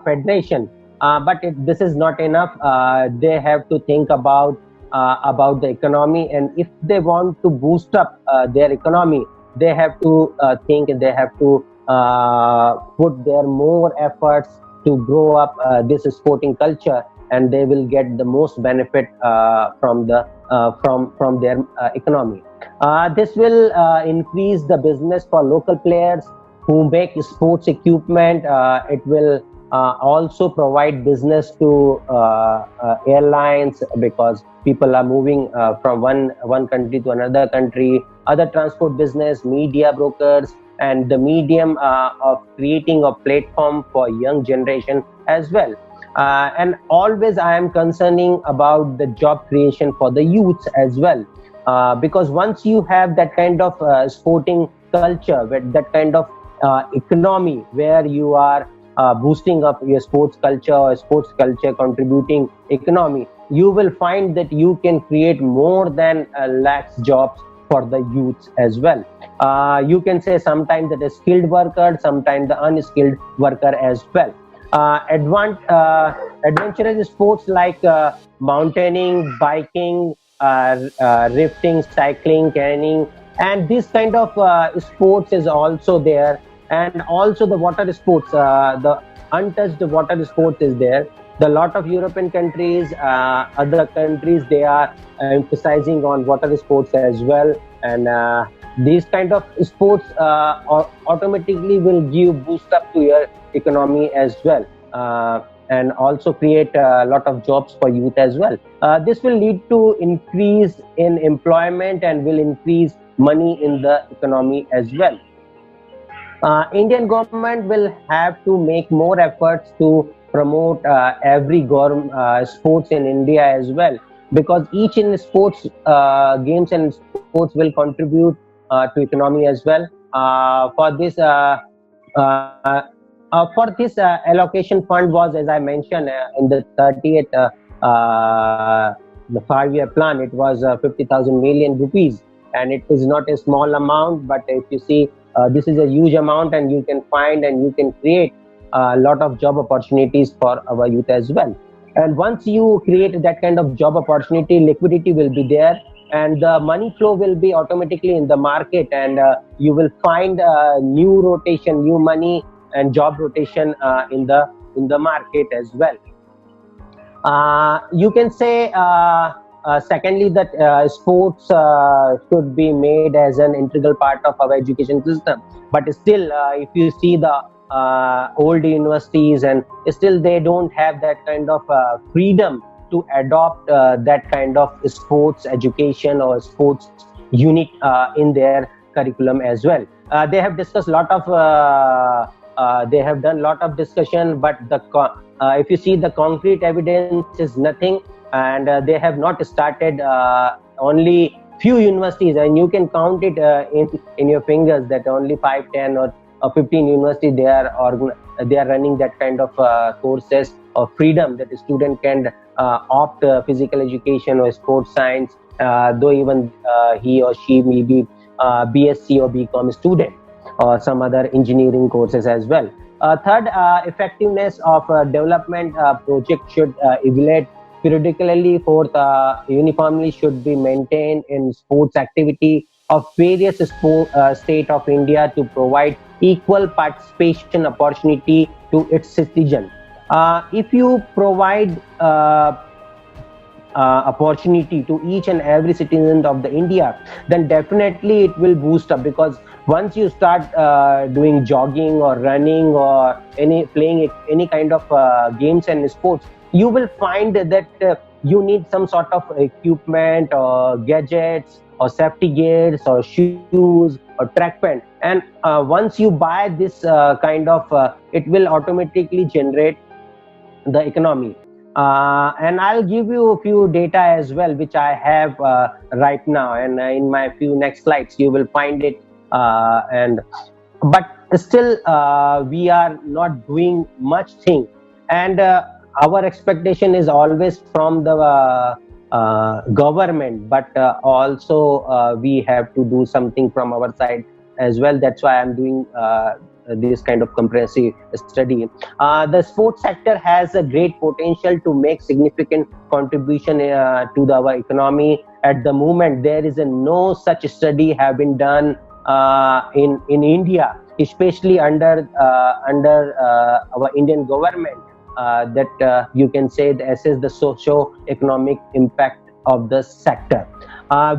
federation. But this is not enough. They have to think about the economy, and if they want to boost up their economy, they have to think, and they have to put their more efforts to grow up this sporting culture, and they will get the most benefit from their economy. This will increase the business for local players who make sports equipment. It will also provide business to airlines, because people are moving from one country to another country, other transport business, media brokers, and the medium of creating a platform for young generation as well. And always I am concerning about the job creation for the youths as well, because once you have that kind of sporting culture, with that kind of economy where you are boosting up your sports culture or sports culture contributing economy, you will find that you can create more than lakhs jobs for the youths as well. You can say sometimes that is skilled worker, sometimes the unskilled worker as well. Adventurous sports like mountaineering, biking, rafting, cycling, canyoning, and this kind of sports is also there. And also the water sports, the untouched water sports is there. The lot of European countries, other countries, they are emphasizing on water sports as well. And these kind of sports automatically will give boost up to your economy as well, and also create a lot of jobs for youth as well. This will lead to increase in employment and will increase money in the economy as well. Indian government will have to make more efforts to promote every sports in India as well, because each in sports games and sports will contribute to economy as well. For this allocation fund was, as I mentioned, in the 30th the 5-year plan, it was 50,000 million rupees, and it is not a small amount. But if you see, this is a huge amount, and you can find and you can create a lot of job opportunities for our youth as well. And once you create that kind of job opportunity, liquidity will be there, and the money flow will be automatically in the market, and you will find new rotation, new money and job rotation in the market as well. You can say secondly that sports should be made as an integral part of our education system, but still if you see the old universities, and still they don't have that kind of freedom to adopt that kind of sports education or sports unit in their curriculum as well. They have discussed a lot of they have done a lot of discussion, but if you see, the concrete evidence is nothing, and they have not started. Only few universities, and you can count it in your fingers, that only 5, 10 or 15 universities they are running that kind of courses of freedom, that a student can opt physical education or sports science, though even he or she may be BSc or BCom student, or some other engineering courses as well. Third, effectiveness of development project should evaluate periodically. Fourth, uniformly should be maintained in sports activity of various state of India to provide equal participation opportunity to its citizen. If you provide opportunity to each and every citizen of the India, then definitely it will boost up, because once you start doing jogging or running or playing any kind of games and sports, you will find that you need some sort of equipment or gadgets or safety gears or shoes or track pant, and once you buy this kind of it will automatically generate the economy. And I'll give you a few data as well, which I have right now, and in my few next slides you will find it. But still we are not doing much thing, and our expectation is always from the government, but also we have to do something from our side as well. That's why I'm doing this kind of comprehensive study. The sports sector has a great potential to make significant contribution to our economy. At the moment, there is no such study have been done in India, especially under our Indian government, that you can say assess the socio-economic impact of the sector.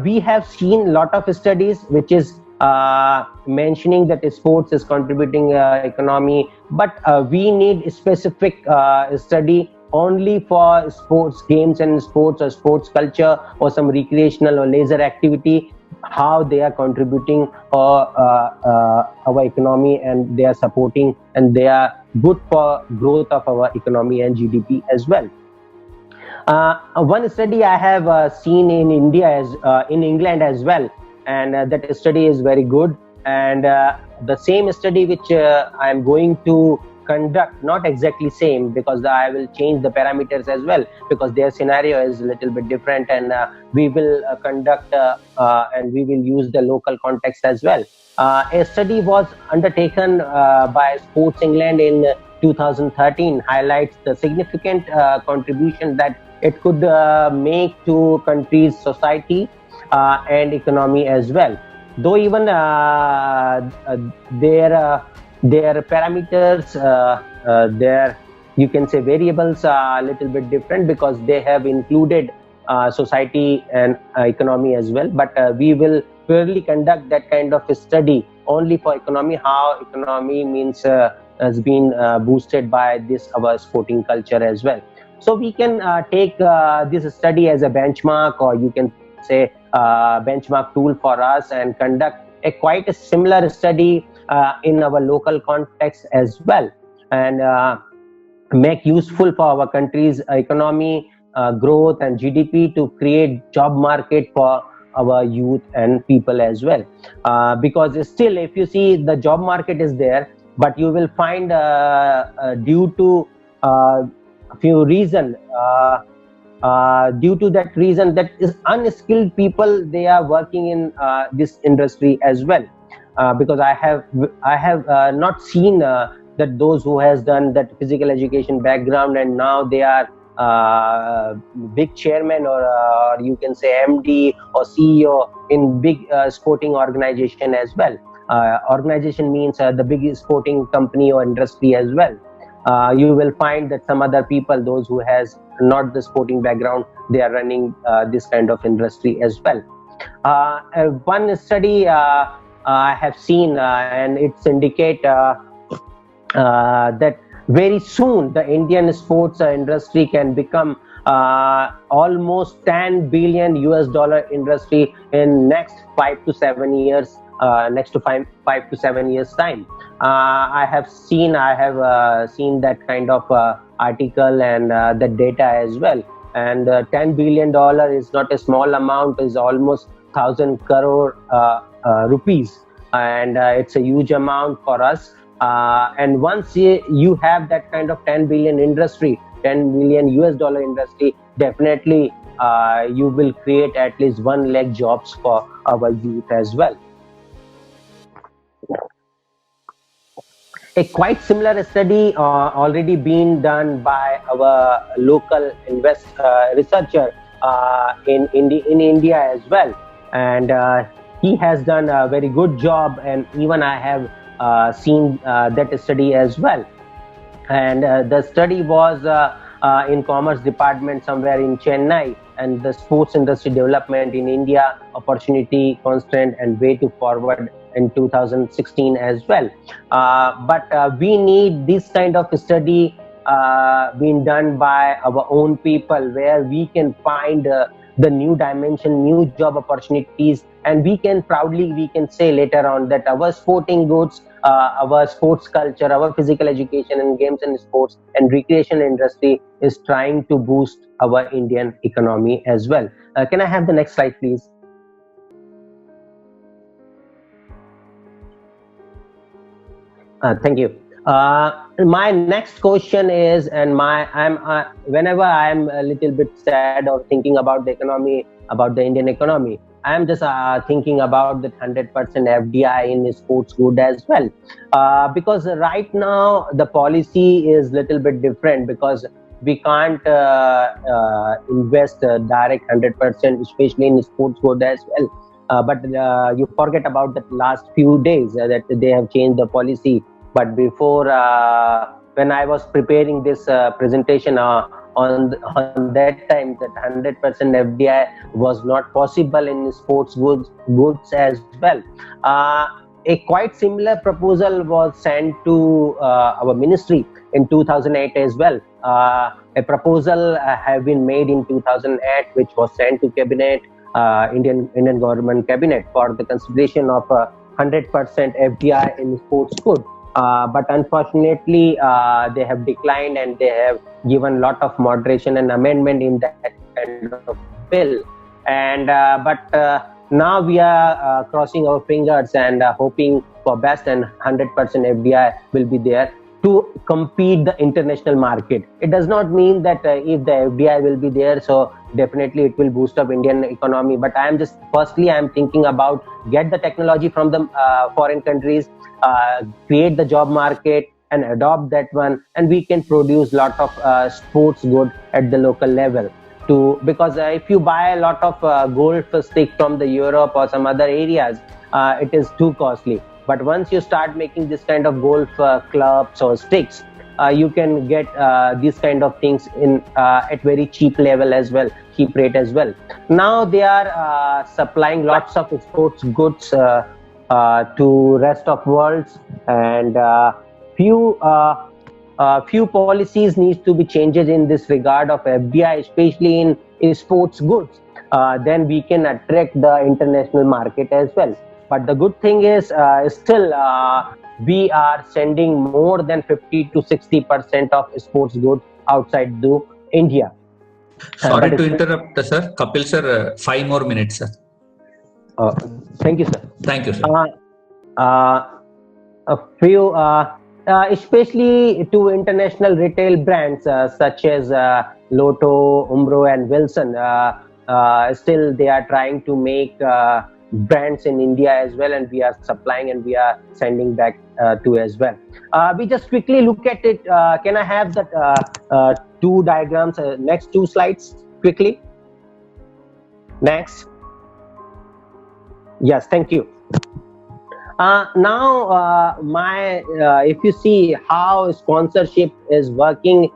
We have seen a lot of studies which is mentioning that sports is contributing economy, but we need specific study only for sports games and sports or sports culture or some recreational or leisure activity, how they are contributing our economy, and they are supporting and they are good for growth of our economy and GDP as well. One study I have seen in India in England as well, and that study is very good. And the same study which I am going to conduct, not exactly same, because I will change the parameters as well, because their scenario is a little bit different, and we will conduct and we will use the local context as well. A study was undertaken by Sports England in 2013, highlights the significant contribution that it could make to country's society and economy as well. Though even their parameters, their, you can say, variables are a little bit different, because they have included society and economy as well. But we will purely conduct that kind of a study only for economy, how economy means has been boosted by this our sporting culture as well. So we can take this study as a benchmark, or you can say benchmark tool for us, and conduct a quite a similar study in our local context as well, and make useful for our country's economy, growth and GDP, to create job market for our youth and people as well. Because still, if you see, the job market is there, but you will find due to a few reasons, due to that reason, that is unskilled people, they are working in this industry as well. Because I have not seen that those who has done that physical education background, and now they are big chairman, or you can say MD or CEO in big sporting organization as well. Organization means the big sporting company or industry as well. You will find that some other people, those who has not the sporting background, they are running this kind of industry as well. One study I have seen, and it's indicate that very soon the Indian sports industry can become almost $10 billion industry in next 5 to 7 years. Next to 5 to 7 years time. I have seen that kind of article and the data as well. And $10 billion is not a small amount; is almost 1,000 crore rupees, and it's a huge amount for us. And once you have that kind of 10 billion industry, $10 million industry, definitely you will create at least 1 lakh jobs for our youth as well. A quite similar study already been done by our local researcher in India as well, and he has done a very good job, and even I have seen that study as well. And the study was in Commerce Department somewhere in Chennai, and the sports industry development in India, opportunity, constraint and way to forward in 2016 as well. But we need this kind of study being done by our own people, where we can find the new dimension, new job opportunities, and we can say later on that our sporting goods, our sports culture, our physical education and games and sports and recreation industry is trying to boost our Indian economy as well. Can I have the next slide, please? Thank you. My next question is, and whenever I'm a little bit sad or thinking about the economy, about the Indian economy, I'm just thinking about the 100% FDI in sports good as well. Because right now the policy is little bit different, because we can't invest direct 100%, especially in sports good as well. But you forget about the last few days that they have changed the policy. But before, when I was preparing this presentation on that time, that 100% FDI was not possible in sports goods as well. A quite similar proposal was sent to our ministry in 2008 as well. A proposal have been made in 2008, which was sent to cabinet, Indian government cabinet, for the consideration of 100% FDI in sports good. But unfortunately, they have declined, and they have given lot of moderation and amendment in that kind of bill. And but now we are crossing our fingers and hoping for best, and 100% FDI will be there. to compete the international market. It does not mean that if the FDI will be there, so definitely it will boost up Indian economy. But I am thinking about get the technology from the foreign countries, create the job market and adopt that one, and we can produce lot of sports good at the local level. Because if you buy a lot of golf stick from the Europe or some other areas, it is too costly. But once you start making this kind of golf clubs or sticks, you can get these kind of things in at very cheap level as well, cheap rate as well. Now they are supplying lots of sports goods to rest of worlds, and few policies needs to be changed in this regard of FDI, especially in sports goods. Then we can attract the international market as well. But the good thing is still we are sending more than 50 to 60% of sports goods outside to India. Sorry to interrupt, sir. Kapil sir, 5 more minutes, sir. Thank you, sir. Thank you, sir. A few, especially to international retail brands such as Lotto, Umbro, and Wilson, still they are trying to make brands in India as well, and we are supplying and we are sending back to as well. We just quickly look at it. Can I have that two diagrams, next 2 slides quickly? Next. Yes, thank you. Now, if you see how sponsorship is working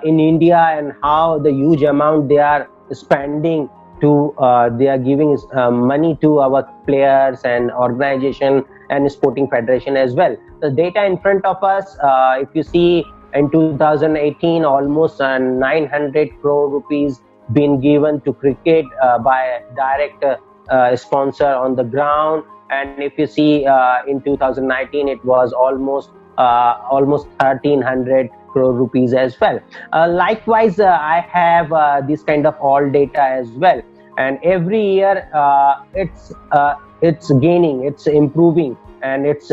in India and how the huge amount they are spending to, they are giving money to our players and organization and sporting federation as well. The data in front of us, if you see in 2018, almost 900 crore rupees been given to cricket by direct sponsor on the ground. And if you see in 2019, it was almost 1300 crore rupees as well. Likewise, I have this kind of all data as well. And every year it's gaining, it's improving, and it's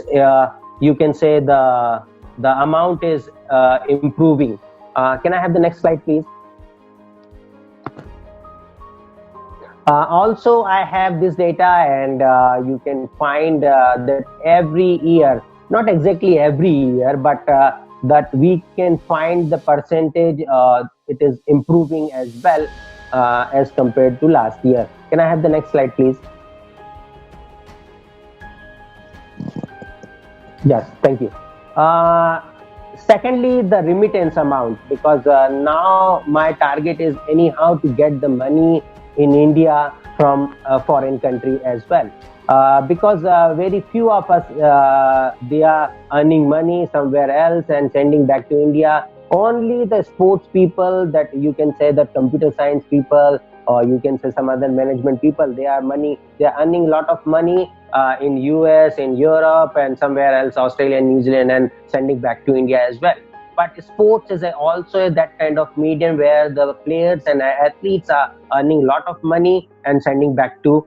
you can say the amount is improving. Can I have the next slide, please? Also, I have this data, and you can find that every year, not exactly every year, but that we can find the percentage it is improving as well as compared to last year. Can I have the next slide, please? Yes, thank you. Secondly, the remittance amount, because now my target is anyhow to get the money in India from a foreign country as well, because very few of us they are earning money somewhere else and sending back to India. Only the sports people, that you can say the computer science people, or you can say some other management people, they are earning a lot of money in US, in Europe, and somewhere else, Australia, New Zealand, and sending back to India as well. But sports is also that kind of medium where the players and athletes are earning a lot of money and sending back to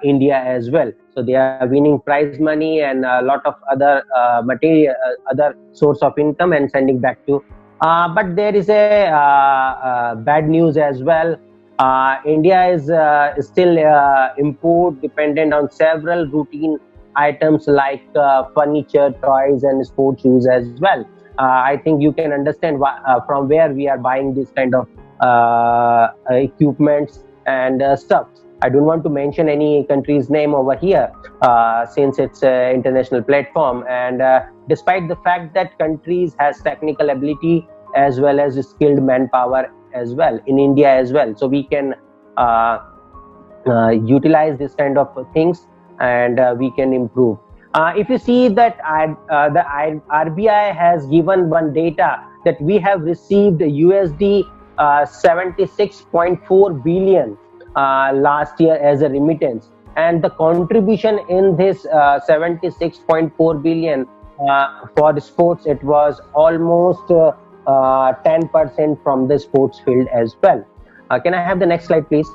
India as well. So they are winning prize money and a lot of other material, other source of income, and sending back to. But there is a bad news as well. India is still import dependent on several routine items like furniture, toys, and sports shoes as well. I think you can understand from where we are buying this kind of equipments and stuff. I don't want to mention any country's name over here since it's an international platform. And despite the fact that countries has technical ability as well as skilled manpower as well in India as well, so we can utilize this kind of things, and we can improve. If you see that the RBI has given one data that we have received USD 76.4 billion last year as a remittance, and the contribution in this 76.4 billion for sports, it was almost 10% from the sports field as well. Can I have the next slide, please?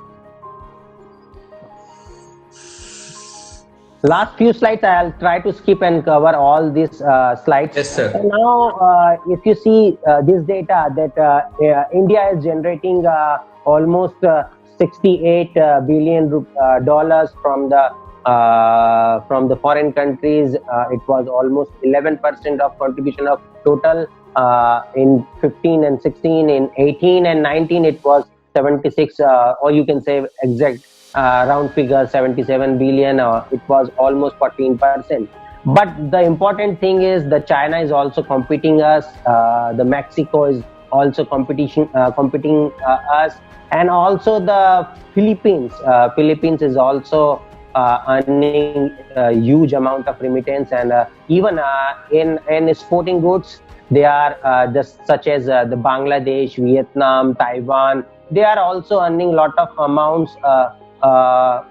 Last few slides, I'll try to skip and cover all these slides. Yes, sir. And now, if you see this data that India is generating almost 68 billion dollars from the foreign countries. It was almost 11% of contribution of total in 15 and 16. In 18 and 19, it was 76, or you can say exact round figure 77 billion. It was almost 14%. But the important thing is that China is also competing us. The Mexico is also competing us, and also the Philippines. Philippines is also earning a huge amount of remittance, and even in sporting goods, they are just such as the Bangladesh, Vietnam, Taiwan. They are also earning a lot of amounts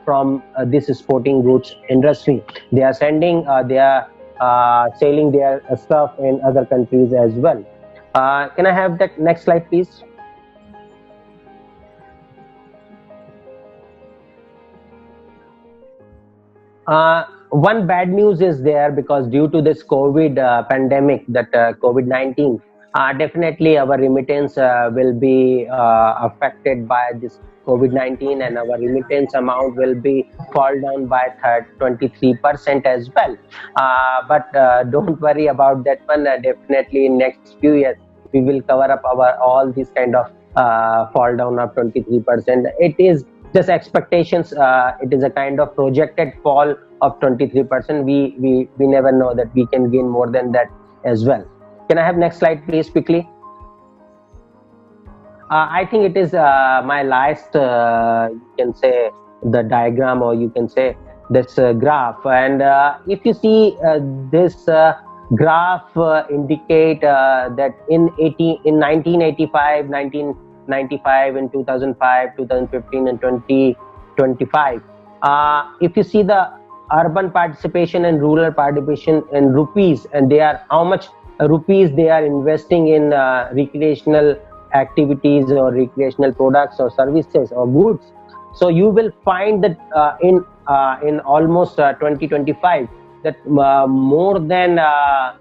from this sporting goods industry. They are sending, they are selling their stuff in other countries as well. Can I have that next slide, please? One bad news is there, because due to this COVID pandemic, that COVID-19, definitely our remittance will be affected by this COVID-19, and our remittance amount will be fall down by 23% as well. But don't worry about that one. Definitely in next few years, we will cover up our all these kind of fall down of 23%. It is just expectations. It is a kind of projected fall of 23%. We never know that we can gain more than that as well. Can I have next slide, please, quickly? I think it is my last, you can say, the diagram, or you can say this graph. And if you see this graph indicate that in 1985, 1995, in 2005, 2015, and 2025, if you see the urban participation and rural participation in rupees, and they are how much rupees they are investing in recreational activities or recreational products or services or goods. So you will find that in almost 2025, that more than that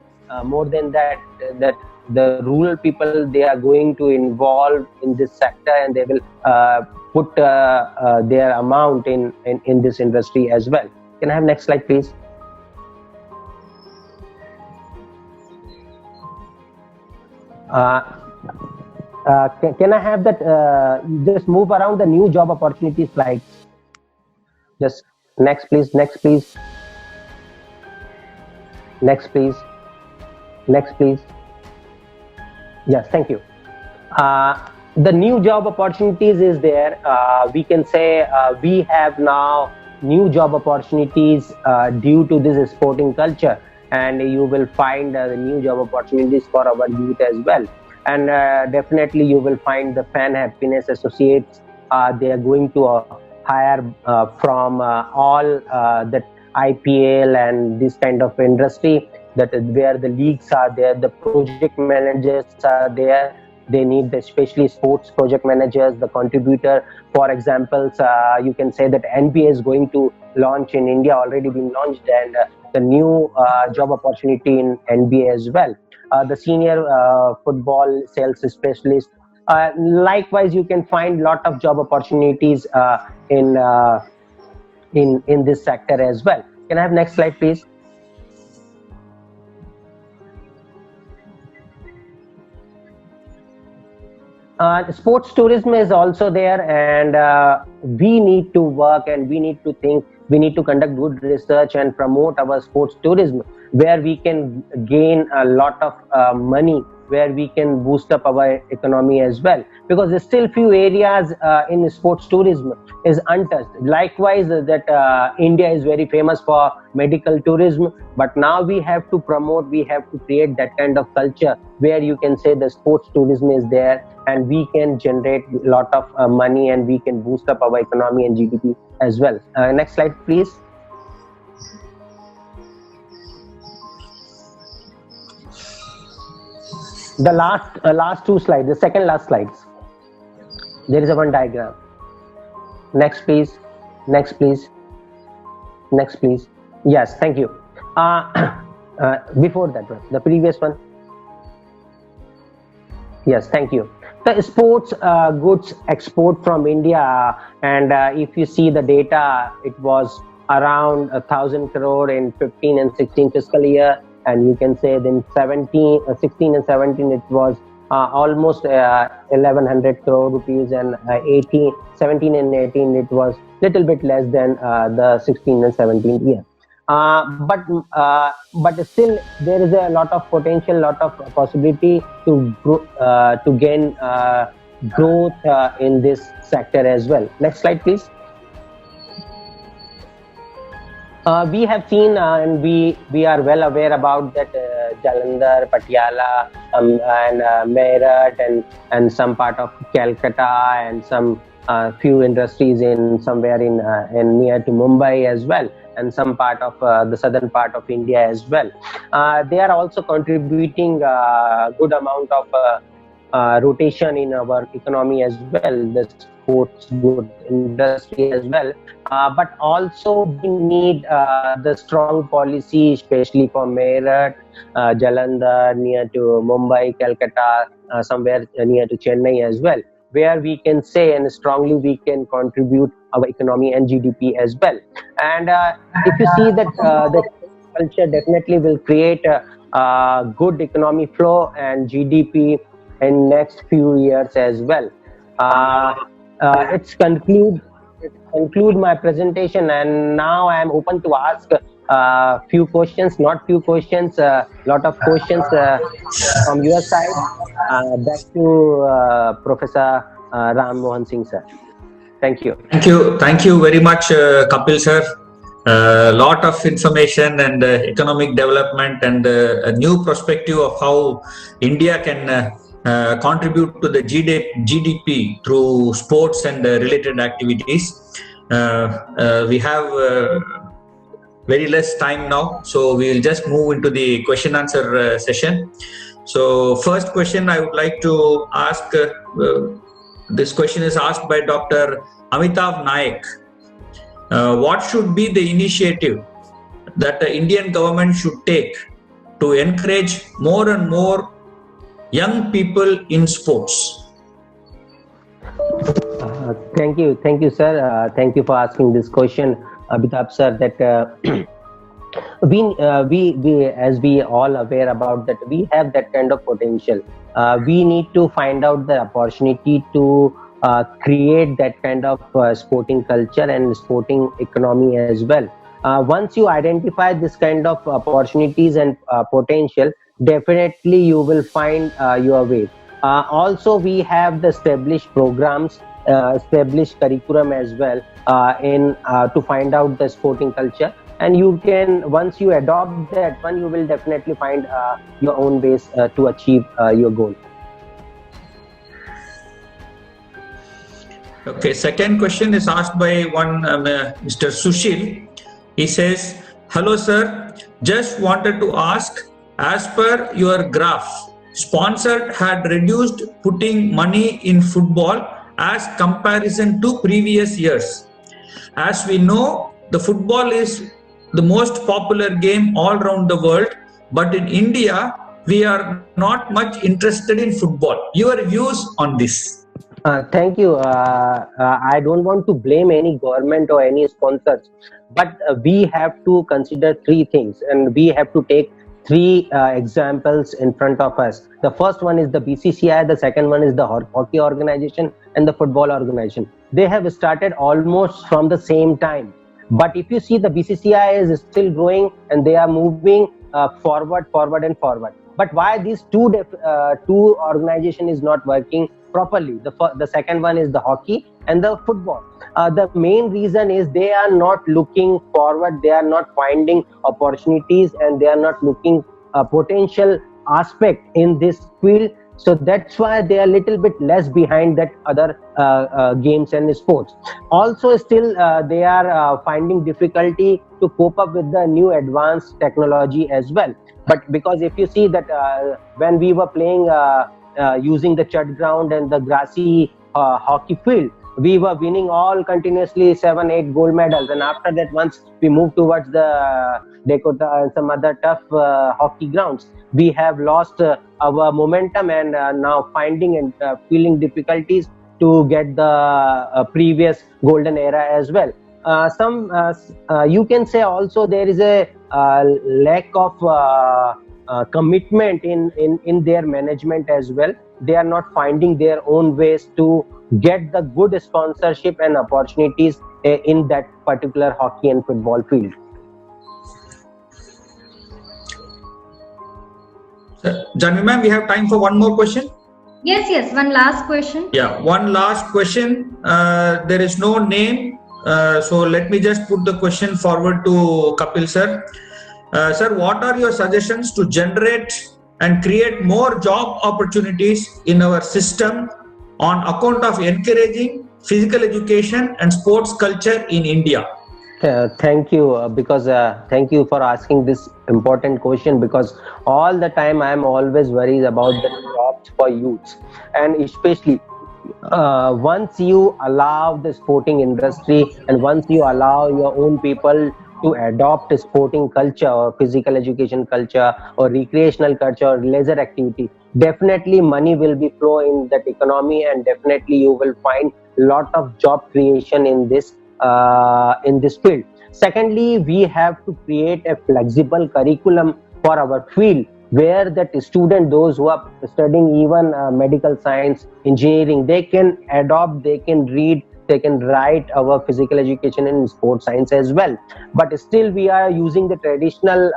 the rural people, they are going to involve in this sector, and they will put their amount in this industry as well. Can I have next slide, please? Can I have that? Just move around the new job opportunity slides. Just next, please. Next, please. Next, please. Next, please. Yes, thank you. The new job opportunities is there. We can say we have now new job opportunities due to this sporting culture, and you will find the new job opportunities for our youth as well. And definitely you will find the fan happiness associates. They are going to hire from all that IPL and this kind of industry, that where the leagues are there, the project managers are there. They need especially sports project managers, the contributor. For example, you can say that NBA is going to launch in India, already been launched, and the new job opportunity in NBA as well. The senior football sales specialist. Likewise, you can find lot of job opportunities in this sector as well. Can I have next slide, please? Sports tourism is also there, and we need to work, and we need to think, we need to conduct good research and promote our sports tourism, where we can gain a lot of money, where we can boost up our economy as well, because there's still few areas in sports tourism is untouched. Likewise, that India is very famous for medical tourism, but now we have to promote, we have to create that kind of culture where you can say the sports tourism is there, and we can generate a lot of money, and we can boost up our economy and GDP as well. Next slide, please. The last two slides, the second last slides. There is a one diagram. Next, please. Next, please. Next, please. Yes, thank you. Before that one, the previous one. Yes, thank you. The sports goods export from India, and if you see the data, it was around 1,000 crore in 15 and 16 fiscal year, and you can say then 16 and 17 it was almost 1,100 crore rupees, and 17 and 18 it was little bit less than the 16 and 17 year. But still there is a lot of potential, lot of possibility to gain growth in this sector as well. Next slide, please. We have seen and we are well aware about that Jalandhar, Patiala, and Meerut, and some part of Calcutta, and some few industries in somewhere in near to Mumbai as well, and some part of the southern part of India as well. They are also contributing good amount of rotation in our economy as well, the sports good industry as well. But also we need the strong policy, especially for Meerut, Jalandhar, near to Mumbai, Calcutta, somewhere near to Chennai as well, where we can say and strongly we can contribute our economy and GDP as well. And if you see that the culture definitely will create a good economy flow and GDP in next few years as well. It's conclude my presentation, and now I am open to ask few questions, not few questions, lot of questions from your side. Back to Professor Ram Mohan Singh sir. Thank you. Thank you very much, Kapil sir. Lot of information and economic development and a new perspective of how India can contribute to the GDP through sports and related activities. We have very less time now, so we will just move into the question answer session. So first question I would like to ask, this question is asked by Dr. Amitav Naik. What should be the initiative that the Indian government should take to encourage more and more young people in sports? Thank you sir. Thank you for asking this question, Abhitabh sir. That we as we all aware about that, we have that kind of potential. We need to find out the opportunity to create that kind of sporting culture and sporting economy as well. Once you identify this kind of opportunities and potential, definitely you will find your way. Also we have the established programs, established curriculum as well in to find out the sporting culture, and you can, once you adopt that one, you will definitely find your own ways to achieve your goal. Okay, second question is asked by one Mr. Sushil. He says, hello sir, just wanted to ask, as per your graph, sponsored had reduced putting money in football as comparison to previous years. As we know, the football is the most popular game all around the world, but in India, we are not much interested in football. Your views on this? Thank you. I don't want to blame any government or any sponsors, but we have to consider three things, and we have to take three examples in front of us. The first one is the BCCI, the second one is the hockey organization, and the football organization. They have started almost from the same time. But if you see, the BCCI is still growing and they are moving forward. But why these two organization is not working properly? The second one is the hockey and the football. The main reason is they are not looking forward, they are not finding opportunities, and they are not looking potential aspect in this field. So that's why they are a little bit less behind that other games and sports. Also still they are finding difficulty to cope up with the new advanced technology as well. But because if you see that when we were playing using the chut ground and the grassy hockey field, we were winning all continuously 7-8 gold medals, and after that, once we moved towards the Dakota and some other tough hockey grounds, we have lost our momentum, and now finding and feeling difficulties to get the previous golden era as well. You can say also there is a lack of commitment in their management as well. They are not finding their own ways to get the good sponsorship and opportunities in that particular hockey and football field. Janvi ma'am, we have time for one more question. Yes, one last question. Yeah, one last question. There is no name, so let me just put the question forward to Kapil sir. Sir, what are your suggestions to generate and create more job opportunities in our system on account of encouraging physical education and sports culture in India? Thank you, thank you for asking this important question, because all the time I am always worried about the jobs for youths, and especially once you allow the sporting industry and once you allow your own people to adopt a sporting culture or physical education culture or recreational culture or leisure activity, definitely money will be flow in that economy, and definitely you will find lot of job creation in this field. Secondly, we have to create a flexible curriculum for our field, where that student, those who are studying even medical science, engineering, they can adopt, they can read, they can write our physical education and sports science as well. But still we are using the traditional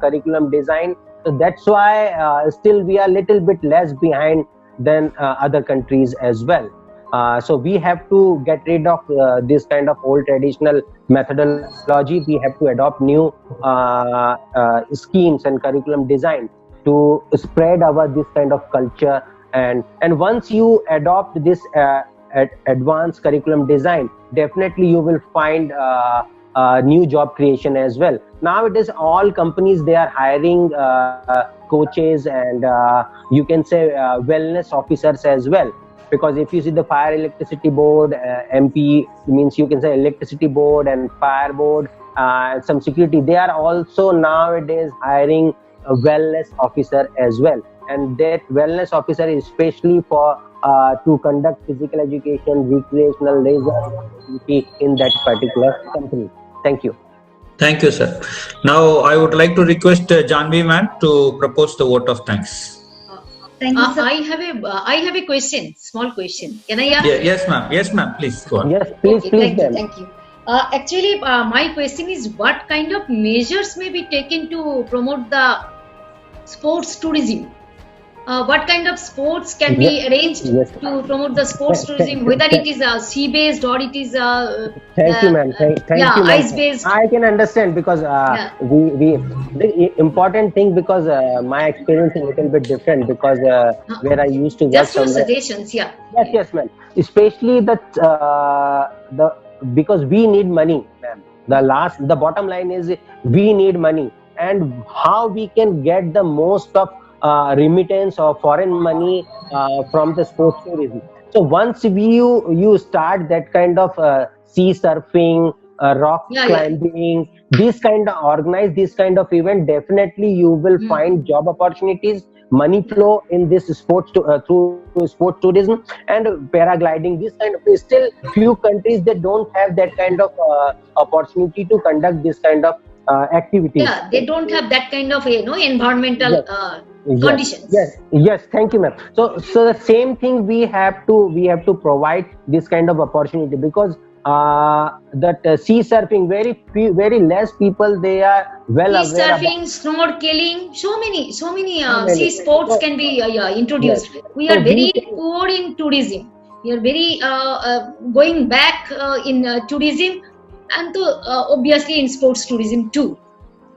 curriculum design, so that's why still we are a little bit less behind than other countries as well. So we have to get rid of this kind of old traditional methodology. We have to adopt new schemes and curriculum design to spread this kind of culture. And once you adopt this advanced curriculum design, definitely you will find new job creation as well. Nowadays, all companies, they are hiring coaches and you can say wellness officers as well. Because if you see the fire electricity board, MP means you can say electricity board and fire board, some security, they are also nowadays hiring a wellness officer as well. And that wellness officer is especially for to conduct physical education, recreational leisure activity in that particular company. Thank you. Thank you, sir. Now I would like to request Janvi ma'am to propose the vote of thanks. Thank you, sir. I have a question, small question. Can I ask? Yes, ma'am. Yes, ma'am. Please go on. Yes, please, Okay, please. thank you. Actually, my question is, what kind of measures may be taken to promote the sports tourism? What kind of sports can be arranged to promote the sports tourism, whether it is sea-based or it is Thank you, ma'am. Thank you, ma'am. ice-based? I can understand, because the important thing, because my experience is a little bit different, because where I used to work Just your somewhere. suggestions, yeah. Yes, ma'am. Especially because we need money, ma'am. The bottom line is we need money, and how we can get the most of remittance or foreign money from the sports tourism. So once you start that kind of sea surfing, rock climbing, this kind of organize this kind of event, definitely you will find job opportunities, money flow in this sports through sports tourism and paragliding. This kind of, still few countries that don't have that kind of opportunity to conduct this kind of activities. Yeah, they don't have that kind of environmental conditions. Yes. Thank you, ma'am. So the same thing we have to provide this kind of opportunity, because that sea surfing, very less people they are well sea aware surfing, snorkeling, so many sea sports can be introduced. Yes. We are So very poor in tourism. We are very going back in tourism, and obviously in sports tourism too.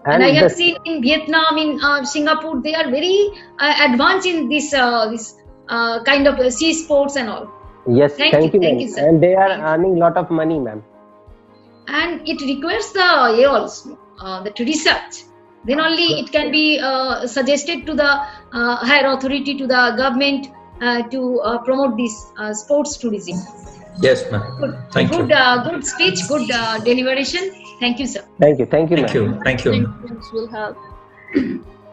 And I have seen in Vietnam, in Singapore, they are very advanced in this kind of sea sports and all. Yes, thank you, ma'am. Sir. And they are earning lot of money, ma'am. And it requires the research. Then only it can be suggested to the higher authority, to the government, to promote this sports tourism. Yes, ma'am. Thank you. Good speech, good deliberation. Thank you, sir. Thank you, Thank ma'am. you. Thank you. This will help.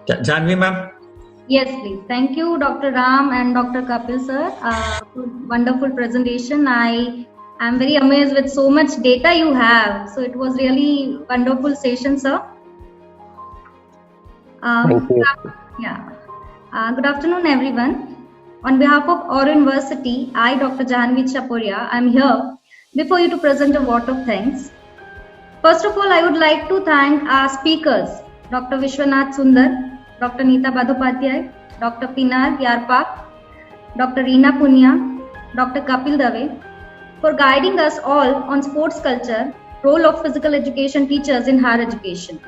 Janvi, ma'am. Yes, please. Thank you, Dr. Ram and Dr. Kapil, sir, for wonderful presentation. I am very amazed with so much data you have. So it was really wonderful session, sir. Thank you. Yeah. Good afternoon, everyone. On behalf of Aura University, I, Dr. Jahanvi Chapuria, am here before you to present a vote of thanks. First of all, I would like to thank our speakers, Dr. Vishwanath Sundar, Dr. Neeta Badhopadhyay, Dr. Pinar, Yaprak, Dr. Rina, Poonia, Dr. Kapil Dave, for guiding us all on sports culture, role of physical education teachers in higher education.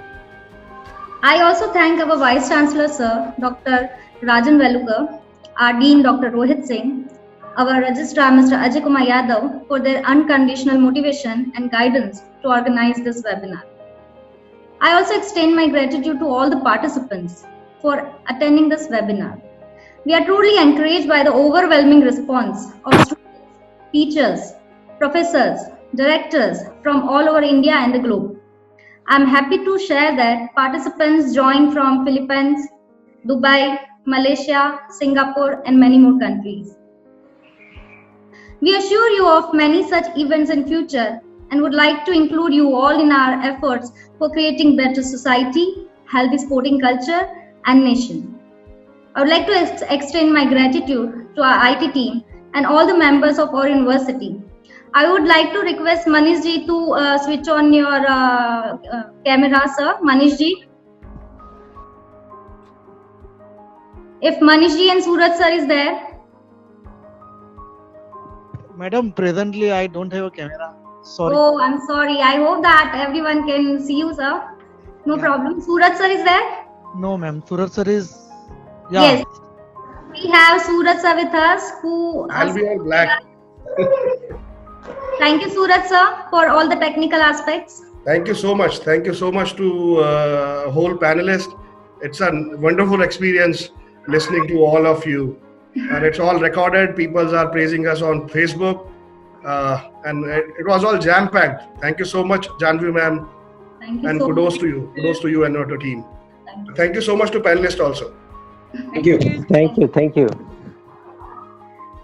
I also thank our Vice Chancellor, Sir, Dr. Rajan Velukar, our Dean, Dr. Rohit Singh, our Registrar, Mr. Ajay Kumar Yadav, for their unconditional motivation and guidance to organize this webinar. I also extend my gratitude to all the participants for attending this webinar. We are truly encouraged by the overwhelming response of students, teachers, professors, directors from all over India and the globe. I am happy to share that participants joined from Philippines, Dubai, Malaysia, Singapore, and many more countries. We assure you of many such events in future and would like to include you all in our efforts for creating better society, healthy sporting culture, and nation. I would like to extend my gratitude to our IT team and all the members of our university. I would like to request Manish ji to switch on your camera, sir. Manish ji. If Manish ji and Suraj sir is there. Madam, presently I don't have a camera. Sorry. Oh, I'm sorry. I hope that everyone can see you, sir. No problem. Suraj sir is there? No, ma'am. Suraj sir is. Yeah. Yes. We have Suraj sir with us who. I'll be all black. Thank you, Suraj sir, for all the technical aspects. Thank you so much. Thank you so much to whole panelists. It's a wonderful experience listening to all of you. And it's all recorded. People are praising us on Facebook. And it was all jam-packed. Thank you so much, Janvi ma'am. Thank you and so kudos much. to you. Kudos to you and your team. Thank you so much to panelists also. Thank you. Thank you. Thank you.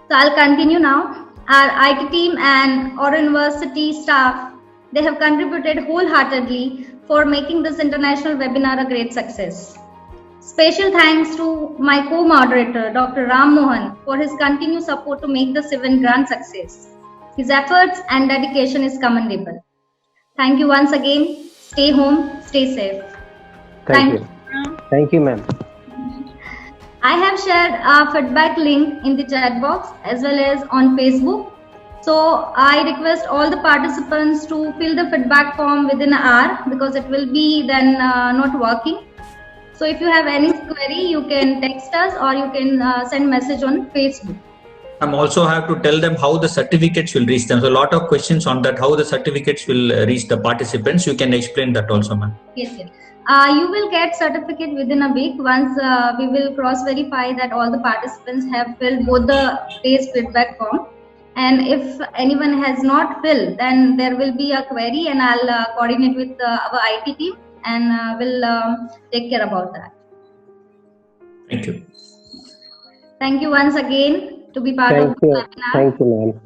So I'll continue now. Our IT team and Aura University staff, they have contributed wholeheartedly for making this international webinar a great success. Special thanks to my co-moderator, Dr. Ram Mohan, for his continued support to make this event grand success. His efforts and dedication is commendable. Thank you once again. Stay home, stay safe. Thank you. Thank you, ma'am. I have shared a feedback link in the chat box as well as on Facebook. So I request all the participants to fill the feedback form within an hour because it will be then not working. So if you have any query, you can text us or you can send message on Facebook. I also have to tell them how the certificates will reach them. So a lot of questions on that, how the certificates will reach the participants. You can explain that also, ma'am. Yes, yes. You will get certificate within a week once we will cross-verify that all the participants have filled both the phase feedback form. And if anyone has not filled, then there will be a query and I'll coordinate with our IT team and will take care about that. Thank you. Thank you once again to be part of the webinar. Thank you, ma'am.